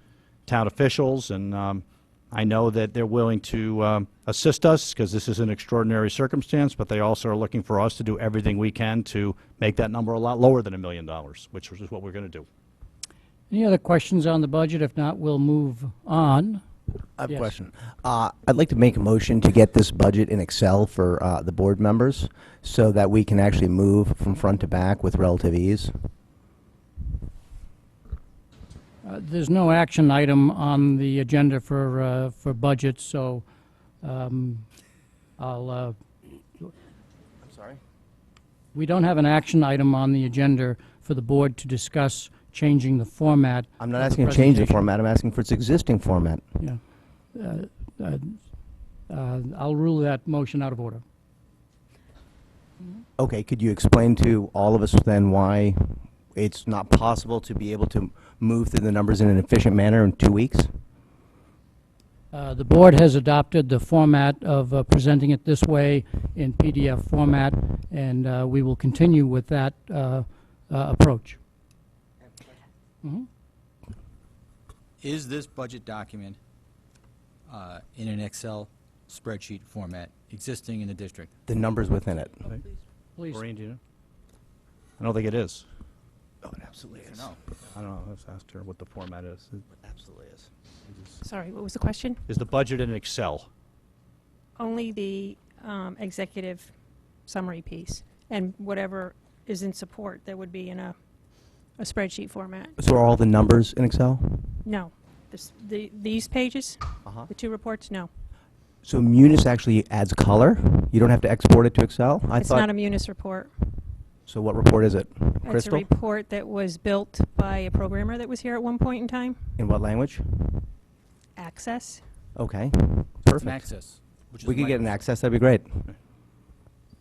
town officials, and I know that they're willing to assist us because this is an extraordinary circumstance, but they also are looking for us to do everything we can to make that number a lot lower than $1 million, which is what we're going to do. Any other questions on the budget? If not, we'll move on. I have Yes. a question. I'd like to make a motion to get this budget in Excel for the board members so that we can actually move from front to back with relative ease. There's no action item on the agenda for budget, so I'm sorry? We don't have an action item on the agenda for the board to discuss changing the format. I'm not of asking to change the presentation. format. I'm asking for its existing format. Yeah. I'll rule that motion out of order. Okay, could you explain to all of us then why it's not possible to be able to move through the numbers in an efficient manner in 2 weeks? The board has adopted the format of presenting it this way in PDF format, and we will continue with that approach. Is this budget document in an Excel spreadsheet format existing in the district? The numbers within it. Please. Maureen, do you know? I don't think it is. Oh, it absolutely is. No. I don't know. Let's ask her what the format is. It absolutely is. Sorry, what was the question? Is the budget in Excel? Only the executive summary piece, and whatever is in support that would be in a spreadsheet format. So are all the numbers in Excel? No. These pages, Uh-huh. the two reports, no. So Munis actually adds color? You don't have to export it to Excel? It's not a Munis report. So what report is it? It's a Crystal? report that was built by a programmer that was here at one point in time. In what language? Access. Okay, It's an perfect. access. Which is We could get an Microsoft. access, that'd be great.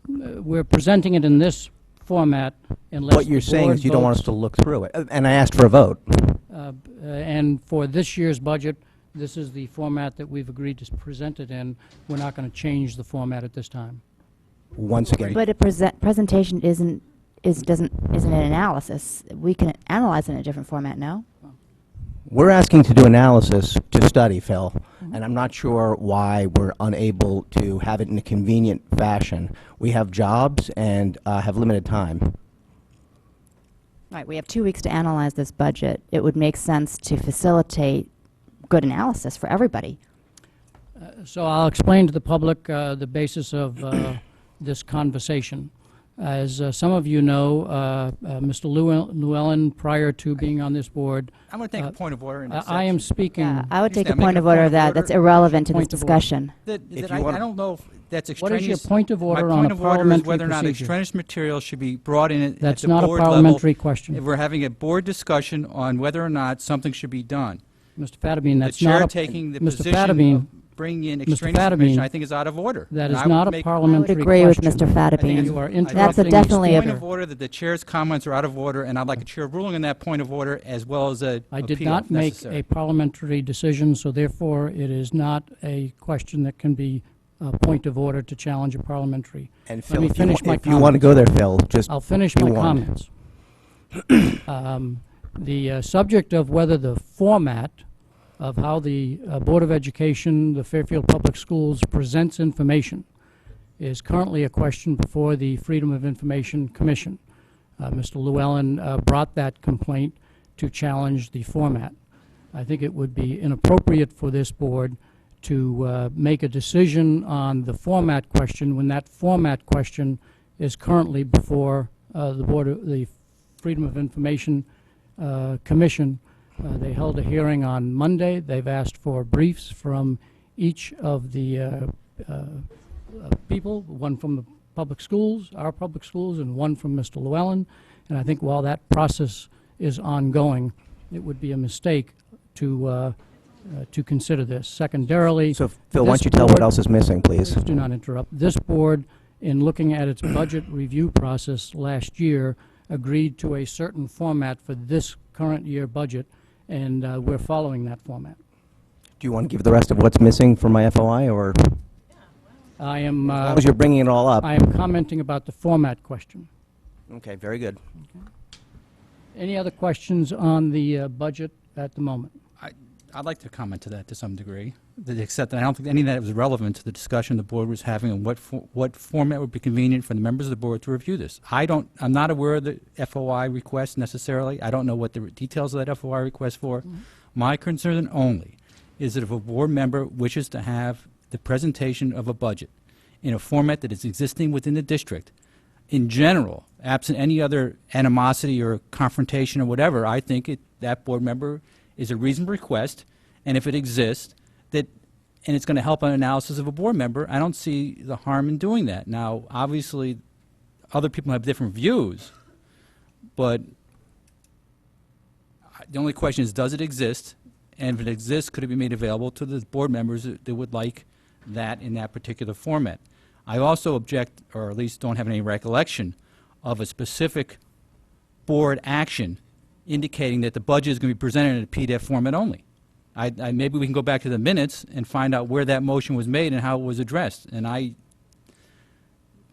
We're presenting it in this format unless What you're the saying board is you don't want us votes, to look through it. And I asked for a vote. and for this year's budget, this is the format that we've agreed to present it in. We're not going to change the format at this time. Once again, But a presentation isn't an analysis. We can analyze it in a different format, no? we're asking to do analysis to study, Phil, and I'm not sure why we're unable to have it in a convenient fashion. We have jobs and have limited time. Right, we have 2 weeks to analyze this budget. It would make sense to facilitate good analysis for everybody. So I'll explain to the public the basis of this conversation. As some of you know, Mr. Llewellyn, prior to being on this board, I'm going to take a point of order. I am speaking. Yeah, I would take a Understand, point make of order of that. That's irrelevant to this Point of order. discussion. I don't know if that's What is extraneous. your point of order My on point a of order is parliamentary whether or not procedure? extraneous material should be brought in at That's the not a board level. parliamentary question. We're having a board discussion on whether or not something should be done. Mr. Fatabeen, that's The chair not a... taking the Mr. position Fatabeen, of bringing in Mr. extraneous information, Fatabeen, I think is out of order. that And is I would not a make- parliamentary agree with question. Mr. Fatabeen. I think You are it's- That's interrupting the definitely a- Point speaker. of order that the chair's comments are out of order, and I'd like a chair ruling on that point of order as well as a I did appeal, not if make necessary. a parliamentary decision, so therefore it is not a question that can be a point of order to challenge a parliamentary. And Let Phil, me if you, finish my if you want to go there, Phil, just I'll finish if you my want. comments. The subject of whether the format of how the Board of Education, the Fairfield Public Schools presents information is currently a question before the Freedom of Information Commission. Mr. Llewellyn brought that complaint to challenge the format. I think it would be inappropriate for this board to make a decision on the format question when that format question is currently before the Freedom of Information Commission. They held a hearing on Monday. They've asked for briefs from each of the people, one from the public schools, our public schools, and one from Mr. Llewellyn. And I think while that process is ongoing, it would be a mistake to consider this. Secondarily, So, Phil, why don't you tell what else is missing, please? do not interrupt. This board, in looking at its budget review process last year, agreed to a certain format for this current year budget, and we're following that format. Do you want to give the rest of what's missing for my FOI, or I am. as long as you're bringing it all up? I am commenting about the format question. Okay, very good. Any other questions on the budget at the moment? I'd like to comment to that to some degree, except that I don't think any of that was relevant to the discussion the board was having on what format would be convenient for the members of the board to review this. I'm not aware of the FOI request necessarily. I don't know what the details of that FOI request for. My concern only is that if a board member wishes to have the presentation of a budget in a format that is existing within the district, in general, absent any other animosity or confrontation or whatever, I think that board member is a reasonable request, and if it exists, and it's going to help an analysis of a board member, I don't see the harm in doing that. Now, obviously, other people have different views, but the only question is, does it exist? And if it exists, could it be made available to the board members that would like that in that particular format? I also object, or at least don't have any recollection, of a specific board action indicating that the budget is going to be presented in a PDF format only. Maybe we can go back to the minutes and find out where that motion was made and how it was addressed. And I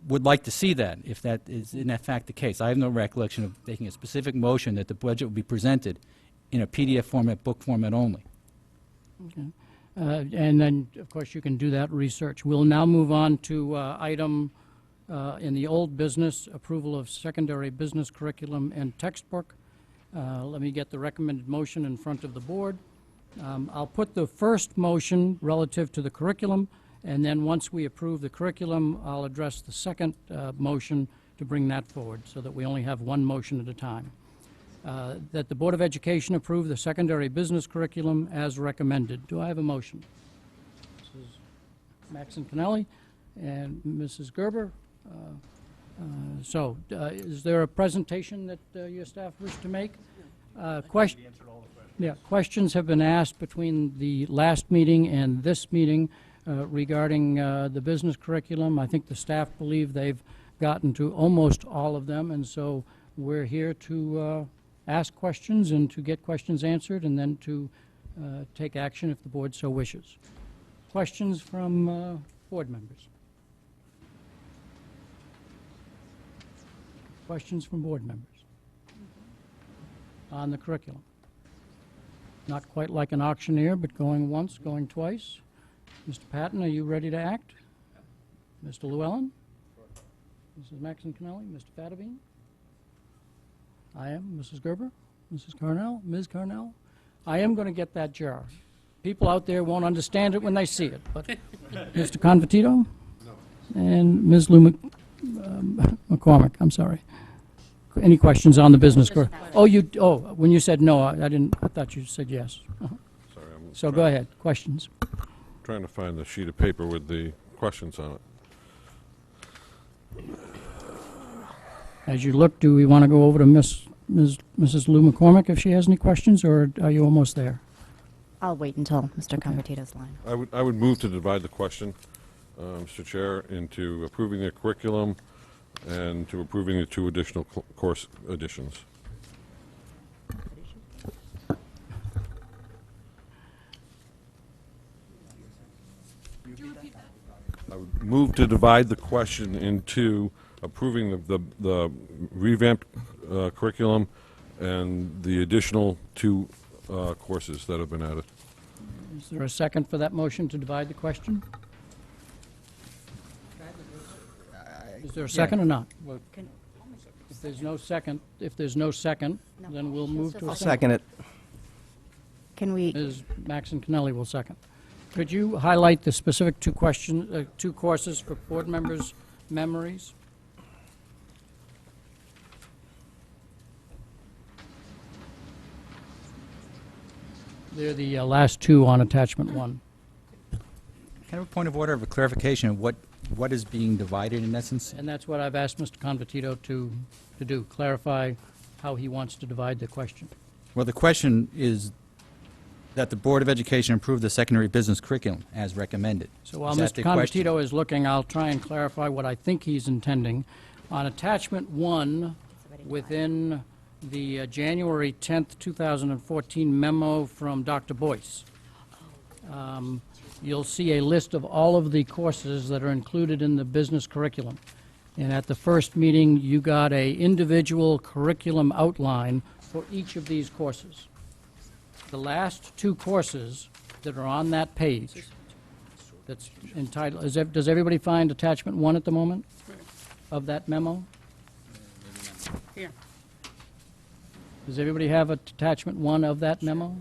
would like to see that, if that is in fact the case. I have no recollection of making a specific motion that the budget would be presented in a PDF format, book format only. Okay. And then, of course, you can do that research. We'll now move on to item in the old business, approval of secondary business curriculum and textbook. Let me get the recommended motion in front of the board. I'll put the first motion relative to the curriculum, and then once we approve the curriculum, I'll address the second motion to bring that forward, so that we only have one motion at a time. That the Board of Education approve the secondary business curriculum as recommended. Do I have a motion? Mrs. Maxon Connelly and Mrs. Gerber. Is there a presentation that your staff wish to make? Questions have been asked between the last meeting and this meeting regarding the business curriculum. I think the staff believe they've gotten to almost all of them, and so we're here to ask questions and to get questions answered, and then to take action if the board so wishes. Questions from board members? Questions from board members on the curriculum? Not quite like an auctioneer, but going once, going twice. Mr. Patton, are you ready to act? Mr. Llewellyn? Mrs. Maxon Connelly? Mr. Fattabine? I am. Mrs. Gerber? Mrs. Carnell? Ms. Carnell? I am going to get that jar. People out there won't understand it when they see it, but Mr. Convertito? No. And Ms. Lou McCormick, I'm sorry. Any questions on the business curriculum? When you said no, I didn't, I thought you said yes. Sorry, So go ahead, questions. trying to find the sheet of paper with the questions on it. As you look, do we want to go over to Mrs. Lou McCormick if she has any questions, or are you almost there? I'll wait until Mr. Convertito's line. I would move to divide the question, Mr. Chair, into approving the curriculum and to approving the two additional course additions. I would move to divide the question into approving the revamped curriculum and the additional two courses that have been added. Is there a second for that motion to divide the question? Is there a second or not? If there's no second, then we'll move to a I'll second. second it. Can we? Ms. Maxon Connelly will second. Could you highlight the specific two courses for board members' memories? They're the last two on attachment 1. Can I have a point of order of a clarification of what is being divided in essence? And that's what I've asked Mr. Convertito to do, clarify how he wants to divide the question. Well, the question is that the Board of Education approve the secondary business curriculum as recommended. So while Is that Mr. the question? Convertito is looking, I'll try and clarify what I think he's intending. On attachment 1, within the January 10th, 2014 memo from Dr. Boyce, you'll see a list of all of the courses that are included in the business curriculum. And at the first meeting, you got a individual curriculum outline for each of these courses. The last two courses that are on that page, that's entitled, does everybody find attachment 1 at the moment of that memo? Here. Does everybody have attachment 1 of that memo?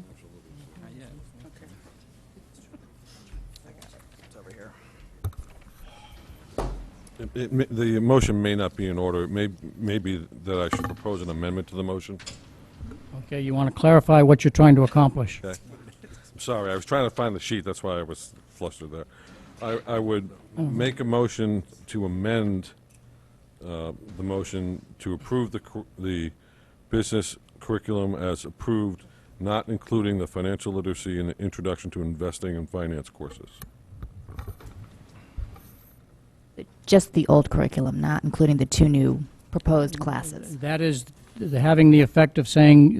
The motion may not be in order. It may be that I should propose an amendment to the motion. Okay, you want to clarify what you're trying to accomplish. Okay. I'm sorry, I was trying to find the sheet, that's why I was flustered there. I would make a motion to amend the motion to approve the business curriculum as approved, not including the financial literacy and the introduction to investing and finance courses. Just the old curriculum, not including the 2 new proposed classes. That is having the effect of saying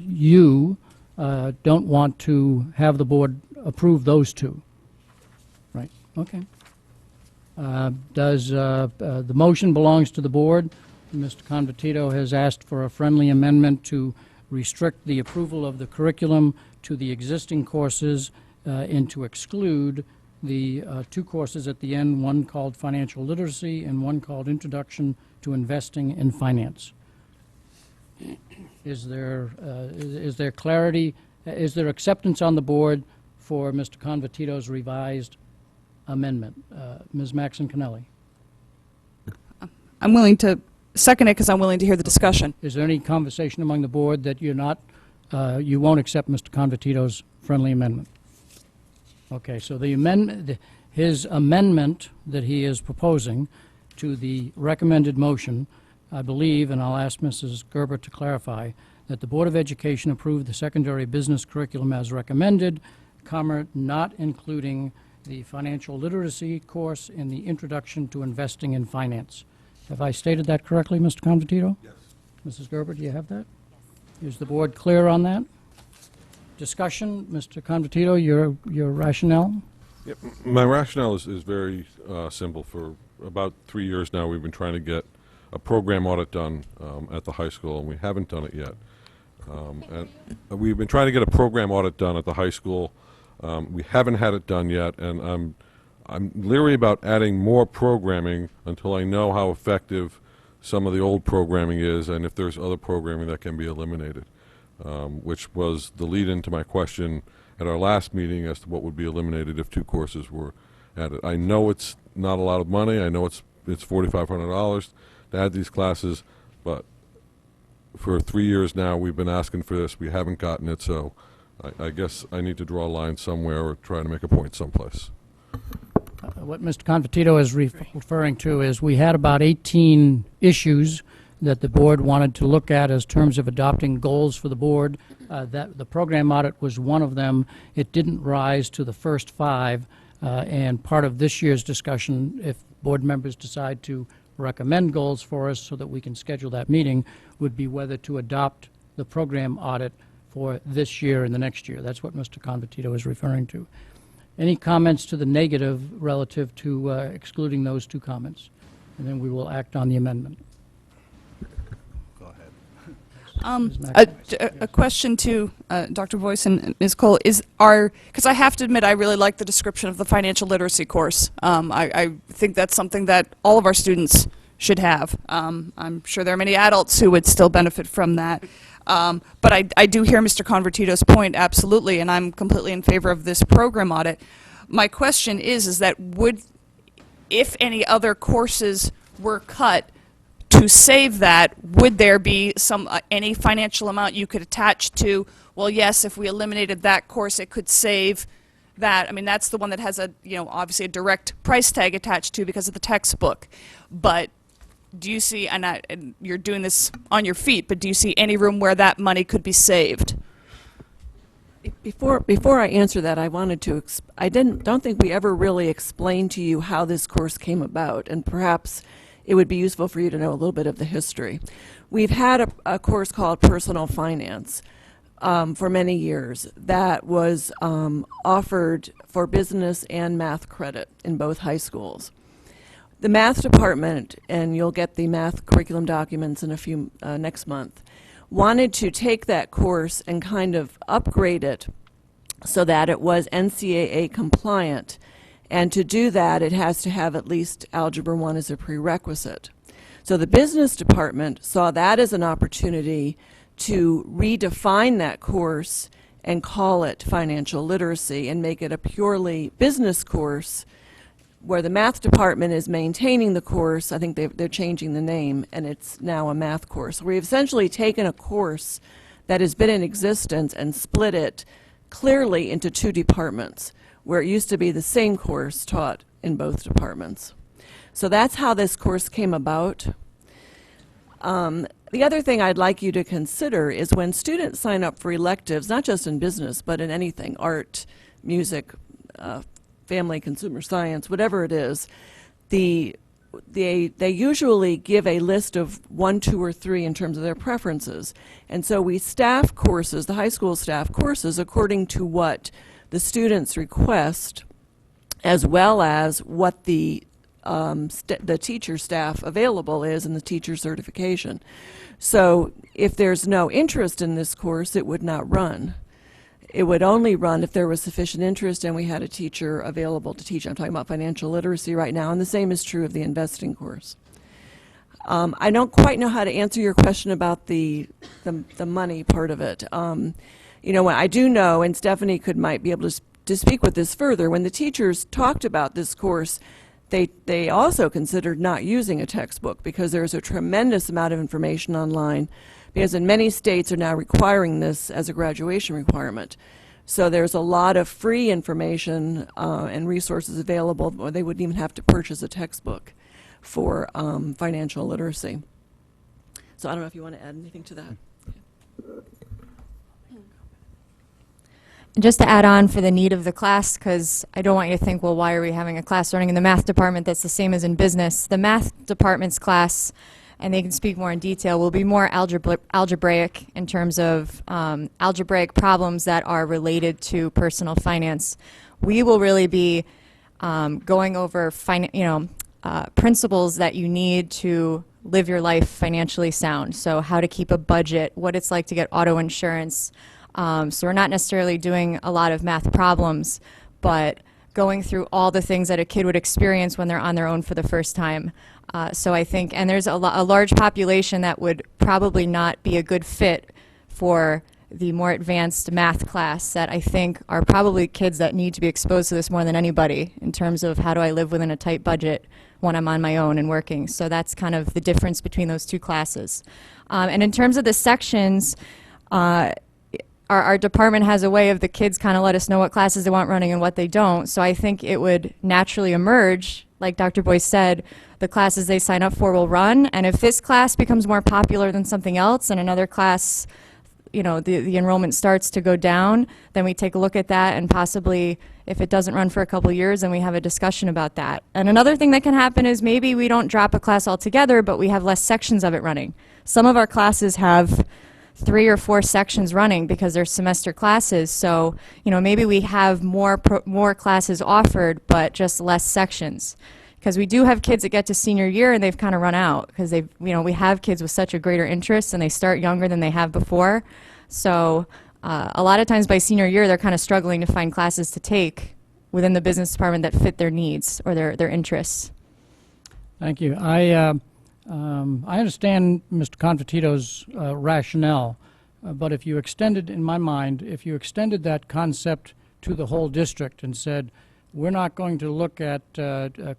you don't want to have the board approve those 2. Right, okay. The motion belongs to the board. Mr. Convertito has asked for a friendly amendment to restrict the approval of the curriculum to the existing courses and to exclude the 2 courses at the end, one called Financial Literacy and one called Introduction to Investing in Finance. Is there clarity, is there acceptance on the board for Mr. Convertito's revised amendment? Ms. Maxon Cannelli? I'm willing to second it because I'm willing to hear the discussion. Is there any conversation among the board that you're not, you won't accept Mr. Convertito's friendly amendment? Okay, so the amendment, his amendment that he is proposing to the recommended motion, I believe, and I'll ask Mrs. Gerber to clarify, that the Board of Education approve the secondary business curriculum as recommended, not including the financial literacy course and the introduction to investing in finance. Have I stated that correctly, Mr. Convertito? Yes. Mrs. Gerber, do you have that? Is the board clear on that? Discussion, Mr. Convertito, your rationale? Yep. My rationale is very simple. For about 3 years now, we've been trying to get a program audit done at the high school, and we haven't done it yet. And we've been trying to get a program audit done at the high school. We haven't had it done yet, and I'm leery about adding more programming until I know how effective some of the old programming is and if there's other programming that can be eliminated, which was the lead-in to my question at our last meeting as to what would be eliminated if 2 courses were added. I know it's not a lot of money. I know it's $4,500 to add these classes, but for 3 years now we've been asking for this. We haven't gotten it, so I guess I need to draw a line somewhere or try to make a point someplace. What Mr. Convertito is referring to is we had about 18 issues that the board wanted to look at as terms of adopting goals for the board. That the program audit was one of them. It didn't rise to the first 5, and part of this year's discussion, if board members decide to recommend goals for us so that we can schedule that meeting, would be whether to adopt the program audit for this year and the next year. That's what Mr. Convertito is referring to. Any comments to the negative relative to excluding those 2 comments? And then we will act on the amendment. Go ahead. A question to Dr. Boyce and Ms. Cole is, because I have to admit I really like the description of the financial literacy course. I think that's something that all of our students should have. I'm sure there are many adults who would still benefit from that. But I do hear Mr. Convertito's point, absolutely, and I'm completely in favor of this program audit. My question is that if any other courses were cut to to save that, would there be some any financial amount you could attach to, well, yes, if we eliminated that course, it could save that? I mean, that's the one that has a, you know, obviously a direct price tag attached to because of the textbook. But do you see, and you're doing this on your feet, but do you see any room where that money could be saved? Before I answer that, I wanted to, don't think we ever really explained to you how this course came about, and perhaps it would be useful for you to know a little bit of the history. We've had a course called Personal Finance for many years that was offered for business and math credit in both high schools. The math department, and you'll get the math curriculum documents in a few next month, wanted to take that course and kind of upgrade it so that it was NCAA compliant. And to do that, it has to have at least Algebra 1 as a prerequisite. So the business department saw that as an opportunity to redefine that course and call it financial literacy and make it a purely business course, where the math department is maintaining the course. I think they're changing the name, and it's now a math course. We've essentially taken a course that has been in existence and split it clearly into two departments, where it used to be the same course taught in both departments. So that's how this course came about. The other thing I'd like you to consider is when students sign up for electives, not just in business, but in anything, art, music, family, consumer science, whatever it is, they usually give a list of 1, 2, or 3 in terms of their preferences. And so we staff courses, the high school staff courses, according to what the students request, as well as what the teacher staff available is and the teacher certification. So if there's no interest in this course, it would not run. It would only run if there was sufficient interest and we had a teacher available to teach. I'm talking about financial literacy right now, and the same is true of the investing course. I don't quite know how to answer your question about the money part of it. You know, I do know, and Stephanie might be able to speak with this further, when the teachers talked about this course, they also considered not using a textbook because there's a tremendous amount of information online, because in many states are now requiring this as a graduation requirement. So there's a lot of free information and resources available, or they wouldn't even have to purchase a textbook for financial literacy. So I don't know if you want to add anything to that. Just to add on for the need of the class, because I don't want you to think, well, why are we having a class running in the math department that's the same as in business? The math department's class, and they can speak more in detail, will be more algebraic in terms of algebraic problems that are related to personal finance. We will really be going over principles that you need to live your life financially sound. So how to keep a budget, what it's like to get auto insurance. So we're not necessarily doing a lot of math problems, but going through all the things that a kid would experience when they're on their own for the first time. So I think, and there's a large population that would probably not be a good fit for the more advanced math class that I think are probably kids that need to be exposed to this more than anybody in terms of how do I live within a tight budget when I'm on my own and working. So that's kind of the difference between those two classes. And in terms of the sections, our department has a way of the kids kind of let us know what classes they want running and what they don't. So I think it would naturally emerge, like Dr. Boyce said, the classes they sign up for will run. And if this class becomes more popular than something else and another class, you know, the enrollment starts to go down, then we take a look at that, and possibly if it doesn't run for a couple years, then we have a discussion about that. And another thing that can happen is maybe we don't drop a class altogether, but we have less sections of it running. Some of our classes have 3 or 4 sections running because they're semester classes. So, you know, maybe we have more classes offered, but just less sections. Because we do have kids that get to senior year and they've kind of run out because they've, you know, we have kids with such a greater interest and they start younger than they have before. So a lot of times by senior year, they're kind of struggling to find classes to take within the business department that fit their needs or their interests. Thank you. I understand Mr. Confortito's rationale, but if you extended, in my mind, if you extended that concept to the whole district and said, we're not going to look at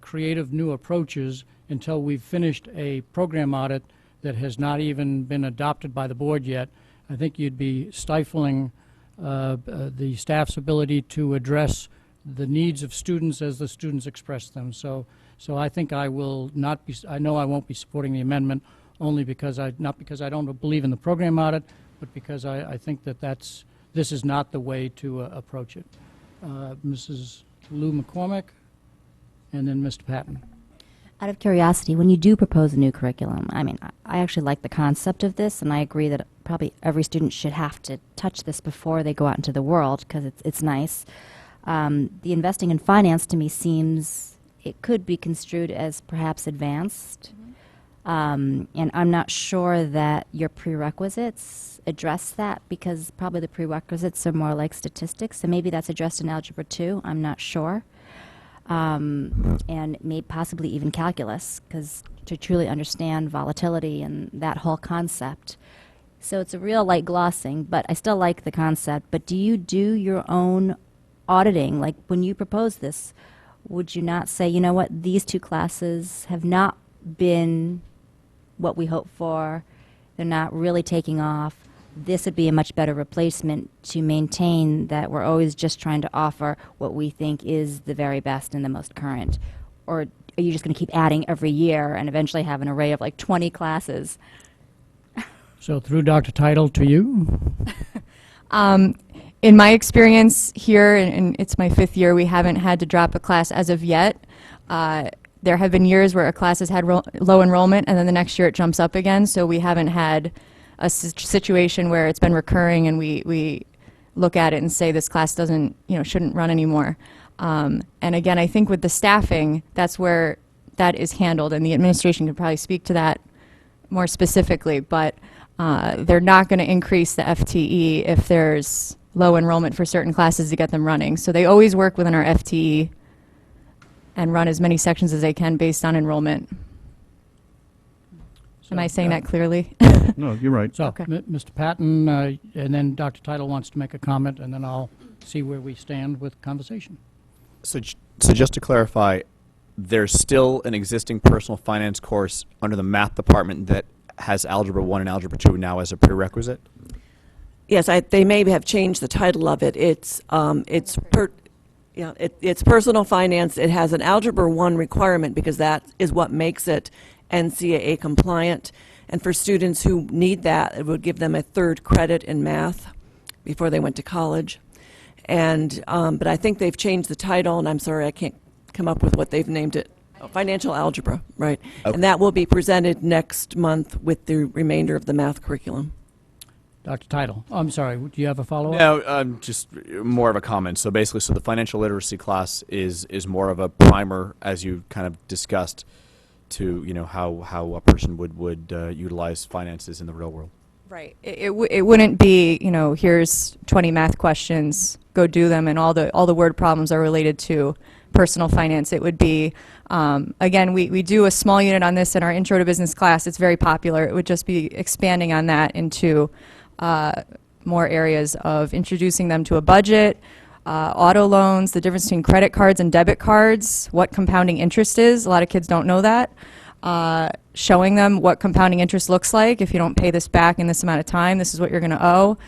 creative new approaches until we've finished a program audit that has not even been adopted by the board yet. I think you'd be stifling the staff's ability to address the needs of students as the students express them. So I think I will not be, I know I won't be supporting the amendment only because not because I don't believe in the program audit, but because I think that this is not the way to approach it. Mrs. Lou McCormick, and then Mr. Patton. Out of curiosity, when you do propose a new curriculum, I mean, I actually like the concept of this, and I agree that probably every student should have to touch this before they go out into the world, because it's nice. The investing in finance, to me, seems it could be construed as perhaps advanced. And I'm not sure that your prerequisites address that, because probably the prerequisites are more like statistics, so maybe that's addressed in Algebra 2, I'm not sure. And may possibly even calculus, because to truly understand volatility and that whole concept. So it's a real light glossing, but I still like the concept. But do you do your own auditing? Like when you propose this, would you not say, you know what, these two classes have not been what we hoped for, they're not really taking off, this would be a much better replacement to maintain that we're always just trying to offer what we think is the very best and the most current? Or are you just going to keep adding every year and eventually have an array of like 20 classes? So through Dr. Title to you. In my experience here, and it's my 5th year, we haven't had to drop a class as of yet. There have been years where a class has had low enrollment, and then the next year it jumps up again, so we haven't had a situation where it's been recurring and we look at it and say this class doesn't, shouldn't run anymore. And again, I think with the staffing, that's where that is handled, and the administration could probably speak to that more specifically, but they're not going to increase the FTE if there's low enrollment for certain classes to get them running. So they always work within our FTE and run as many sections as they can based on enrollment. Am I saying that clearly? No, you're right. So, Okay. Mr. Patton, and then Dr. Title wants to make a comment, and then I'll see where we stand with conversation. So just to clarify, there's still an existing personal finance course under the math department that has Algebra 1 and Algebra 2 now as a prerequisite? Yes, they may have changed the title of it. It's personal finance. It has an Algebra 1 requirement because that is what makes it NCAA compliant. And for students who need that, it would give them a 3rd credit in math before they went to college. And but I think they've changed the title, and I'm sorry I can't come up with what they've named it. Oh, financial algebra, right? Okay. And that will be presented next month with the remainder of the math curriculum. Dr. Title, I'm sorry, do you have a follow-up? No, just more of a comment. So basically, the financial literacy class is more of a primer, as you kind of discussed, to how a person would utilize finances in the real world. Right. It wouldn't be, here's 20 math questions, go do them, and all the word problems are related to personal finance. It would be, again, we do a small unit on this in our Intro to Business class. It's very popular. It would just be expanding on that into more areas of introducing them to a budget, auto loans, the difference between credit cards and debit cards, what compounding interest is. A lot of kids don't know that. Showing them what compounding interest looks like. If you don't pay this back in this amount of time, this is what you're going to owe.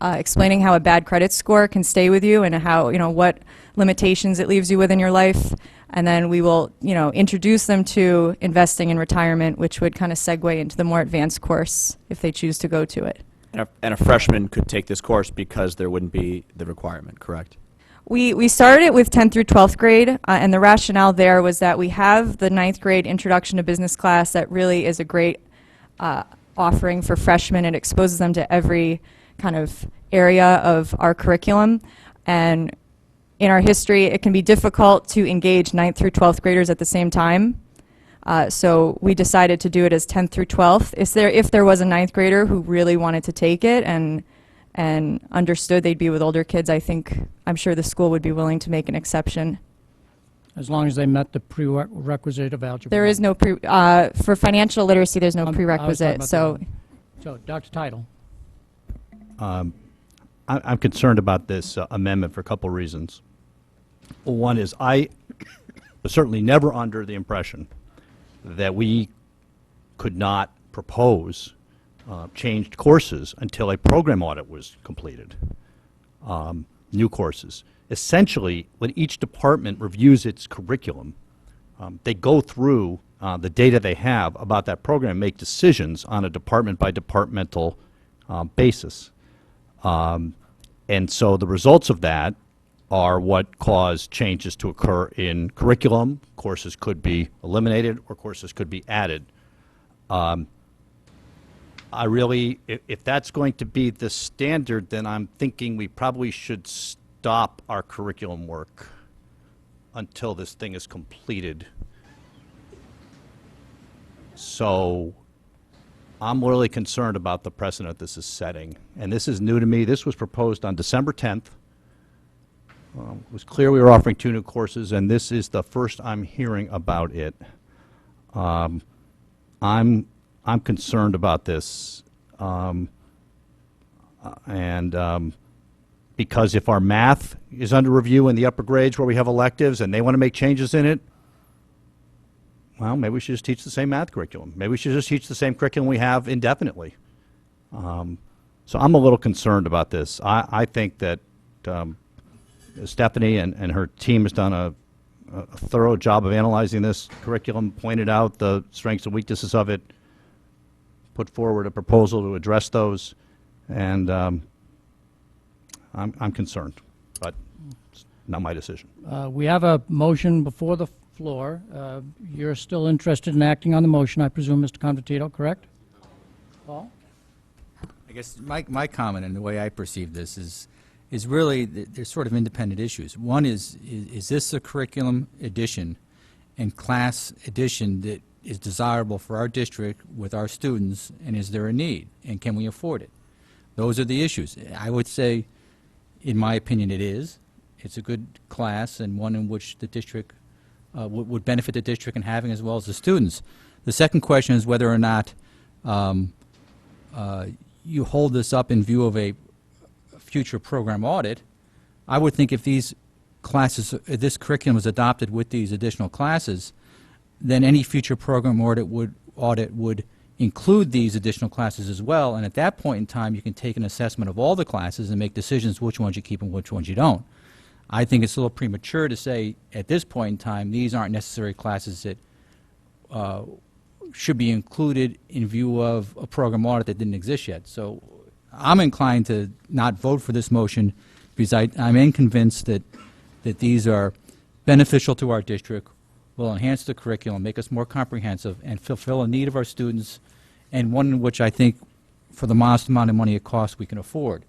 Explaining how a bad credit score can stay with you and how, what limitations it leaves you with in your life. And then we will, introduce them to investing in retirement, which would kind of segue into the more advanced course if they choose to go to it. And a freshman could take this course because there wouldn't be the requirement, correct? We started it with 10th through 12th grade, and the rationale there was that we have the 9th grade Introduction to Business class that really is a great offering for freshmen. It exposes them to every kind of area of our curriculum. And in our history, it can be difficult to engage 9th through 12th graders at the same time. So we decided to do it as 10th through 12th. If there was a 9th grader who really wanted to take it and understood they'd be with older kids, I'm sure the school would be willing to make an exception. As long as they met the prerequisite of algebra. There is no for financial literacy, there's no I was prerequisite, talking so. about So, Dr. Title. I'm concerned about this amendment for a couple reasons. One is, I was certainly never under the impression that we could not propose changed courses until a program audit was completed, new courses. Essentially, when each department reviews its curriculum, they go through the data they have about that program, make decisions on a department-by-departmental basis. And so the results of that are what cause changes to occur in curriculum. Courses could be eliminated or courses could be added. I really, if that's going to be the standard, then I'm thinking we probably should stop our curriculum work until this thing is completed. So I'm really concerned about the precedent this is setting. And this is new to me. This was proposed on December 10th. It was clear we were offering 2 new courses, and this is the first I'm hearing about it. I'm concerned about this, because if our math is under review in the upper grades where we have electives and they want to make changes in it, well, maybe we should just teach the same math curriculum. Maybe we should just teach the same curriculum we have indefinitely. So I'm a little concerned about this. I think that Stephanie and her team has done a thorough job of analyzing this curriculum, pointed out the strengths and weaknesses of it, put forward a proposal to address those, and I'm concerned, but it's not my decision. We have a motion before the floor. You're still interested in acting on the motion, I presume, Mr. Convertito, correct? Paul? I guess my comment and the way I perceive this is really there's sort of independent issues. One is this a curriculum addition and class addition that is desirable for our district with our students, and is there a need, and can we afford it? Those are the issues. I would say, in my opinion, it is. It's a good class and one in which the district would benefit the district in having, as well as the students. The second question is whether or not you hold this up in view of a future program audit. I would think if these classes, this curriculum is adopted with these additional classes, then any future program audit would include these additional classes as well, and at that point in time you can take an assessment of all the classes and make decisions which ones you keep and which ones you don't. I think it's a little premature to say at this point in time these aren't necessary classes that should be included in view of a program audit that didn't exist yet. So I'm inclined to not vote for this motion because I'm convinced that these are beneficial to our district, will enhance the curriculum, make us more comprehensive, and fulfill a need of our students, and one in which I think, for the modest amount of money it costs, we can afford.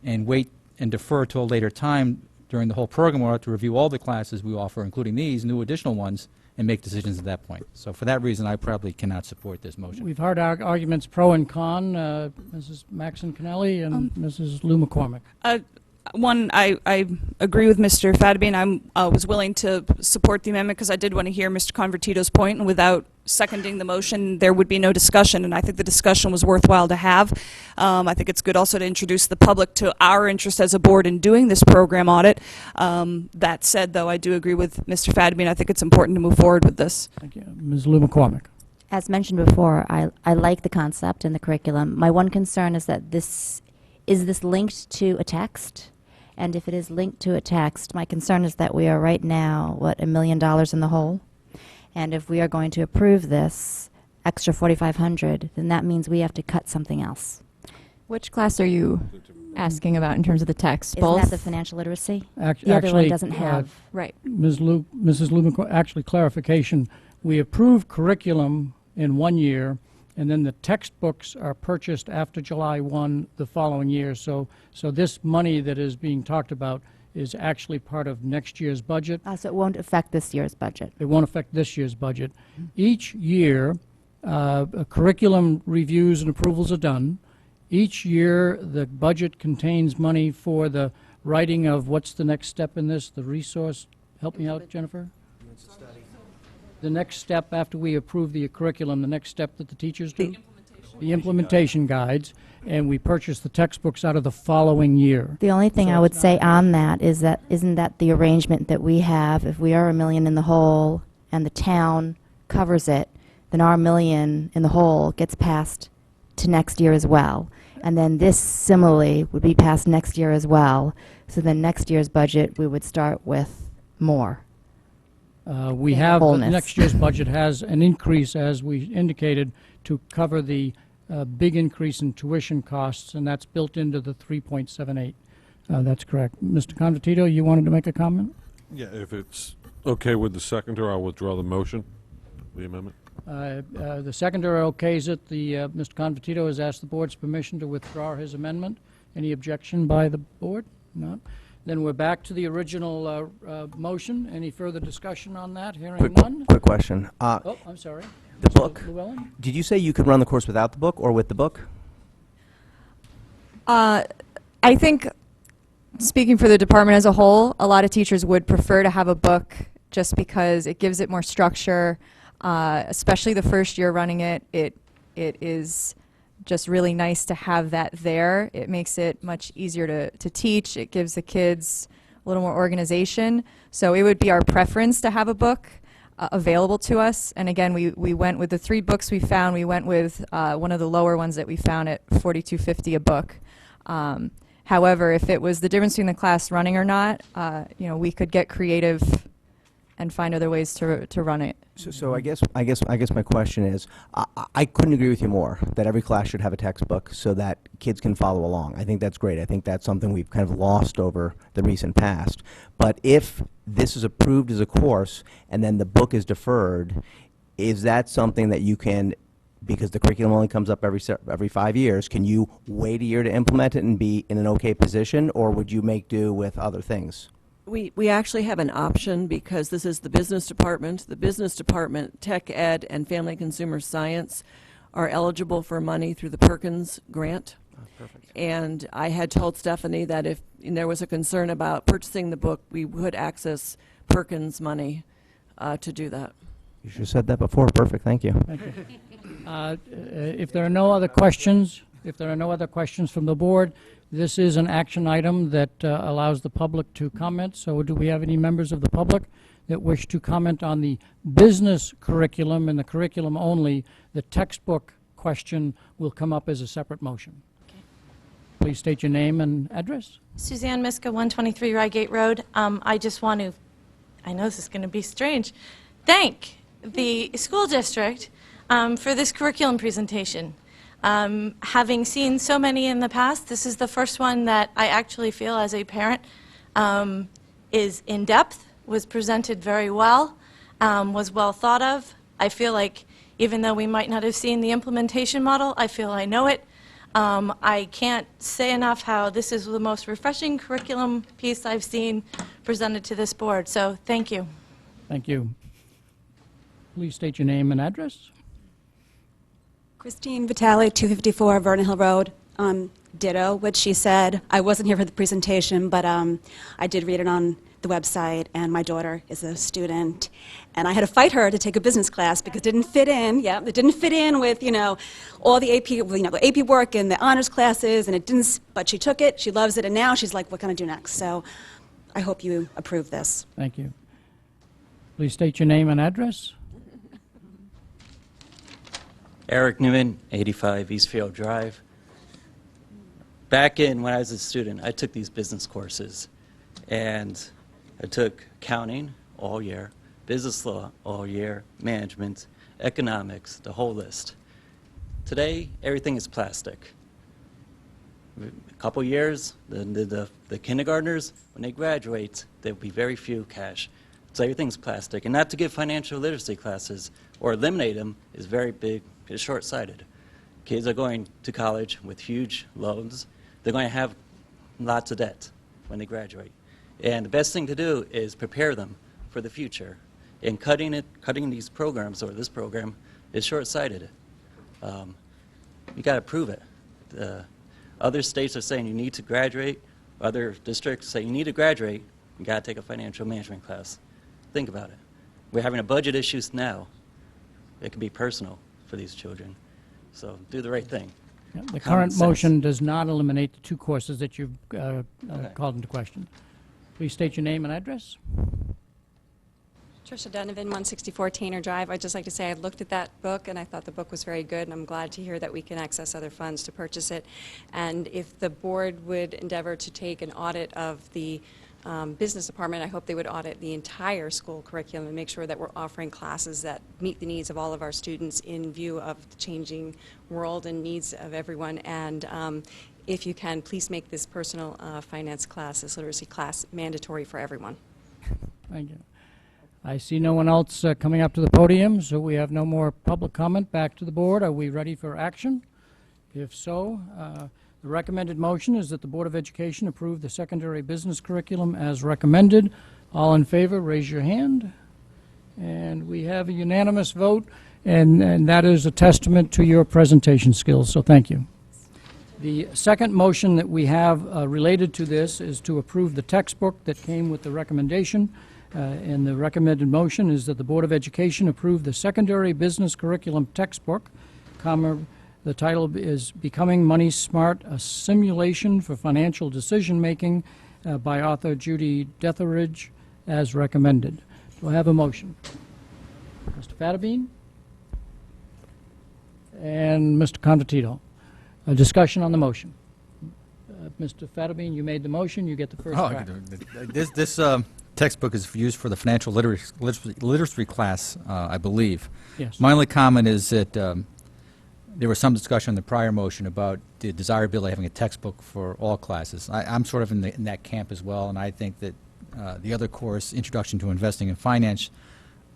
And wait and defer to a later time during the whole program audit to review all the classes we offer, including these new additional ones, and make decisions at that point. So for that reason, I probably cannot support this motion. We've heard arguments pro and con, Mrs. Maxon Kennelly and Mrs. Lou McCormick. One, I agree with Mr. Fadbean. I was willing to support the amendment because I did want to hear Mr. Convertito's point, and without seconding the motion, there would be no discussion, and I think the discussion was worthwhile to have. I think it's good also to introduce the public to our interest as a board in doing this program audit. That said, though, I do agree with Mr. Fadbean. I think it's important to move forward with this. Thank you. Ms. Lou McCormick. As mentioned before, I like the concept and the curriculum. My one concern is that is this linked to a text? And if it is linked to a text, my concern is that we are right now, $1 million in the hole? And if we are going to approve this extra $4,500, then that means we have to cut something else. Which class are you asking about in terms of the text? Isn't Both? that the financial literacy? Actually, The other one doesn't have. Right. Mrs. Lou McCormick, actually, clarification. We approve curriculum in 1 year, and then the textbooks are purchased after July 1 the following year. So this money that is being talked about is actually part of next year's budget. So it won't affect this year's budget. It won't affect this year's budget. Each year, curriculum reviews and approvals are done. Each year, the budget contains money for the writing of what's the next step in this, the resource. Help me out, Jennifer. The next step after we approve the curriculum, the next step that the teachers do? The implementation guides. and we purchase the textbooks out of the following year. The only thing So I it's would not- say on that is that, isn't that the arrangement that we have? If we are $1 million in the hole and the town covers it, then our $1 million in the hole gets passed to next year as well. And then this similarly would be passed next year as well. So then next year's budget, we would start with more. We in have, wholeness. next year's budget has an increase, as we indicated, to cover the big increase in tuition costs, and that's built into the 3.78. That's correct. Mr. Convertito, you wanted to make a comment? Yeah, if it's okay with the seconder, I'll withdraw the motion, the amendment. The seconder okays it. Mr. Convertito has asked the board's permission to withdraw his amendment. Any objection by the board? None. Then we're back to the original motion. Any further discussion on that? Hearing none? Quick question. Oh, I'm sorry. The Mr. book. Llewellyn? Did you say you could run the course without the book or with the book? I think, speaking for the department as a whole, a lot of teachers would prefer to have a book just because it gives it more structure, especially the first year running it. It is just really nice to have that there. It makes it much easier to teach. It gives the kids a little more organization. So it would be our preference to have a book available to us. And again, we went with the 3 books we found. We went with one of the lower ones that we found at $42.50 a book. However, if it was the difference between the class running or not, we could get creative and find other ways to run it. So I guess my question is, I couldn't agree with you more that every class should have a textbook so that kids can follow along. I think that's great. I think that's something we've kind of lost over the recent past. But if this is approved as a course and then the book is deferred, is that something that you can, because the curriculum only comes up every 5 years, can you wait a year to implement it and be in an okay position, or would you make do with other things? We actually have an option because this is the business department. The business department, tech ed, and family consumer science are eligible for money through the Perkins grant. Perfect. And I had told Stephanie that if there was a concern about purchasing the book, we would access Perkins money to do that. You should have said that before. Perfect. Thank you. Thank you. If there are no other questions, from the board, this is an action item that allows the public to comment. So do we have any members of the public that wish to comment on the business curriculum and the curriculum only? The textbook question will come up as a separate motion. Please state your name and address. Suzanne Miska, 123 Rygate Road. I just want to, I know this is going to be strange, thank the school district for this curriculum presentation. Having seen so many in the past, this is the first one that I actually feel as a parent is in depth, was presented very well, was well thought of. I feel like even though we might not have seen the implementation model, I feel I know it. I can't say enough how this is the most refreshing curriculum piece I've seen presented to this board, so thank you. Thank you. Please state your name and address. Christine Vitale, 254 Vernon Hill Road. Ditto what she said. I wasn't here for the presentation, but I did read it on the website, and my daughter is a student, and I had to fight her to take a business class because it didn't fit in. Yeah, it didn't fit in with all the AP, the AP work and the honors classes, and it didn't. But she took it. She loves it, and now she's like, "What can I do next?" So, I hope you approve this. Thank you. Please state your name and address. Eric Newman, 85 Eastfield Drive. Back when I was a student, I took these business courses, and I took accounting all year, business law all year, management, economics, the whole list. Today, everything is plastic. A couple years, the kindergartners, when they graduate, there will be very few cash. So everything's plastic. And not to give financial literacy classes or eliminate them is very big, is short-sighted. Kids are going to college with huge loans. They're going to have lots of debt when they graduate. And the best thing to do is prepare them for the future. And cutting these programs, or this program, is short-sighted. You got to prove it. Other states are saying you need to graduate. Other districts say you need to graduate. You got to take a financial management class. Think about it. We're having a budget issues now. It can be personal for these children. So do the right thing. Yeah, the common current sense. motion does not eliminate the two courses that you've called into question. Please state your name and address. Tricia Donovan, 164 Tainer Drive. I'd just like to say I looked at that book and I thought the book was very good, and I'm glad to hear that we can access other funds to purchase it. And if the board would endeavor to take an audit of the business department, I hope they would audit the entire school curriculum and make sure that we're offering classes that meet the needs of all of our students in view of the changing world and needs of everyone. And if you can, please make this personal finance class, this literacy class, mandatory for everyone. Thank you. I see no one else coming up to the podium, so we have no more public comment. Back to the board. Are we ready for action? If so, the recommended motion is that the Board of Education approve the secondary business curriculum as recommended. All in favor, raise your hand. And we have a unanimous vote, and that is a testament to your presentation skills, so thank you. The second motion that we have related to this is to approve the textbook that came with the recommendation. And the recommended motion is that the Board of Education approve the secondary business curriculum textbook, the title is Becoming Money Smart, a Simulation for Financial Decision-Making by author Judy Detheridge, as recommended. Do I have a motion? Mr. Fattabine? And Mr. Convertito. A discussion on the motion. Mr. Fattabine, you made the motion, you get the first crack. This textbook is used for the financial literacy class, I believe. Yes. My only comment is that there was some discussion in the prior motion about the desirability of having a textbook for all classes. I'm sort of in that camp as well, and I think that the other course, Introduction to Investing in Finance,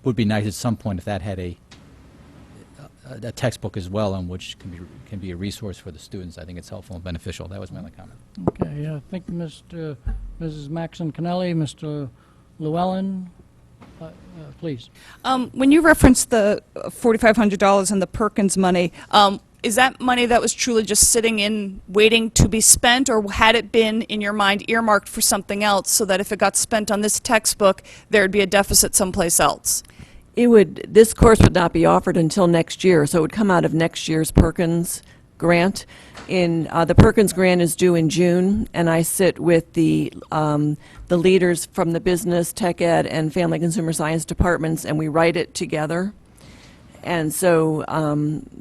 would be nice at some point if that had a textbook as well, on which can be a resource for the students. I think it's helpful and beneficial. That was my only comment. Okay, I think Mrs. Maxon Kennelly, Mr. Llewellyn, please. When you referenced the $4,500 and the Perkins money, is that money that was truly just sitting in waiting to be spent, or had it been, in your mind, earmarked for something else so that if it got spent on this textbook, there'd be a deficit someplace else? This course would not be offered until next year, so it would come out of next year's Perkins grant. The Perkins grant is due in June, and I sit with the leaders from the business, tech ed, and family consumer science departments, and we write it together. And so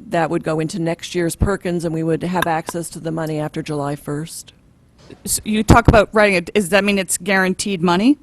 that would go into next year's Perkins, and we would have access to the money after July 1st. So you talk about writing it, does that mean it's guaranteed money?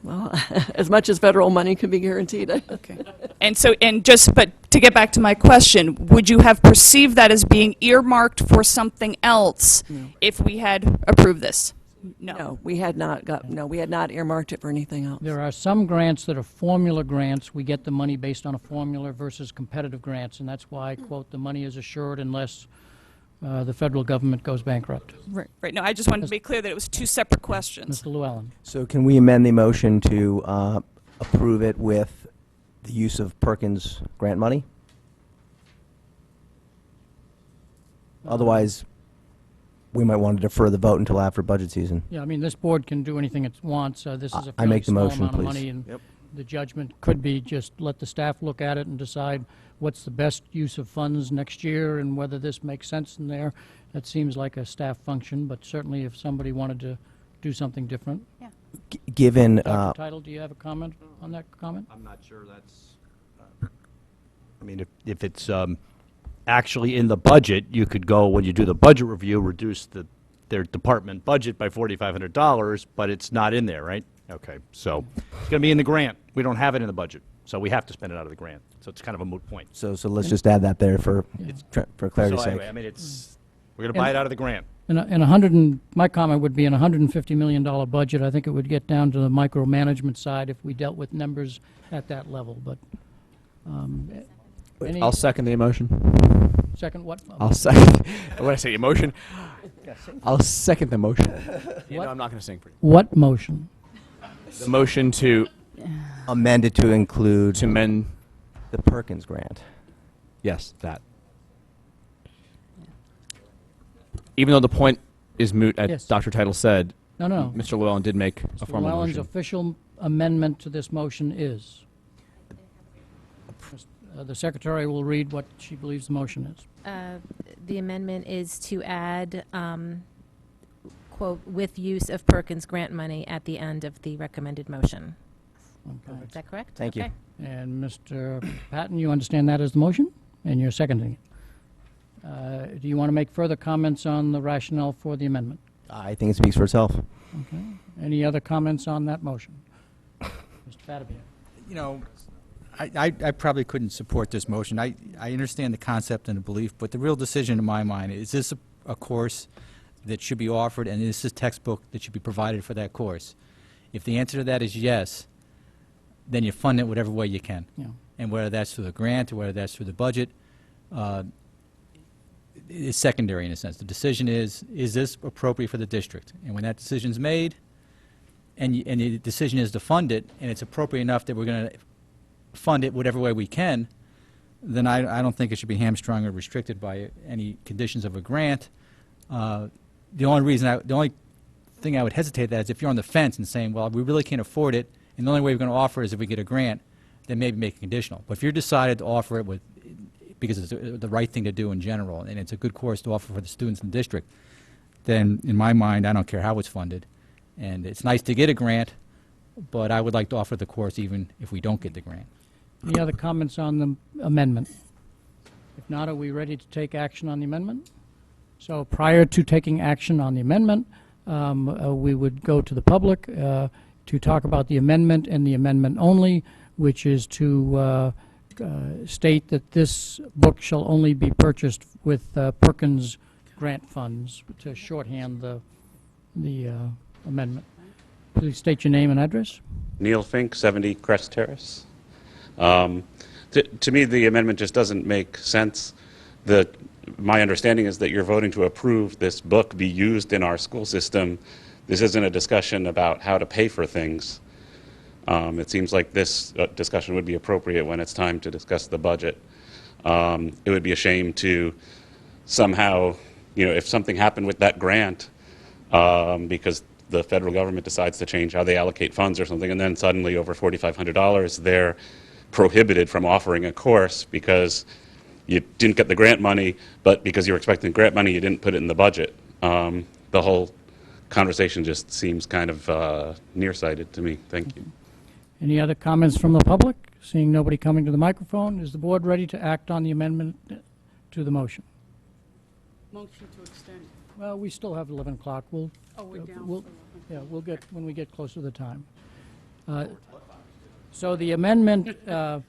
Well, as much as federal money can be guaranteed. Okay. But to get back to my question, would you have perceived that as being earmarked for something else if we had approved this? No, we had not earmarked it for anything else. There are some grants that are formula grants. We get the money based on a formula versus competitive grants, and that's why, quote, the money is assured unless the federal government goes bankrupt. Right. No, I just wanted to be clear that it was two separate questions. Mr. Llewellyn. So can we amend the motion to approve it with the use of Perkins grant money? Otherwise, we might want to defer the vote until after budget season. Yeah, I mean, this board can do anything it wants. This is a I fairly make the small motion, amount of please. money, and the judgment could be just let the staff look at it and decide what's the best use of funds next year and whether this makes sense in there. That seems like a staff function, but certainly if somebody wanted to do something different. Yeah. Given Dr. Title, do you have a comment on that comment? I'm not sure that's, I mean, if it's actually in the budget, you could go, when you do the budget review, reduce their department budget by $4,500, but it's not in there, right? Okay, so it's going to be in the grant. We don't have it in the budget, so we have to spend it out of the grant. So it's kind of a moot point. So let's just add that there for clarity's So sake. anyway, I mean, we're going to buy it out of the grant. My comment would be in a $150 million budget, I think it would get down to the micromanagement side if we dealt with numbers at that level, but. I'll second the emotion. Second what? I'll second. What did I say? Emotion? I'll second the motion. You know, I'm not going to sing for you. What motion? The motion to Amend it to include amend the Perkins grant. Yes, that. even though the point is moot, as Yes. Dr. Title said, No. Mr. Llewellyn did make a Mr. formal Llewellyn's motion. official amendment to this motion is? The secretary will read what she believes the motion is. The amendment is to add, quote, "with use of Perkins grant money" at the end of the recommended motion. Okay. Is that correct? Thank you. Okay. And Mr. Patton, you understand that as the motion, and you're seconding it. Do you want to make further comments on the rationale for the amendment? I think it speaks for itself. Okay. Any other comments on that motion? Mr. Fattabine. You know, I probably couldn't support this motion. I understand the concept and the belief, but the real decision in my mind, is this a course that should be offered, and is this a textbook that should be provided for that course? If the answer to that is yes, then you fund it whatever way you can. Yeah. And whether that's through the grant or whether that's through the budget, is secondary in a sense. The decision is this appropriate for the district? And when that decision's made, and the decision is to fund it, and it's appropriate enough that we're going to fund it whatever way we can, then I don't think it should be hamstrung or restricted by any conditions of a grant. The only thing I would hesitate that is if you're on the fence and saying, well, we really can't afford it, and the only way we're going to offer it is if we get a grant, then maybe make it conditional. But if you're decided to offer it because it's the right thing to do in general, and it's a good course to offer for the students in the district, then in my mind, I don't care how it's funded. And it's nice to get a grant, but I would like to offer the course even if we don't get the grant. Any other comments on the amendment? If not, are we ready to take action on the amendment? So prior to taking action on the amendment, we would go to the public to talk about the amendment and the amendment only, which is to state that this book shall only be purchased with Perkins grant funds, to shorthand the amendment. Please state your name and address. Neil Fink, 70 Crest Terrace. To me, the amendment just doesn't make sense. My understanding is that you're voting to approve this book be used in our school system. This isn't a discussion about how to pay for things. It seems like this discussion would be appropriate when it's time to discuss the budget. It would be a shame to somehow, if something happened with that grant, because the federal government decides to change how they allocate funds or something, and then suddenly over $4,500 they're prohibited from offering a course because you didn't get the grant money, but because you were expecting grant money, you didn't put it in the budget. The whole conversation just seems kind of nearsighted to me. Thank you. Any other comments from the public? Seeing nobody coming to the microphone, is the board ready to act on the amendment to the motion? Motion to extend. Well, we still have 11 o'clock. We'll, Oh, we're down we'll, for 11. yeah, we'll get, when we get closer to the time. So the amendment, the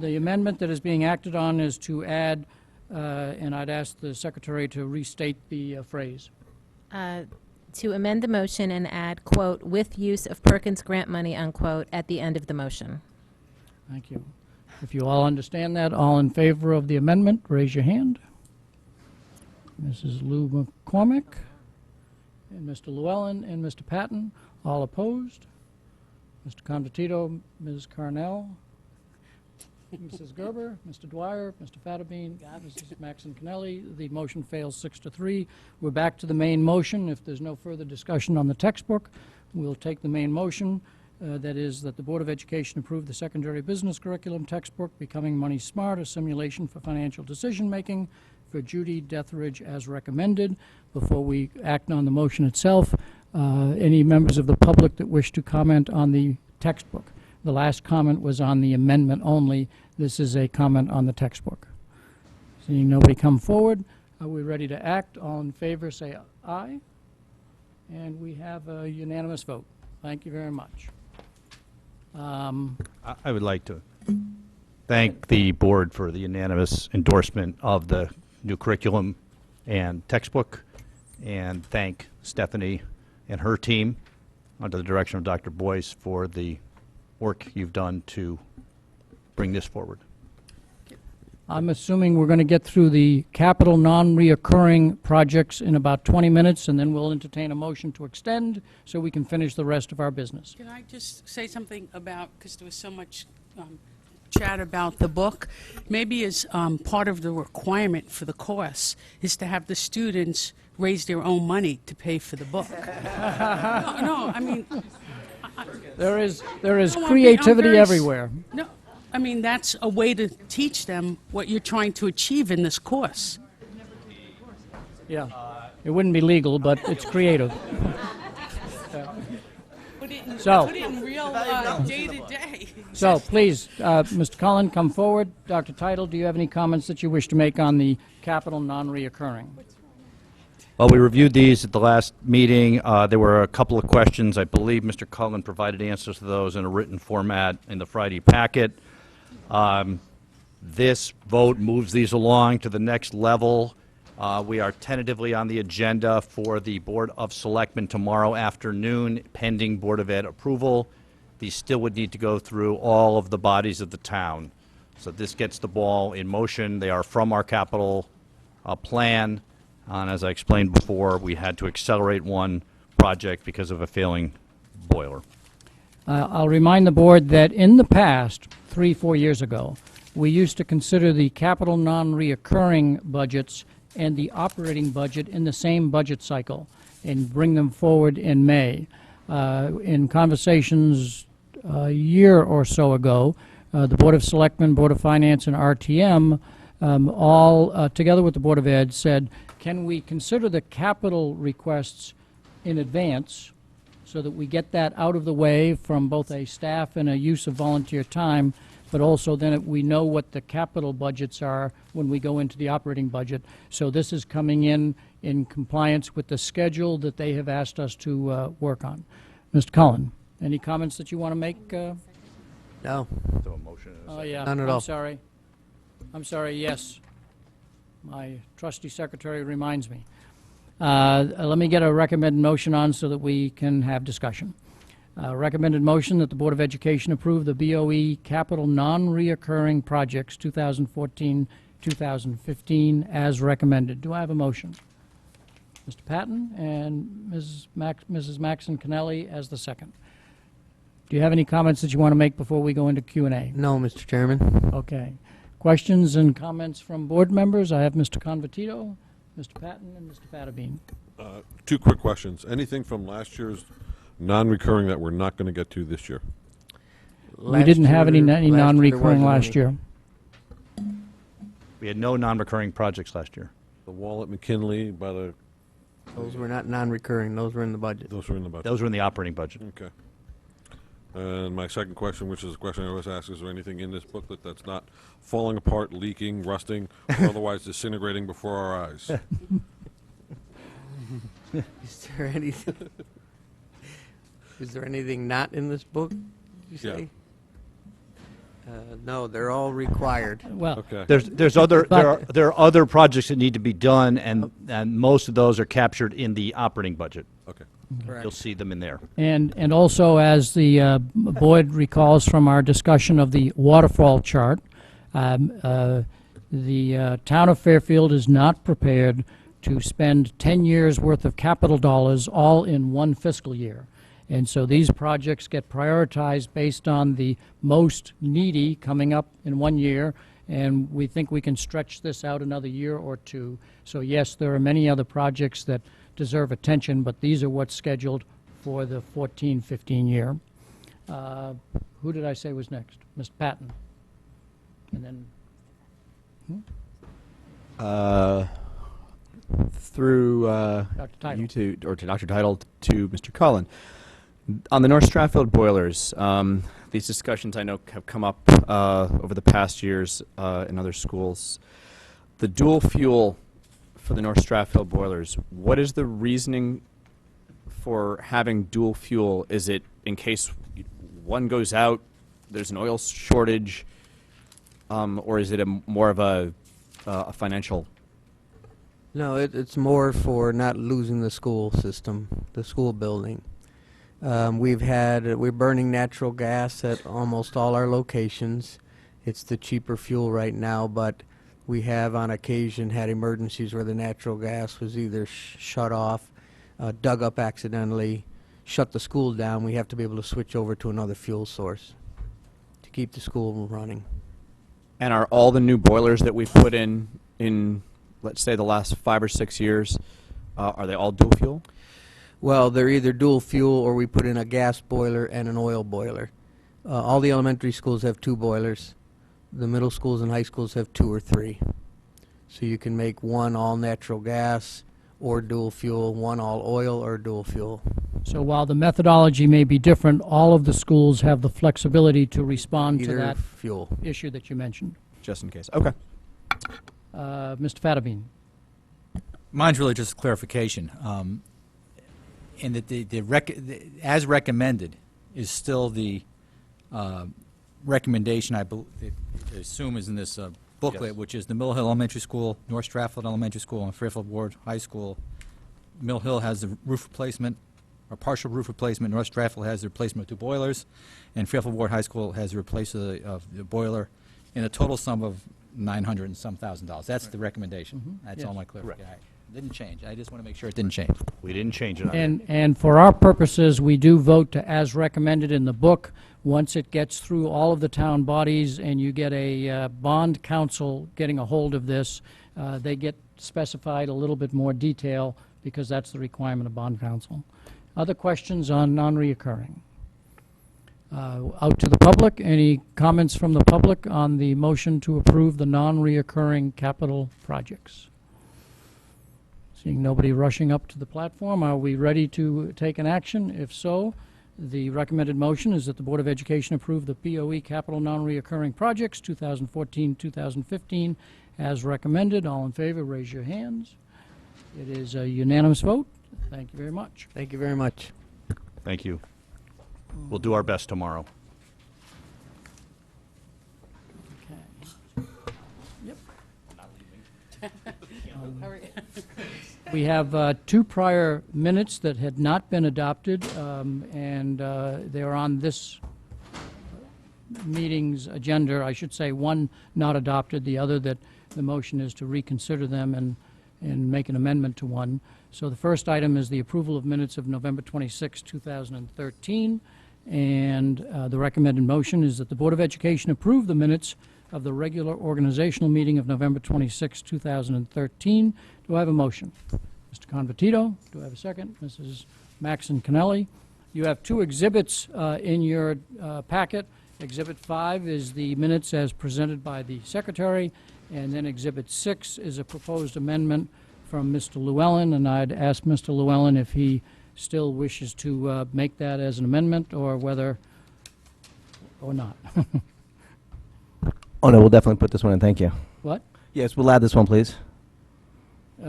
amendment that is being acted on is to add, and I'd ask the secretary to restate the phrase. To amend the motion and add, quote, "with use of Perkins grant money," unquote, at the end of the motion. Thank you. If you all understand that, all in favor of the amendment, raise your hand. Mrs. Lou McCormick, and Mr. Llewellyn, and Mr. Patton, all opposed. Mr. Convertito, Ms. Carnell, Mrs. Gerber, Mr. Dwyer, Mr. Fattabine, Mrs. Maxon Kennelly. The motion fails 6-3. We're back to the main motion. If there's no further discussion on the textbook, we'll take the main motion. That is that the Board of Education approve the secondary business curriculum textbook, Becoming Money Smart, a simulation for financial decision-making, for Judy Deathridge as recommended. Before we act on the motion itself, any members of the public that wish to comment on the textbook? The last comment was on the amendment only. This is a comment on the textbook. Seeing nobody come forward, are we ready to act? All in favor say aye. And we have a unanimous vote. Thank you very much. I would like to thank the board for the unanimous endorsement of the new curriculum and textbook, and thank Stephanie and her team under the direction of Dr. Boyce for the work you've done to bring this forward. I'm assuming we're going to get through the capital non-reoccurring projects in about 20 minutes, and then we'll entertain a motion to extend so we can finish the rest of our business. Can I just say something about, because there was so much chat about the book, maybe as part of the requirement for the course is to have the students raise their own money to pay for the book. No, I mean... There is No, I'm creativity very everywhere. No, I mean, that's a way to teach them what you're trying to achieve in this course. Yeah. It wouldn't be legal, but it's creative. So- Put it in real day-to-day. So, please, Mr. Cullen, come forward. Dr. Title, do you have any comments that you wish to make on the capital non-reoccurring? Well, we reviewed these at the last meeting. There were a couple of questions. I believe Mr. Cullen provided answers to those in a written format in the Friday packet. This vote moves these along to the next level. We are tentatively on the agenda for the Board of Selectmen tomorrow afternoon, pending Board of Ed approval. These still would need to go through all of the bodies of the town. So this gets the ball in motion. They are from our capital plan. And as I explained before, we had to accelerate one project because of a failing boiler. I'll remind the board that in the past, 3-4 years ago, we used to consider the capital non-reoccurring budgets and the operating budget in the same budget cycle and bring them forward in May. In conversations a year or so ago, the Board of Selectmen, Board of Finance, and RTM all, together with the Board of Ed, said, can we consider the capital requests in advance so that we get that out of the way from both a staff and a use of volunteer time, but also then we know what the capital budgets are when we go into the operating budget. So this is coming in compliance with the schedule that they have asked us to work on. Mr. Cullen, any comments that you want to make? No. So a motion and a Oh, yeah. None at all. I'm sorry, yes. My trusty secretary reminds me. Let me get a recommended motion on so that we can have discussion. Recommended motion that the Board of Education approve the BOE capital non-reoccurring projects 2014-2015 as recommended. Do I have a motion? Mr. Patton and Mrs. Maxon Kennelly as the second. Do you have any comments that you want to make before we go into Q&A? No, Mr. Chairman. Okay. Questions and comments from board members? I have Mr. Convertito, Mr. Patton, and Mr. Fattabine. Two quick questions. Anything from last year's non-recurring that we're not going to get to this year? We didn't have any non-recurring last year. We had no non-recurring projects last year. The wall at McKinley by the... Those were not non-recurring. Those were in the budget. Those were in the budget. Those were in the operating budget. Okay. And my second question, which is a question I always ask, is there anything in this booklet that's not falling apart, leaking, rusting, or otherwise disintegrating before our eyes? Is there anything? Is there anything not in this book? You Yeah. say? No, they're all required. Well, Okay. There are other projects that need to be done, and most of those are captured in the operating budget. Okay. You'll see them in there. And also, as the board recalls from our discussion of the waterfall chart, the town of Fairfield is not prepared to spend 10 years' worth of capital dollars all in one fiscal year. And so these projects get prioritized based on the most needy coming up in 1 year, and we think we can stretch this out another year or two. So yes, there are many other projects that deserve attention, but these are what's scheduled for the 14-15 year. Who did I say was next? Mr. Patton. And then Through Dr. Title. you to, or to Dr. Title, to Mr. Cullen. On the North Stratfield boilers, These discussions I know have come up over the past years in other schools. The dual fuel for the North Stratfield boilers, what is the reasoning for having dual fuel? Is it in case one goes out, there's an oil shortage, or is it more of a financial? No, it's more for not losing the school system, the school building. We're burning natural gas at almost all our locations. It's the cheaper fuel right now, but we have on occasion had emergencies where the natural gas was either shut off, dug up accidentally, shut the school down. We have to be able to switch over to another fuel source to keep the school running. And are all the new boilers that we've put in, let's say, the last 5 or 6 years, are they all dual fuel? Well, they're either dual fuel or we put in a gas boiler and an oil boiler. All the elementary schools have 2 boilers. the middle schools and high schools have 2 or 3. So you can make one all natural gas or dual fuel, one all oil or dual fuel. So while the methodology may be different, all of the schools have the flexibility to respond to Either that fuel. issue that you mentioned. Just in case. Okay. Mr. Fattabine. Mine's really just clarification. And that as recommended is still the recommendation I assume is in this booklet, Yes. which is the Mill Hill Elementary School, North Stratford Elementary School, and Fairfield Ward High School. Mill Hill has the roof replacement, or partial roof replacement. North Stratford has the replacement of 2 boilers, and Fairfield Ward High School has the replacement of the boiler in a total sum of $900 and some thousand. That's the recommendation. That's all Yes. my clarification. Didn't change. I just want to make sure it didn't change. We didn't change it. And for our purposes, we do vote to as recommended in the book. Once it gets through all of the town bodies and you get a bond council getting a hold of this, they get specified a little bit more detail because that's the requirement of bond council. Other questions on non-reoccurring? Out to the public, any comments from the public on the motion to approve the non-reoccurring capital projects? Seeing nobody rushing up to the platform, are we ready to take an action? If so, the recommended motion is that the Board of Education approve the BOE capital non-reoccurring projects 2014-2015 as recommended. All in favor, raise your hands. It is a unanimous vote. Thank you very much. Thank you very much. Thank you. We'll do our best tomorrow. We have 2 prior minutes that had not been adopted, and they're on this meeting's agenda. I should say one not adopted, the other that the motion is to reconsider them and make an amendment to one. So the first item is the approval of minutes of November 26, 2013, and the recommended motion is that the Board of Education approve the minutes of the regular organizational meeting of November 26, 2013. Do I have a motion? Mr. Convertito, do I have a second? Mrs. Maxon Kennelly. You have 2 exhibits in your packet. Exhibit 5 is the minutes as presented by the secretary, and then Exhibit 6 is a proposed amendment from Mr. Llewellyn, and I'd ask Mr. Llewellyn if he still wishes to make that as an amendment or whether, or not. Oh, no, we'll definitely put this one in. Thank you. What? Yes, we'll add this one, please.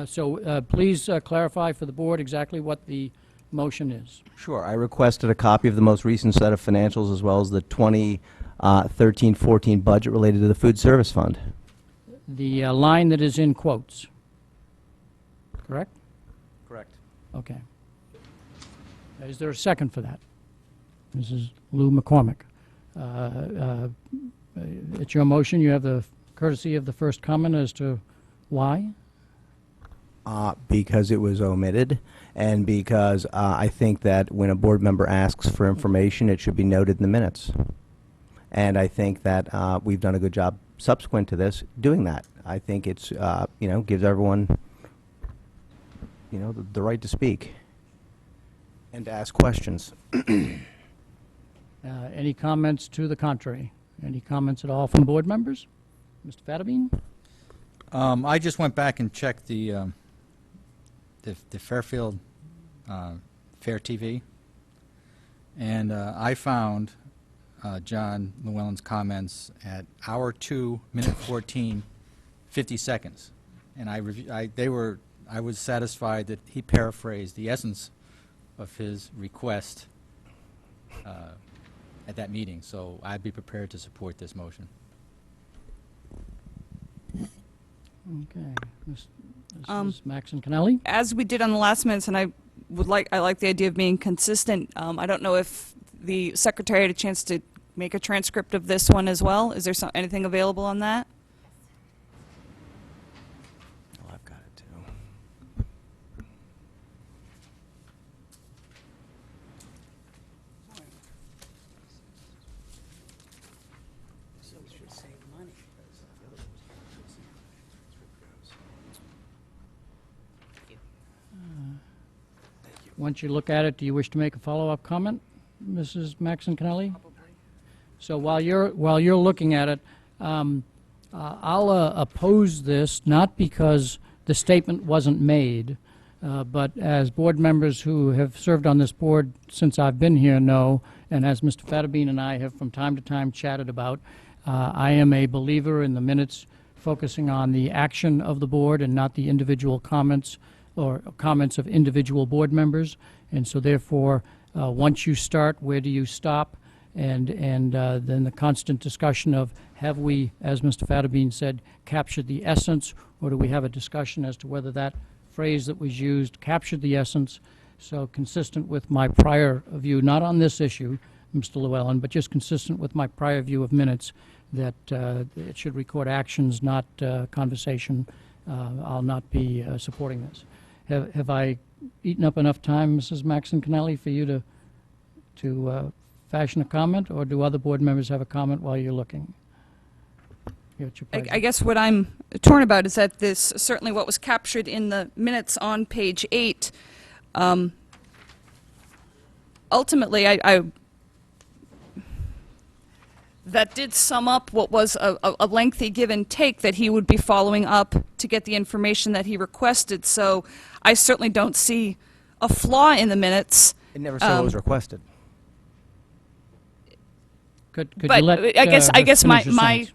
So please clarify for the board exactly what the motion is. Sure. I requested a copy of the most recent set of financials as well as the 2013-14 budget related to the Food Service Fund. The line that is in quotes, correct? Correct. Okay. Is there a second for that? Mrs. Lou McCormick. It's your motion. You have the courtesy of the first comment as to why? Because it was omitted, and because I think that when a board member asks for information, it should be noted in the minutes. And I think that we've done a good job subsequent to this doing that. I think it's, gives everyone, the right to speak and to ask questions. Any comments to the contrary? Any comments at all from board members? Mr. Fattabine? I just went back and checked the Fairfield Fair TV, and I found John Llewellyn's comments at hour 2, minute 14, 50 seconds, and I was satisfied that he paraphrased the essence of his request at that meeting, so I'd be prepared to support this motion. Okay. Mrs. Maxon Kennelly? As we did on the last minutes, and I like the idea of being consistent. I don't know if the secretary had a chance to make a transcript of this one as well. Is there anything available on that? Oh, I've got it too. Once you look at it, do you wish to make a follow-up comment, Mrs. Maxon Kennelly? So while you're looking at it, I'll oppose this, not because the statement wasn't made, but as board members who have served on this board since I've been here know, and as Mr. Fattabine and I have from time to time chatted about, I am a believer in the minutes focusing on the action of the board and not the individual comments or comments of individual board members. And so therefore, once you start, where do you stop? And then the constant discussion of, have we, as Mr. Fattabine said, captured the essence, or do we have a discussion as to whether that phrase that was used captured the essence? So consistent with my prior view, not on this issue, Mr. Llewellyn, but just consistent with my prior view of minutes, that it should record actions, not conversation. I'll not be supporting this. Have I eaten up enough time, Mrs. Maxon Connelly, for you to fashion a comment, or do other board members have a comment while you're looking? I guess what I'm torn about is that this, certainly what was captured in the minutes on page 8, ultimately, that did sum up what was a lengthy give and take that he would be following up to get the information that he requested. So I certainly don't see a flaw in the minutes. It never said what was requested. Could But you let I guess finish your my sentence?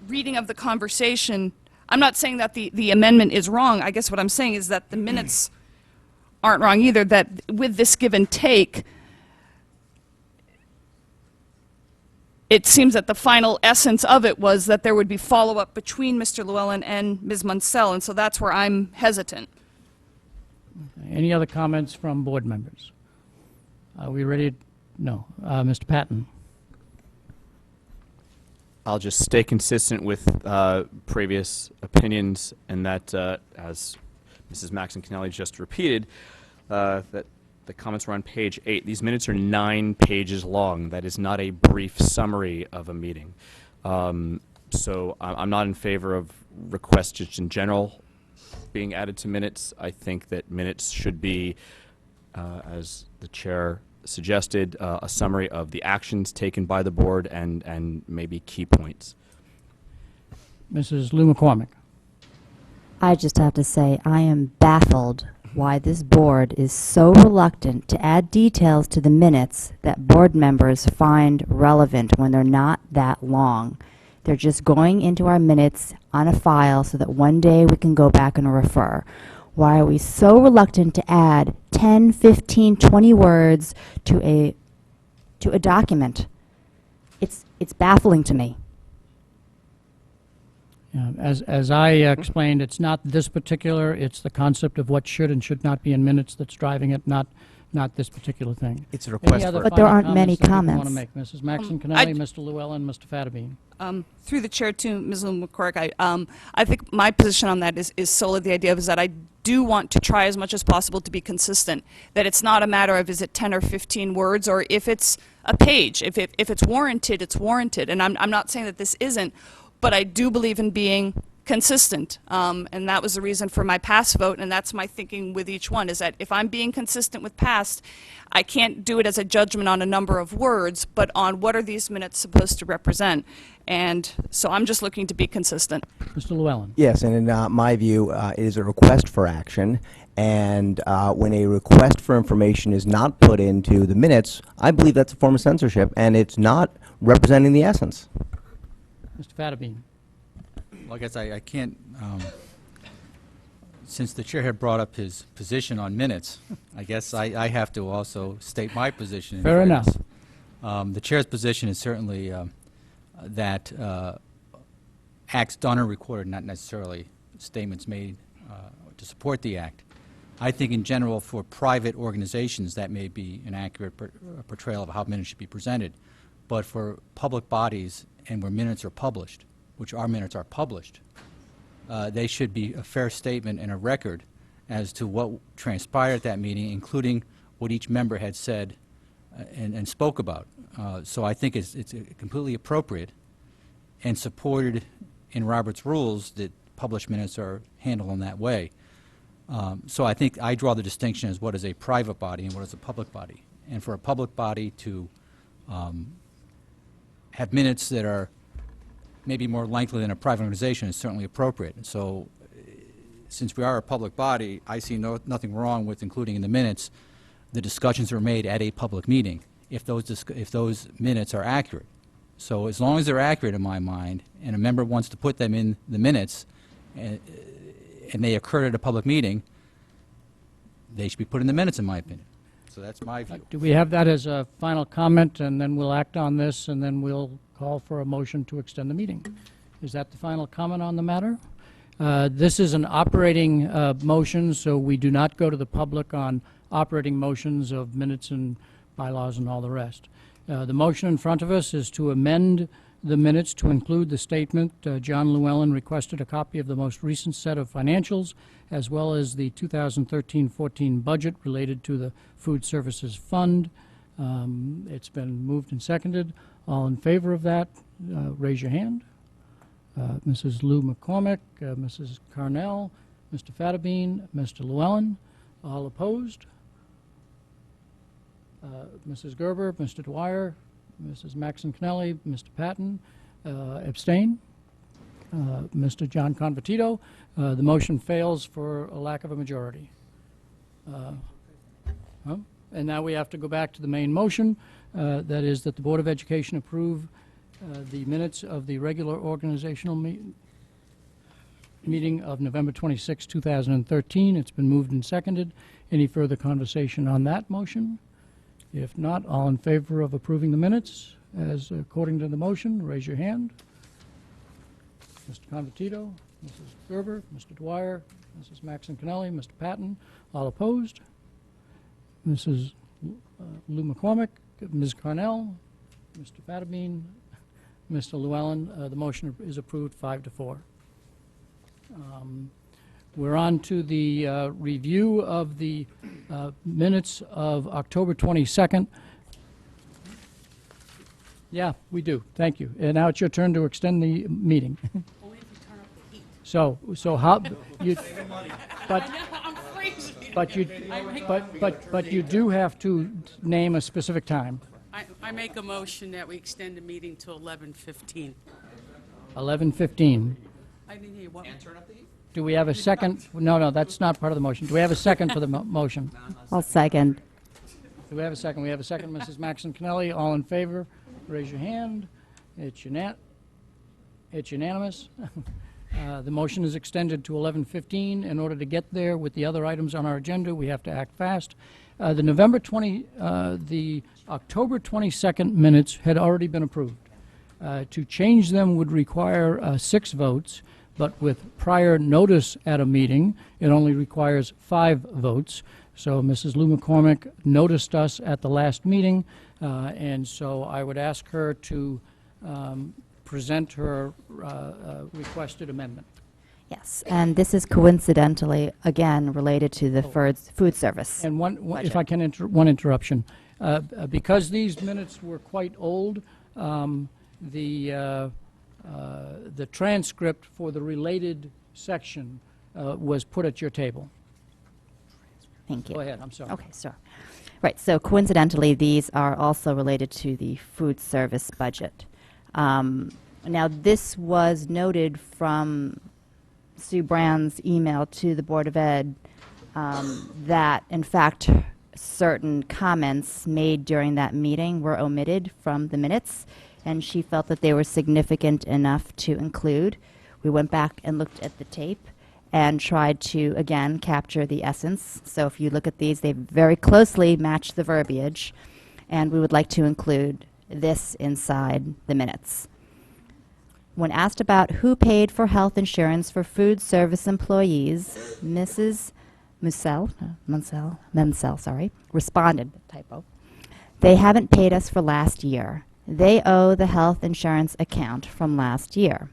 reading of the conversation, I'm not saying that the amendment is wrong. I guess what I'm saying is that the minutes aren't wrong either, that with this give and take, it seems that the final essence of it was that there would be follow-up between Mr. Llewellyn and Ms. Munsell, and so that's where I'm hesitant. Any other comments from board members? Are we ready? No. Mr. Patton? I'll just stay consistent with previous opinions, and that, as Mrs. Maxon Connelly just repeated, that the comments were on page 8. These minutes are 9 pages long. That is not a brief summary of a meeting. So I'm not in favor of requests just in general being added to minutes. I think that minutes should be, as the chair suggested, a summary of the actions taken by the board and maybe key points. Mrs. Lou McCormick? I just have to say, I am baffled why this board is so reluctant to add details to the minutes that board members find relevant when they're not that long. They're just going into our minutes on a file so that one day we can go back and refer. Why are we so reluctant to add 10, 15, 20 words to a document? It's baffling to me. Yeah, as I explained, it's not this particular, it's the concept of what should and should not be in minutes that's driving it, not this particular thing. It's a request Any other for- But there final aren't many comments that people want to comments. make? Mrs. Maxon Connelly, I- Mr. Llewellyn, Mr. Fattabine. Through the chair to Ms. Lynn McCormick, I think my position on that is solely the idea is that I do want to try as much as possible to be consistent, that it's not a matter of is it 10 or 15 words, or if it's a page. If it's warranted, it's warranted. And I'm not saying that this isn't, but I do believe in being consistent. And that was the reason for my past vote, and that's my thinking with each one, is that if I'm being consistent with past, I can't do it as a judgment on a number of words, but on what are these minutes supposed to represent. And so I'm just looking to be consistent. Mr. Llewellyn? Yes, and in my view, it is a request for action, and when a request for information is not put into the minutes, I believe that's a form of censorship, and it's not representing the essence. Mr. Fattabine? Well, I guess I can't, since the chair had brought up his position on minutes, I guess I have to also state my position. in Fair enough. fairness. The chair's position is certainly that acts done or recorded, not necessarily statements made to support the act. I think in general for private organizations that may be an accurate portrayal of how minutes should be presented. But for public bodies and where minutes are published, which our minutes are published, they should be a fair statement and a record as to what transpired at that meeting, including what each member had said and spoke about. So I think it's completely appropriate and supported in Robert's rules that published minutes are handled in that way. So I think I draw the distinction as what is a private body and what is a public body. And for a public body to have minutes that are maybe more lengthy than a private organization is certainly appropriate. And so, since we are a public body, I see nothing wrong with including in the minutes the discussions that were made at a public meeting, if those minutes are accurate. So as long as they're accurate in my mind, and a member wants to put them in the minutes, and they occurred at a public meeting, they should be put in the minutes, in my opinion. So that's my view. Do we have that as a final comment, and then we'll act on this, and then we'll call for a motion to extend the meeting? Is that the final comment on the matter? This is an operating motion, so we do not go to the public on operating motions of minutes and bylaws and all the rest. The motion in front of us is to amend the minutes to include the statement, John Llewellyn requested a copy of the most recent set of financials, as well as the 2013-14 budget related to the Food Services Fund. It's been moved and seconded. All in favor of that, raise your hand. Mrs. Lou McCormick, Mrs. Carnell, Mr. Fattabine, Mr. Llewellyn. All opposed? Mrs. Gerber, Mr. Dwyer, Mrs. Maxon Kennelly, Mr. Patton, abstain. Mr. John Convertito. The motion fails for a lack of a majority. And now we have to go back to the main motion. That is that the Board of Education approve the minutes of the regular organizational meeting of November 26, 2013. It's been moved and seconded. Any further conversation on that motion? If not, all in favor of approving the minutes as according to the motion, raise your hand. Mr. Convertito, Mrs. Gerber, Mr. Dwyer, Mrs. Maxon Kennelly, Mr. Patton. All opposed? Mrs. Lou McCormick, Ms. Carnell, Mr. Fattabine, Mr. Llewellyn. The motion is approved 5-4. We're on to the review of the minutes of October 22nd. Yeah, we do. Thank you. And now it's your turn to extend the meeting. Only if you turn up the heat. So how you? But I'm freezing. but you do have to name a specific time. I make a motion that we extend the meeting to 11:15. 11:15. I didn't hear you. What? Do we have a second? No, that's not part of the motion. Do we have a second for the motion? I'll second. Do we have a second? We have a second, Mrs. Maxon Kennelly. All in favor, raise your hand. It's unanimous. The motion is extended to 11:15. In order to get there with the other items on our agenda, we have to act fast. The October 22nd minutes had already been approved. To change them would require 6 votes, but with prior notice at a meeting, it only requires 5 votes. So Mrs. Lou McCormick noticed us at the last meeting, and so I would ask her to present her requested amendment. Yes, and this is coincidentally, again, related to the food service. And if I can, one interruption. Because these minutes were quite old, the transcript for the related section was put at your table. Thank you. Go ahead, I'm sorry. Okay, sure. Right, so coincidentally, these are also related to the food service budget. Now, this was noted from Sue Brand's email to the Board of Ed that, in fact, certain comments made during that meeting were omitted from the minutes, and she felt that they were significant enough to include. We went back and looked at the tape and tried to, again, capture the essence. So if you look at these, they very closely match the verbiage, and we would like to include this inside the minutes. When asked about who paid for health insurance for food service employees, Mrs. Mensel, responded, typo, "They haven't paid us for last year. They owe the health insurance account from last year."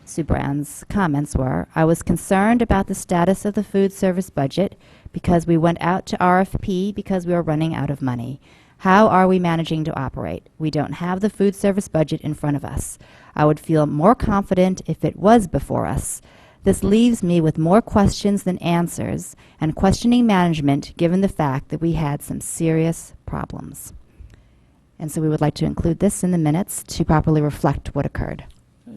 Sue Brand's comments were, "I was concerned about the status of the food service budget because we went out to RFP because we were running out of money. How are we managing to operate? We don't have the food service budget in front of us. I would feel more confident if it was before us. This leaves me with more questions than answers and questioning management given the fact that we had some serious problems." And so we would like to include this in the minutes to properly reflect what occurred.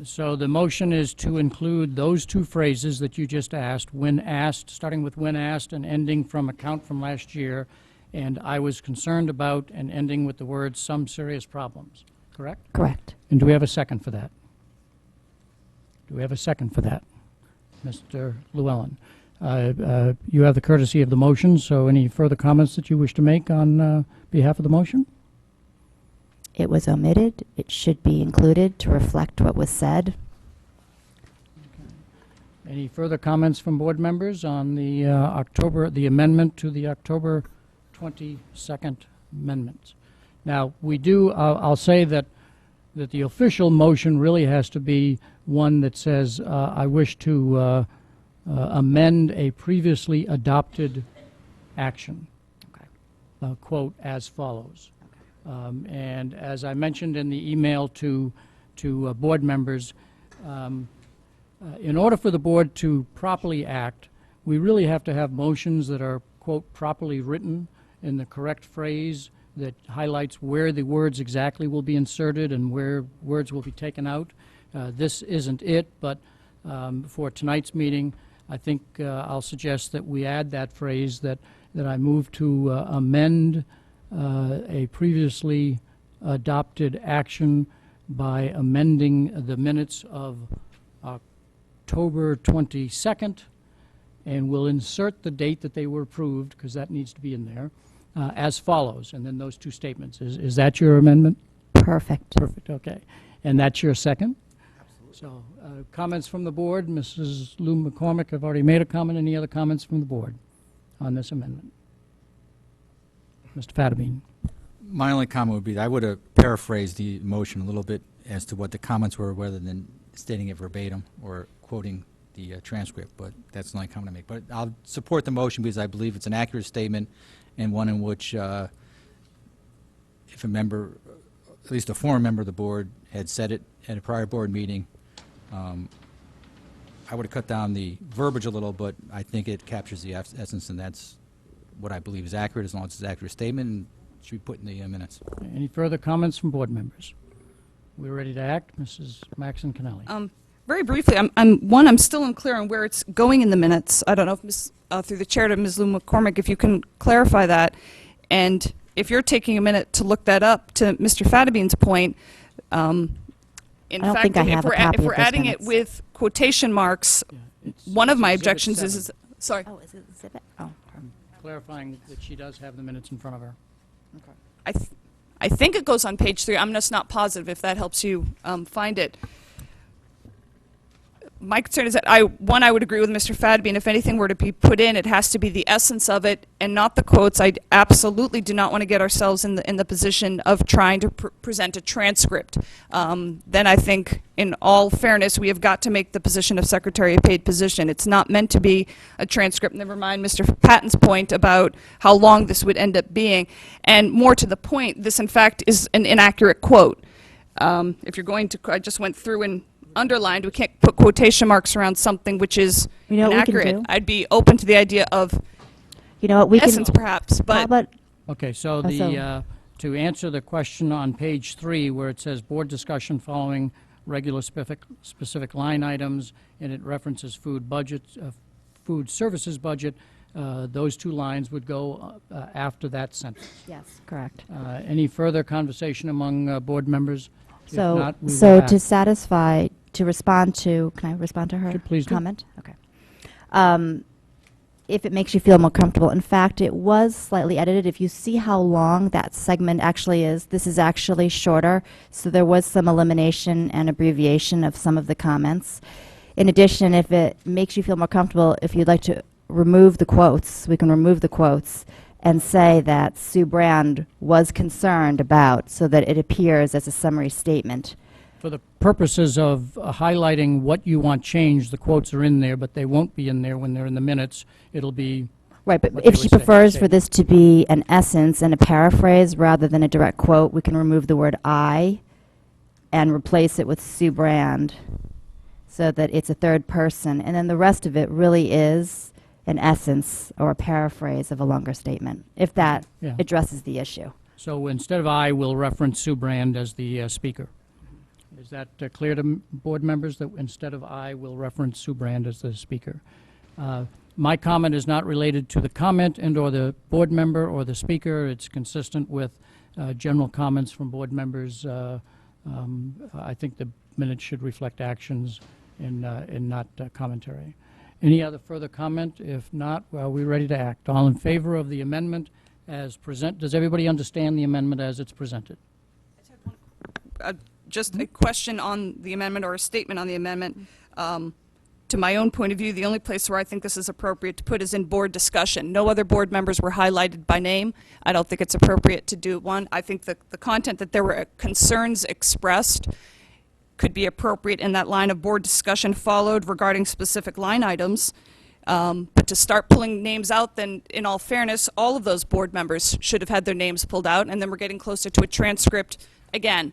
So the motion is to include those two phrases that you just asked, when asked, starting with when asked and ending from account from last year, and I was concerned about, and ending with the words some serious problems, correct? Correct. And do we have a second for that? Do we have a second for that? Mr. Llewellyn? You have the courtesy of the motion, so any further comments that you wish to make on behalf of the motion? It was omitted. It should be included to reflect what was said. Any further comments from board members on the the amendment to the October 22nd amendments? Now, we do, I'll say that the official motion really has to be one that says, I wish to amend a previously adopted action. Quote, as follows. And as I mentioned in the email to board members, in order for the board to properly act, we really have to have motions that are, quote, properly written in the correct phrase that highlights where the words exactly will be inserted and where words will be taken out. This isn't it, but for tonight's meeting, I think I'll suggest that we add that phrase that I move to amend a previously adopted action by amending the minutes of October 22nd, and we'll insert the date that they were approved, because that needs to be in there, as follows, and then those two statements. Is that your amendment? Perfect. Perfect, okay. And that's your second? Absolutely. So, comments from the board? Mrs. Lou McCormick have already made a comment. Any other comments from the board on this amendment? Mr. Fattabine. My only comment would be that I would have paraphrased the motion a little bit as to what the comments were, rather than stating it verbatim or quoting the transcript, but that's the only comment I make. But I'll support the motion because I believe it's an accurate statement and one in which if a member, at least a former member of the board, had said it at a prior board meeting, I would have cut down the verbiage a little, but I think it captures the essence, and that's what I believe is accurate, as long as it's an accurate statement, and should be put in the minutes. Any further comments from board members? We're ready to act. Mrs. Maxon Kennelly. Very briefly, I'm still unclear on where it's going in the minutes. I don't know if through the chair to Ms. Lou McCormick, if you can clarify that. And if you're taking a minute to look that up, to Mr. Fattabine's point, in I don't fact, think I have a copy if of we're those adding it minutes. with quotation marks, one of my objections is, sorry. Oh, is it exhibit? Oh. Clarifying that she does have the minutes in front of her. I think it goes on page 3. I'm just not positive if that helps you find it. My concern is that I would agree with Mr. Fattabine. If anything were to be put in, it has to be the essence of it and not the quotes. I absolutely do not want to get ourselves in the position of trying to present a transcript. Then I think, in all fairness, we have got to make the position of secretary a paid position. It's not meant to be a transcript. Never mind Mr. Patton's point about how long this would end up being. And more to the point, this in fact is an inaccurate quote. If you're going to, I just went through and underlined, we can't put quotation marks around something which is You know what we can inaccurate. do? I'd be open to the idea of You know what, we essence, can, perhaps, but how about, Okay, so to answer the question on page 3, where it says board discussion following regular specific line items, and it references food budget, food services budget, those two lines would go after that sentence. yes, correct. Any further conversation among board members? If So, not, we will so act. to satisfy, to respond to, can I respond to her Sure, please do. comment? Okay. If it makes you feel more comfortable, in fact, it was slightly edited. If you see how long that segment actually is, this is actually shorter, so there was some elimination and abbreviation of some of the comments. In addition, if it makes you feel more comfortable, if you'd like to remove the quotes, we can remove the quotes and say that Sue Brand was concerned about, so that it appears as a summary statement. For the purposes of highlighting what you want changed, the quotes are in there, but they won't be in there when they're in the minutes. It'll be Right, but what if they she were prefers for saying. this to be an essence and a paraphrase rather than a direct quote, we can remove the word I and replace it with Sue Brand so that it's a third person. And then the rest of it really is an essence or a paraphrase of a longer statement, if that Yeah. addresses the issue. So instead of I, we'll reference Sue Brand as the speaker. Is that clear to board members that instead of I, we'll reference Sue Brand as the speaker? My comment is not related to the comment and/or the board member or the speaker. It's consistent with general comments from board members. I think the minutes should reflect actions and not commentary. Any other further comment? If not, well, we're ready to act. All in favor of the amendment as present? Does everybody understand the amendment as it's presented? Just a question on the amendment or a statement on the amendment. To my own point of view, the only place where I think this is appropriate to put is in board discussion. No other board members were highlighted by name. I don't think it's appropriate to do one. I think the content that there were concerns expressed could be appropriate in that line of board discussion followed regarding specific line items. But to start pulling names out, then in all fairness, all of those board members should have had their names pulled out, and then we're getting closer to a transcript again.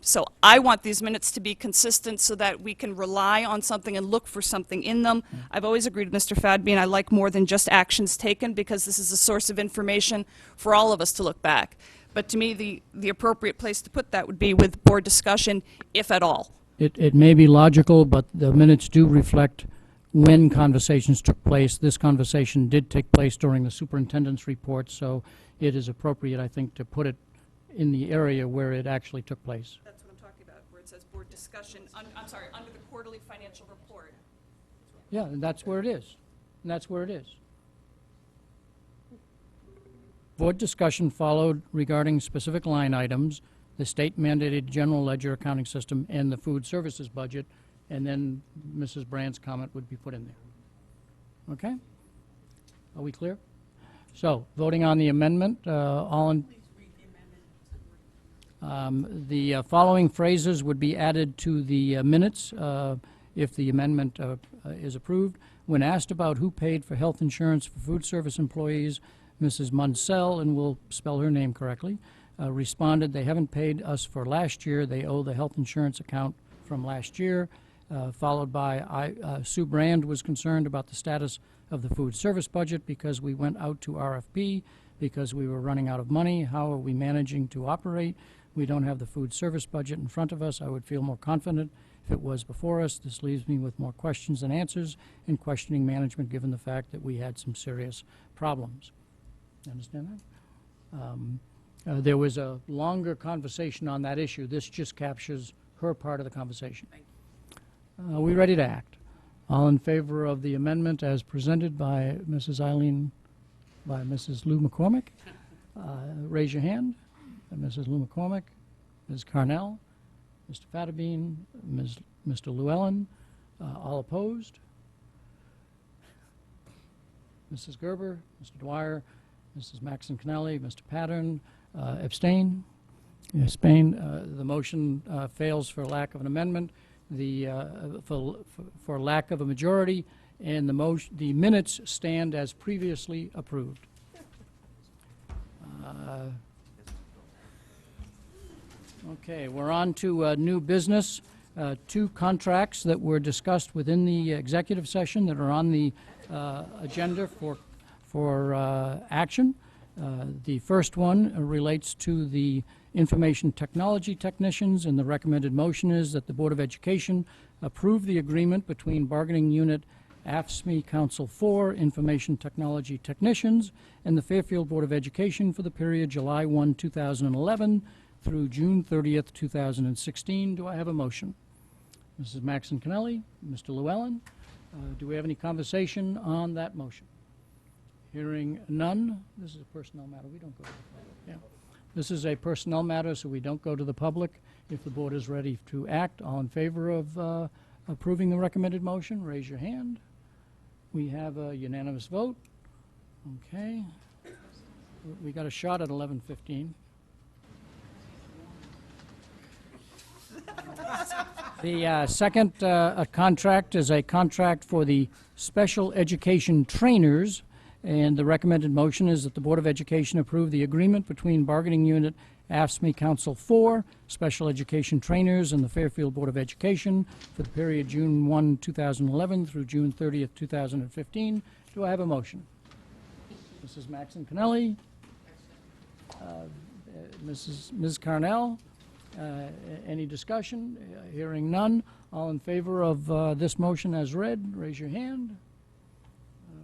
So I want these minutes to be consistent so that we can rely on something and look for something in them. I've always agreed with Mr. Fadbean, I like more than just actions taken because this is a source of information for all of us to look back. But to me, the appropriate place to put that would be with board discussion, if at all. It may be logical, but the minutes do reflect when conversations took place. This conversation did take place during the superintendent's report, so it is appropriate, I think, to put it in the area where it actually took place. That's what I'm talking about, where it says board discussion, I'm sorry, under the quarterly financial report. Yeah, and that's where it is. And that's where it is. Board discussion followed regarding specific line items, the state mandated general ledger accounting system, and the food services budget, and then Mrs. Brand's comment would be put in there. Okay? Are we clear? So, voting on the amendment, all in... The following phrases would be added to the minutes if the amendment is approved. When asked about who paid for health insurance for food service employees, Mrs. Munsell, and we'll spell her name correctly, responded, they haven't paid us for last year. They owe the health insurance account from last year, followed by Sue Brand was concerned about the status of the food service budget because we went out to RFP because we were running out of money. How are we managing to operate? We don't have the food service budget in front of us. I would feel more confident if it was before us. This leaves me with more questions than answers and questioning management given the fact that we had some serious problems. Understand that? There was a longer conversation on that issue. This just captures her part of the conversation. Are we ready to act? All in favor of the amendment as presented by Mrs. Lou McCormick? Raise your hand. Mrs. Lou McCormick, Ms. Carnell, Mr. Fadbean, Mr. Llewellyn, all opposed? Mrs. Gerber, Mr. Dwyer, Mrs. Maxon Connelly, Mr. Pattern, abstain? Abstain. The motion fails for lack of an amendment, for lack of a majority, and the minutes stand as previously approved. Okay, we're on to new business. Two contracts that were discussed within the executive session that are on the agenda for action. The first one relates to the information technology technicians, and the recommended motion is that the Board of Education approve the agreement between bargaining unit AFSCME Council 4 Information Technology Technicians and the Fairfield Board of Education for the period July 1, 2011 through June 30th, 2016. Do I have a motion? Mrs. Maxon Connelly, Mr. Llewellyn, do we have any conversation on that motion? Hearing none. This is a personnel matter. We don't go to the public. Yeah. This is a personnel matter, so we don't go to the public. If the board is ready to act, all in favor of approving the recommended motion, raise your hand. We have a unanimous vote. Okay. We got a shot at 11:15. The second contract is a contract for the special education trainers, and the recommended motion is that the Board of Education approve the agreement between bargaining unit AFSCME Council 4 Special Education Trainers and the Fairfield Board of Education for the period June 1, 2011 through June 30th, 2015. Do I have a motion? Mrs. Maxon Connelly, Ms. Carnell, Any discussion? Hearing none. All in favor of this motion as read, raise your hand.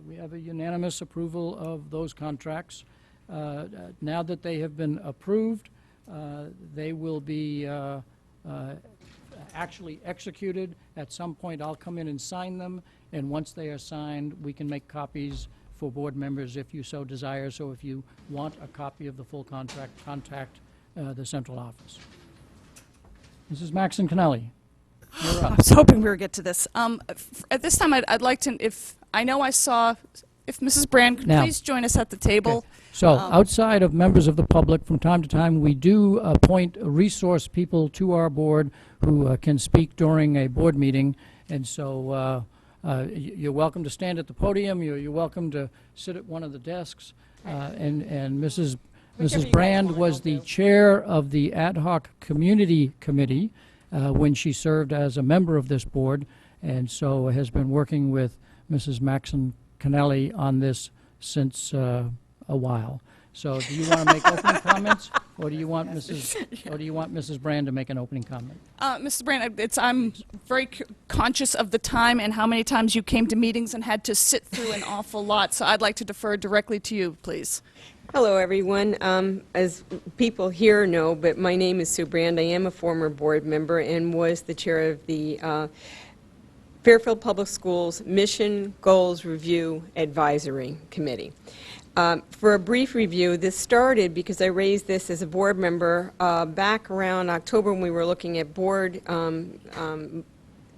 We have a unanimous approval of those contracts. Now that they have been approved, they will be actually executed. At some point, I'll come in and sign them, and once they are signed, we can make copies for board members if you so desire. So if you want a copy of the full contract, contact the central office. Mrs. Maxon Kennelly, you're I up. was hoping we would get to this. At this time, I'd like to, if Mrs. Brand could Now- please join us at the table. So, outside of members of the public, from time to time, we do appoint resource people to our board who can speak during a board meeting. And so, you're welcome to stand at the podium. You're welcome to sit at one of the desks. And Mrs. Brand was the chair of the Ad hoc Community Committee when she served as a member of this board, and so has been working with Mrs. Maxon Kennelly on this since a while. So do you want to make opening comments, or do you want Mrs. Brand to make an opening comment? Mrs. Brand, I'm very conscious of the time and how many times you came to meetings and had to sit through an awful lot, so I'd like to defer directly to you, please. Hello, everyone. As people here know, but my name is Sue Brand. I am a former board member and was the chair of the Fairfield Public Schools Mission Goals Review Advisory Committee. For a brief review, this started because I raised this as a board member back around October when we were looking at board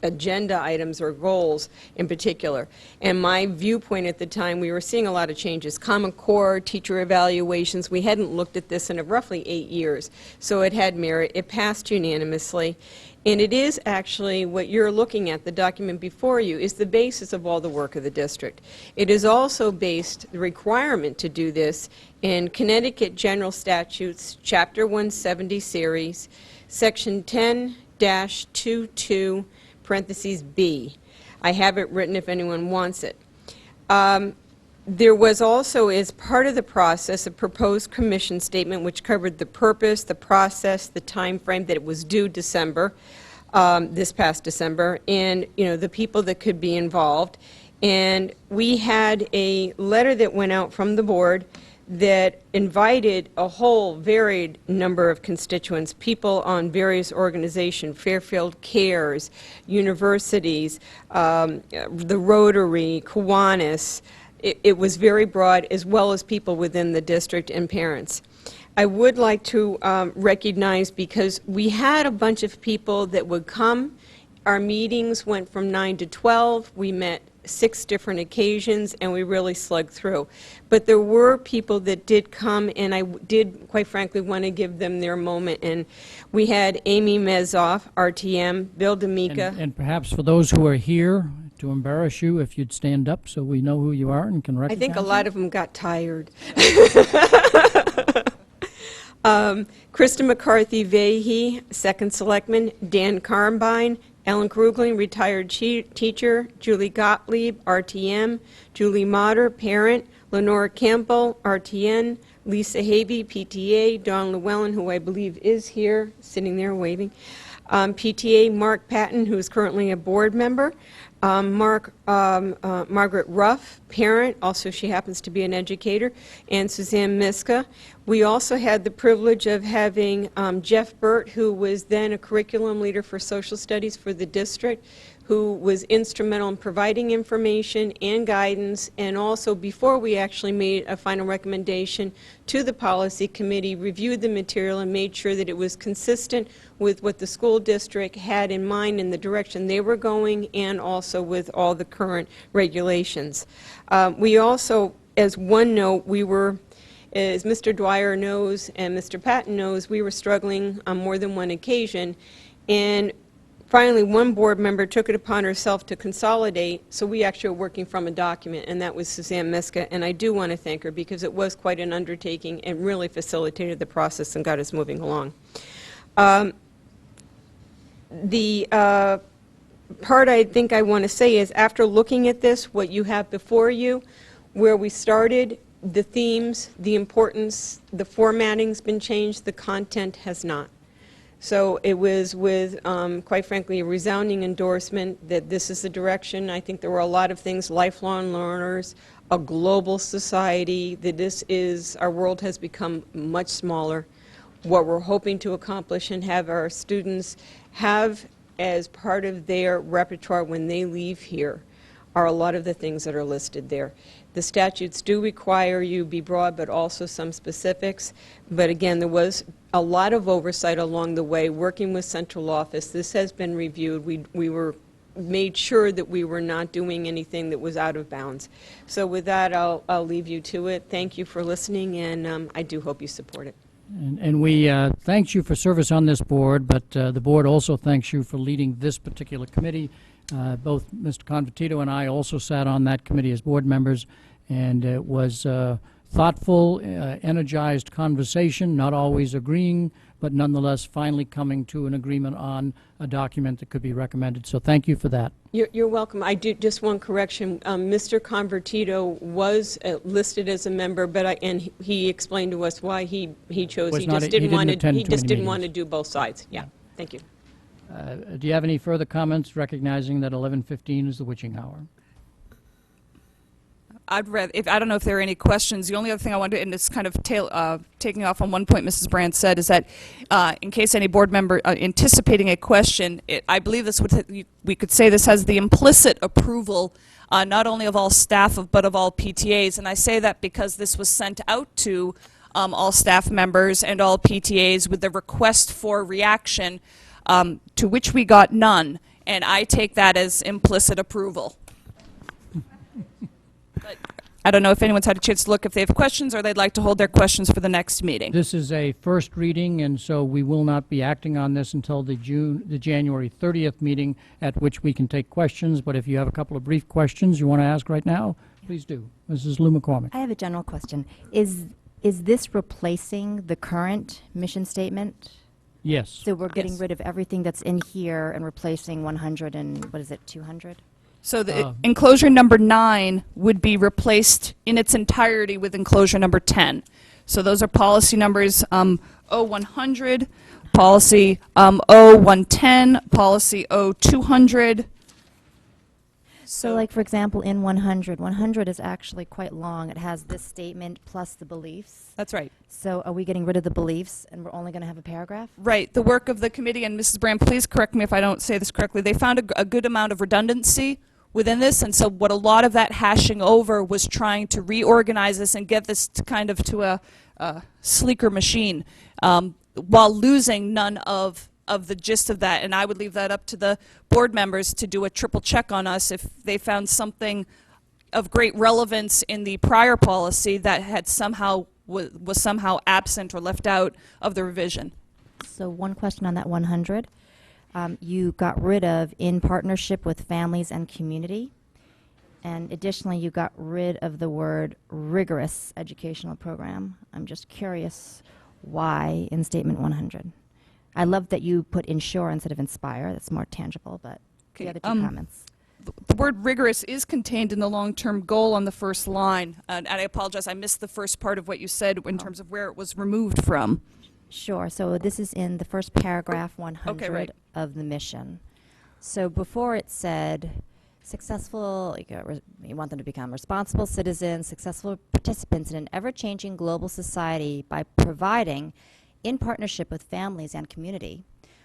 agenda items or goals in particular. And my viewpoint at the time, we were seeing a lot of changes. Common Core, teacher evaluations, we hadn't looked at this in roughly 8 years. So it had merit. It passed unanimously. And it is actually what you're looking at, the document before you, is the basis of all the work of the district. It is also based, the requirement to do this, in Connecticut General Statutes, Chapter 170 Series, Section 10-22, parentheses B. I have it written if anyone wants it. There was also, as part of the process, a proposed commission statement which covered the purpose, the process, the time frame that it was due December, this past December, and the people that could be involved. And we had a letter that went out from the board that invited a whole varied number of constituents, people on various organizations, Fairfield Cares, universities, the Rotary, Kiwanis. It was very broad, as well as people within the district and parents. I would like to recognize, because we had a bunch of people that would come. Our meetings went from 9 to 12. We met 6 different occasions, and we really slugged through. But there were people that did come, and I did, quite frankly, want to give them their moment. And we had Amy Mezoff, RTM, Bill D'Amica. And perhaps for those who are here, to embarrass you, if you'd stand up so we know who you are and can I recognize think a you. lot of them got tired. Krista McCarthy Vahey, second selectman, Dan Carmbine, Ellen Krugling, retired teacher, Julie Gottlieb, RTM, Julie Motter, parent, Lenora Campbell, RTN, Lisa Havey, PTA, Dawn Llewellyn, who I believe is here, sitting there waving, PTA, Mark Patton, who is currently a board member, Margaret Ruff, parent, also she happens to be an educator, and Suzanne Miska. We also had the privilege of having Jeff Burt, who was then a curriculum leader for social studies for the district, who was instrumental in providing information and guidance, and also before we actually made a final recommendation to the policy committee, reviewed the material and made sure that it was consistent with what the school district had in mind in the direction they were going, and also with all the current regulations. We also, as one note, we were, as Mr. Dwyer knows and Mr. Patton knows, we were struggling on more than one occasion, and finally one board member took it upon herself to consolidate, so we actually were working from a document, and that was Suzanne Miska, and I do want to thank her because it was quite an undertaking and really facilitated the process and got us moving along. The part I think I want to say is, after looking at this, what you have before you, where we started, the themes, the importance, the formatting's been changed, the content has not. So it was with, quite frankly, a resounding endorsement that this is the direction. I think there were a lot of things, lifelong learners, a global society, that this is, our world has become much smaller. What we're hoping to accomplish and have our students have as part of their repertoire when they leave here are a lot of the things that are listed there. The statutes do require you be broad, but also some specifics. But again, there was a lot of oversight along the way, working with central office. This has been reviewed. We were made sure that we were not doing anything that was out of bounds. So with that, I'll leave you to it. Thank you for listening, and I do hope you support it. And we thank you for service on this board, but the board also thanks you for leading this particular committee. Both Mr. Convertito and I also sat on that committee as board members, and it was thoughtful, energized conversation, not always agreeing, but nonetheless finally coming to an agreement on a document that could be recommended. So thank you for that. You're welcome. I do just one correction. Mr. Convertito was listed as a member, but and he explained to us why he chose. Was He not just a- didn't he want didn't to. attend He too just many didn't want to meetings. do both sides. Yeah. Thank you. Do you have any further comments, recognizing that 11:15 is the witching hour? I'd rather, I don't know if there are any questions. The only other thing I wanted to, and it's kind of taking off on one point Mrs. Brandt said, is that in case any board member anticipating a question, I believe this would, we could say this has the implicit approval not only of all staff but of all PTAs. And I say that because this was sent out to all staff members and all PTAs with the request for reaction, to which we got none. And I take that as implicit approval. But I don't know if anyone's had a chance to look if they have questions or they'd like to hold their questions for the next meeting. This is a first reading, and so we will not be acting on this until the January 30th meeting, at which we can take questions. But if you have a couple of brief questions you want to ask right now, please do. Mrs. Lou McCormick. I have a general question. Is this replacing the current mission statement? Yes. So we're getting rid of everything that's in here and replacing 100 and, what is it, 200? So the enclosure number 9 would be replaced in its entirety with enclosure number 10. So those are policy numbers 0100, policy 0110, policy 0200. So like, for example, in 100 is actually quite long. It has this statement plus the beliefs. That's right. So are we getting rid of the beliefs and we're only going to have a paragraph? Right. The work of the committee, and Mrs. Brandt, please correct me if I don't say this correctly, they found a good amount of redundancy within this, and so what a lot of that hashing over was trying to reorganize this and get this to kind of to a sleeker machine, while losing none of the gist of that. And I would leave that up to the board members to do a triple check on us if they found something of great relevance in the prior policy that had somehow was somehow absent or left out of the revision. So one question on that 100. You got rid of in partnership with families and community. And additionally, you got rid of the word rigorous educational program. I'm just curious why in statement 100. I love that you put ensure instead of inspire. That's more tangible, but the other two comments. The word rigorous is contained in the long-term goal on the first line. And I apologize, I missed the first part of what you said in terms of where it was removed from. Sure. So this is in the first paragraph 100 Okay, right. of the mission. So before it said successful, you want them to become responsible citizens, successful participants in an ever-changing global society by providing, in partnership with families and community,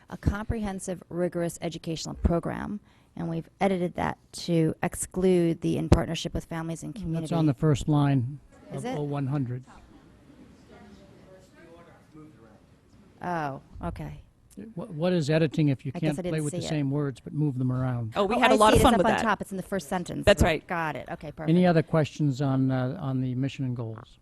a comprehensive, rigorous educational program. And we've edited that to exclude the in partnership with families and community. That's on the first line Is of it? 0100. Oh, okay. What is editing if you I guess can't I didn't play with the see it. same words but move them around? Oh, we Oh, had I a lot see of it. fun It's with up on that. top. It's in the first sentence. That's right. Got it. Okay, perfect. Any other questions on the mission and goals?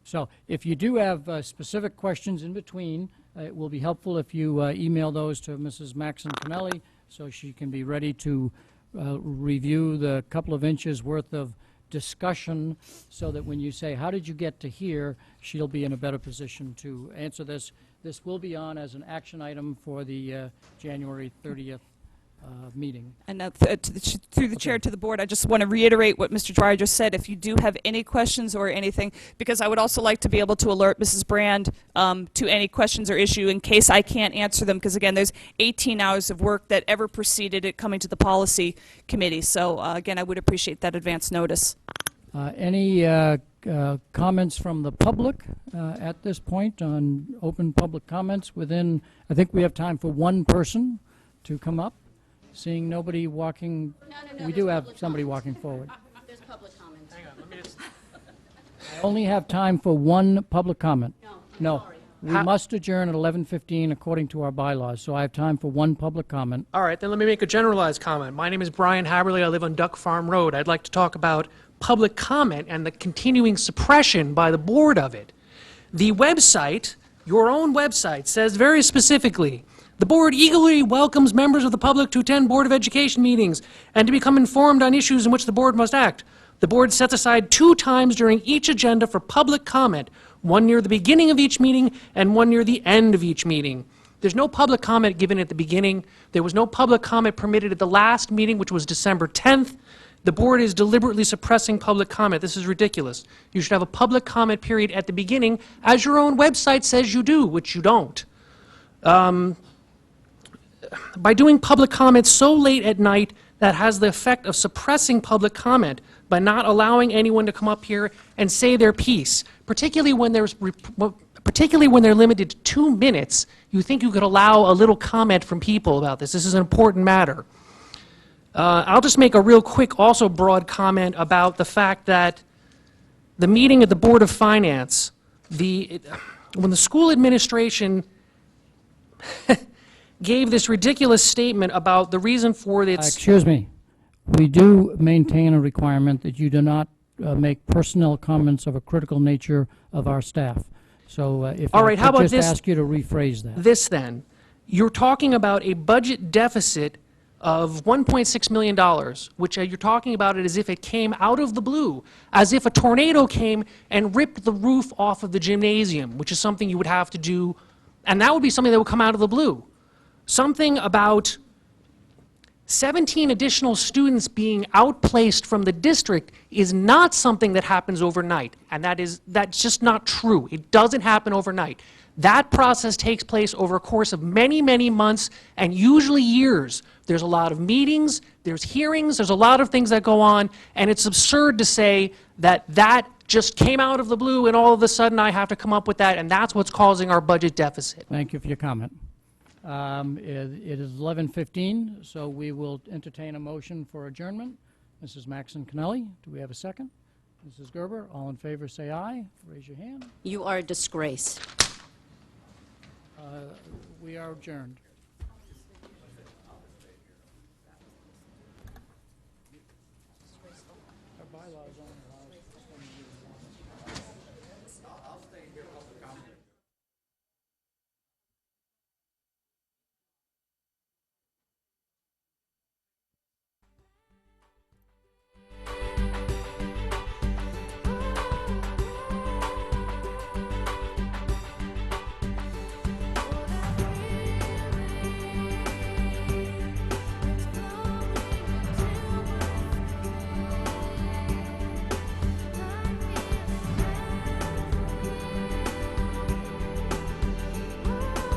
So if you do have specific questions in between, it will be helpful if you email those to Mrs. Maxon Tonelli so she can be ready to review the couple of inches worth of discussion so that when you say, how did you get to here, she'll be in a better position to answer this. This will be on as an action item for the January 30th meeting. And through the chair to the board, I just want to reiterate what Mr. Dwyer just said. If you do have any questions or anything, because I would also like to be able to alert Mrs. Brand to any questions or issue in case I can't answer them, because again, there's 18 hours of work that ever preceded it coming to the policy committee. So again, I would appreciate that advance notice. Any comments from the public at this point on open public comments within, I think we have time for one person to come up. Seeing nobody walking, we do have somebody walking forward. There's public comment. Hang on, let me just... I only have time for one public comment. No. We must adjourn at 11:15 according to our bylaws, so I have time for one public comment. All right, then let me make a generalized comment. My name is Brian Haberly. I live on Duck Farm Road. I'd like to talk about public comment and the continuing suppression by the board of it. The website, your own website, says very specifically, the board eagerly welcomes members of the public to attend Board of Education meetings and to become informed on issues in which the board must act. The board sets aside 2 times during each agenda for public comment, one near the beginning of each meeting and one near the end of each meeting. There's no public comment given at the beginning. There was no public comment permitted at the last meeting, which was December 10th. The board is deliberately suppressing public comment. This is ridiculous. You should have a public comment period at the beginning, as your own website says you do, which you don't. By doing public comment so late at night, that has the effect of suppressing public comment by not allowing anyone to come up here and say their piece, particularly when they're limited to 2 minutes. You think you could allow a little comment from people about this. This is an important matter. I'll just make a real quick, also broad comment about the fact that the meeting at the Board of Finance, when the school administration gave this ridiculous statement about the reason for its... Excuse me. We do maintain a requirement that you do not make personnel comments of a critical nature of our staff. So if All I right, how could about just this? ask you to rephrase that. This then, you're talking about a budget deficit of $1.6 million, which you're talking about it as if it came out of the blue, as if a tornado came and ripped the roof off of the gymnasium, which is something you would have to do, and that would be something that would come out of the blue. Something about 17 additional students being outplaced from the district is not something that happens overnight, and that's just not true. It doesn't happen overnight. That process takes place over a course of many, many months and usually years. There's a lot of meetings, there's hearings, there's a lot of things that go on, and it's absurd to say that that just came out of the blue and all of a sudden I have to come up with that, and that's what's causing our budget deficit. Thank you for your comment. It is 11:15, so we will entertain a motion for adjournment. Mrs. Maxon Connelly, do we have a second? Mrs. Gerber, all in favor say aye. Raise your hand. You are a disgrace. We are adjourned. Our bylaws only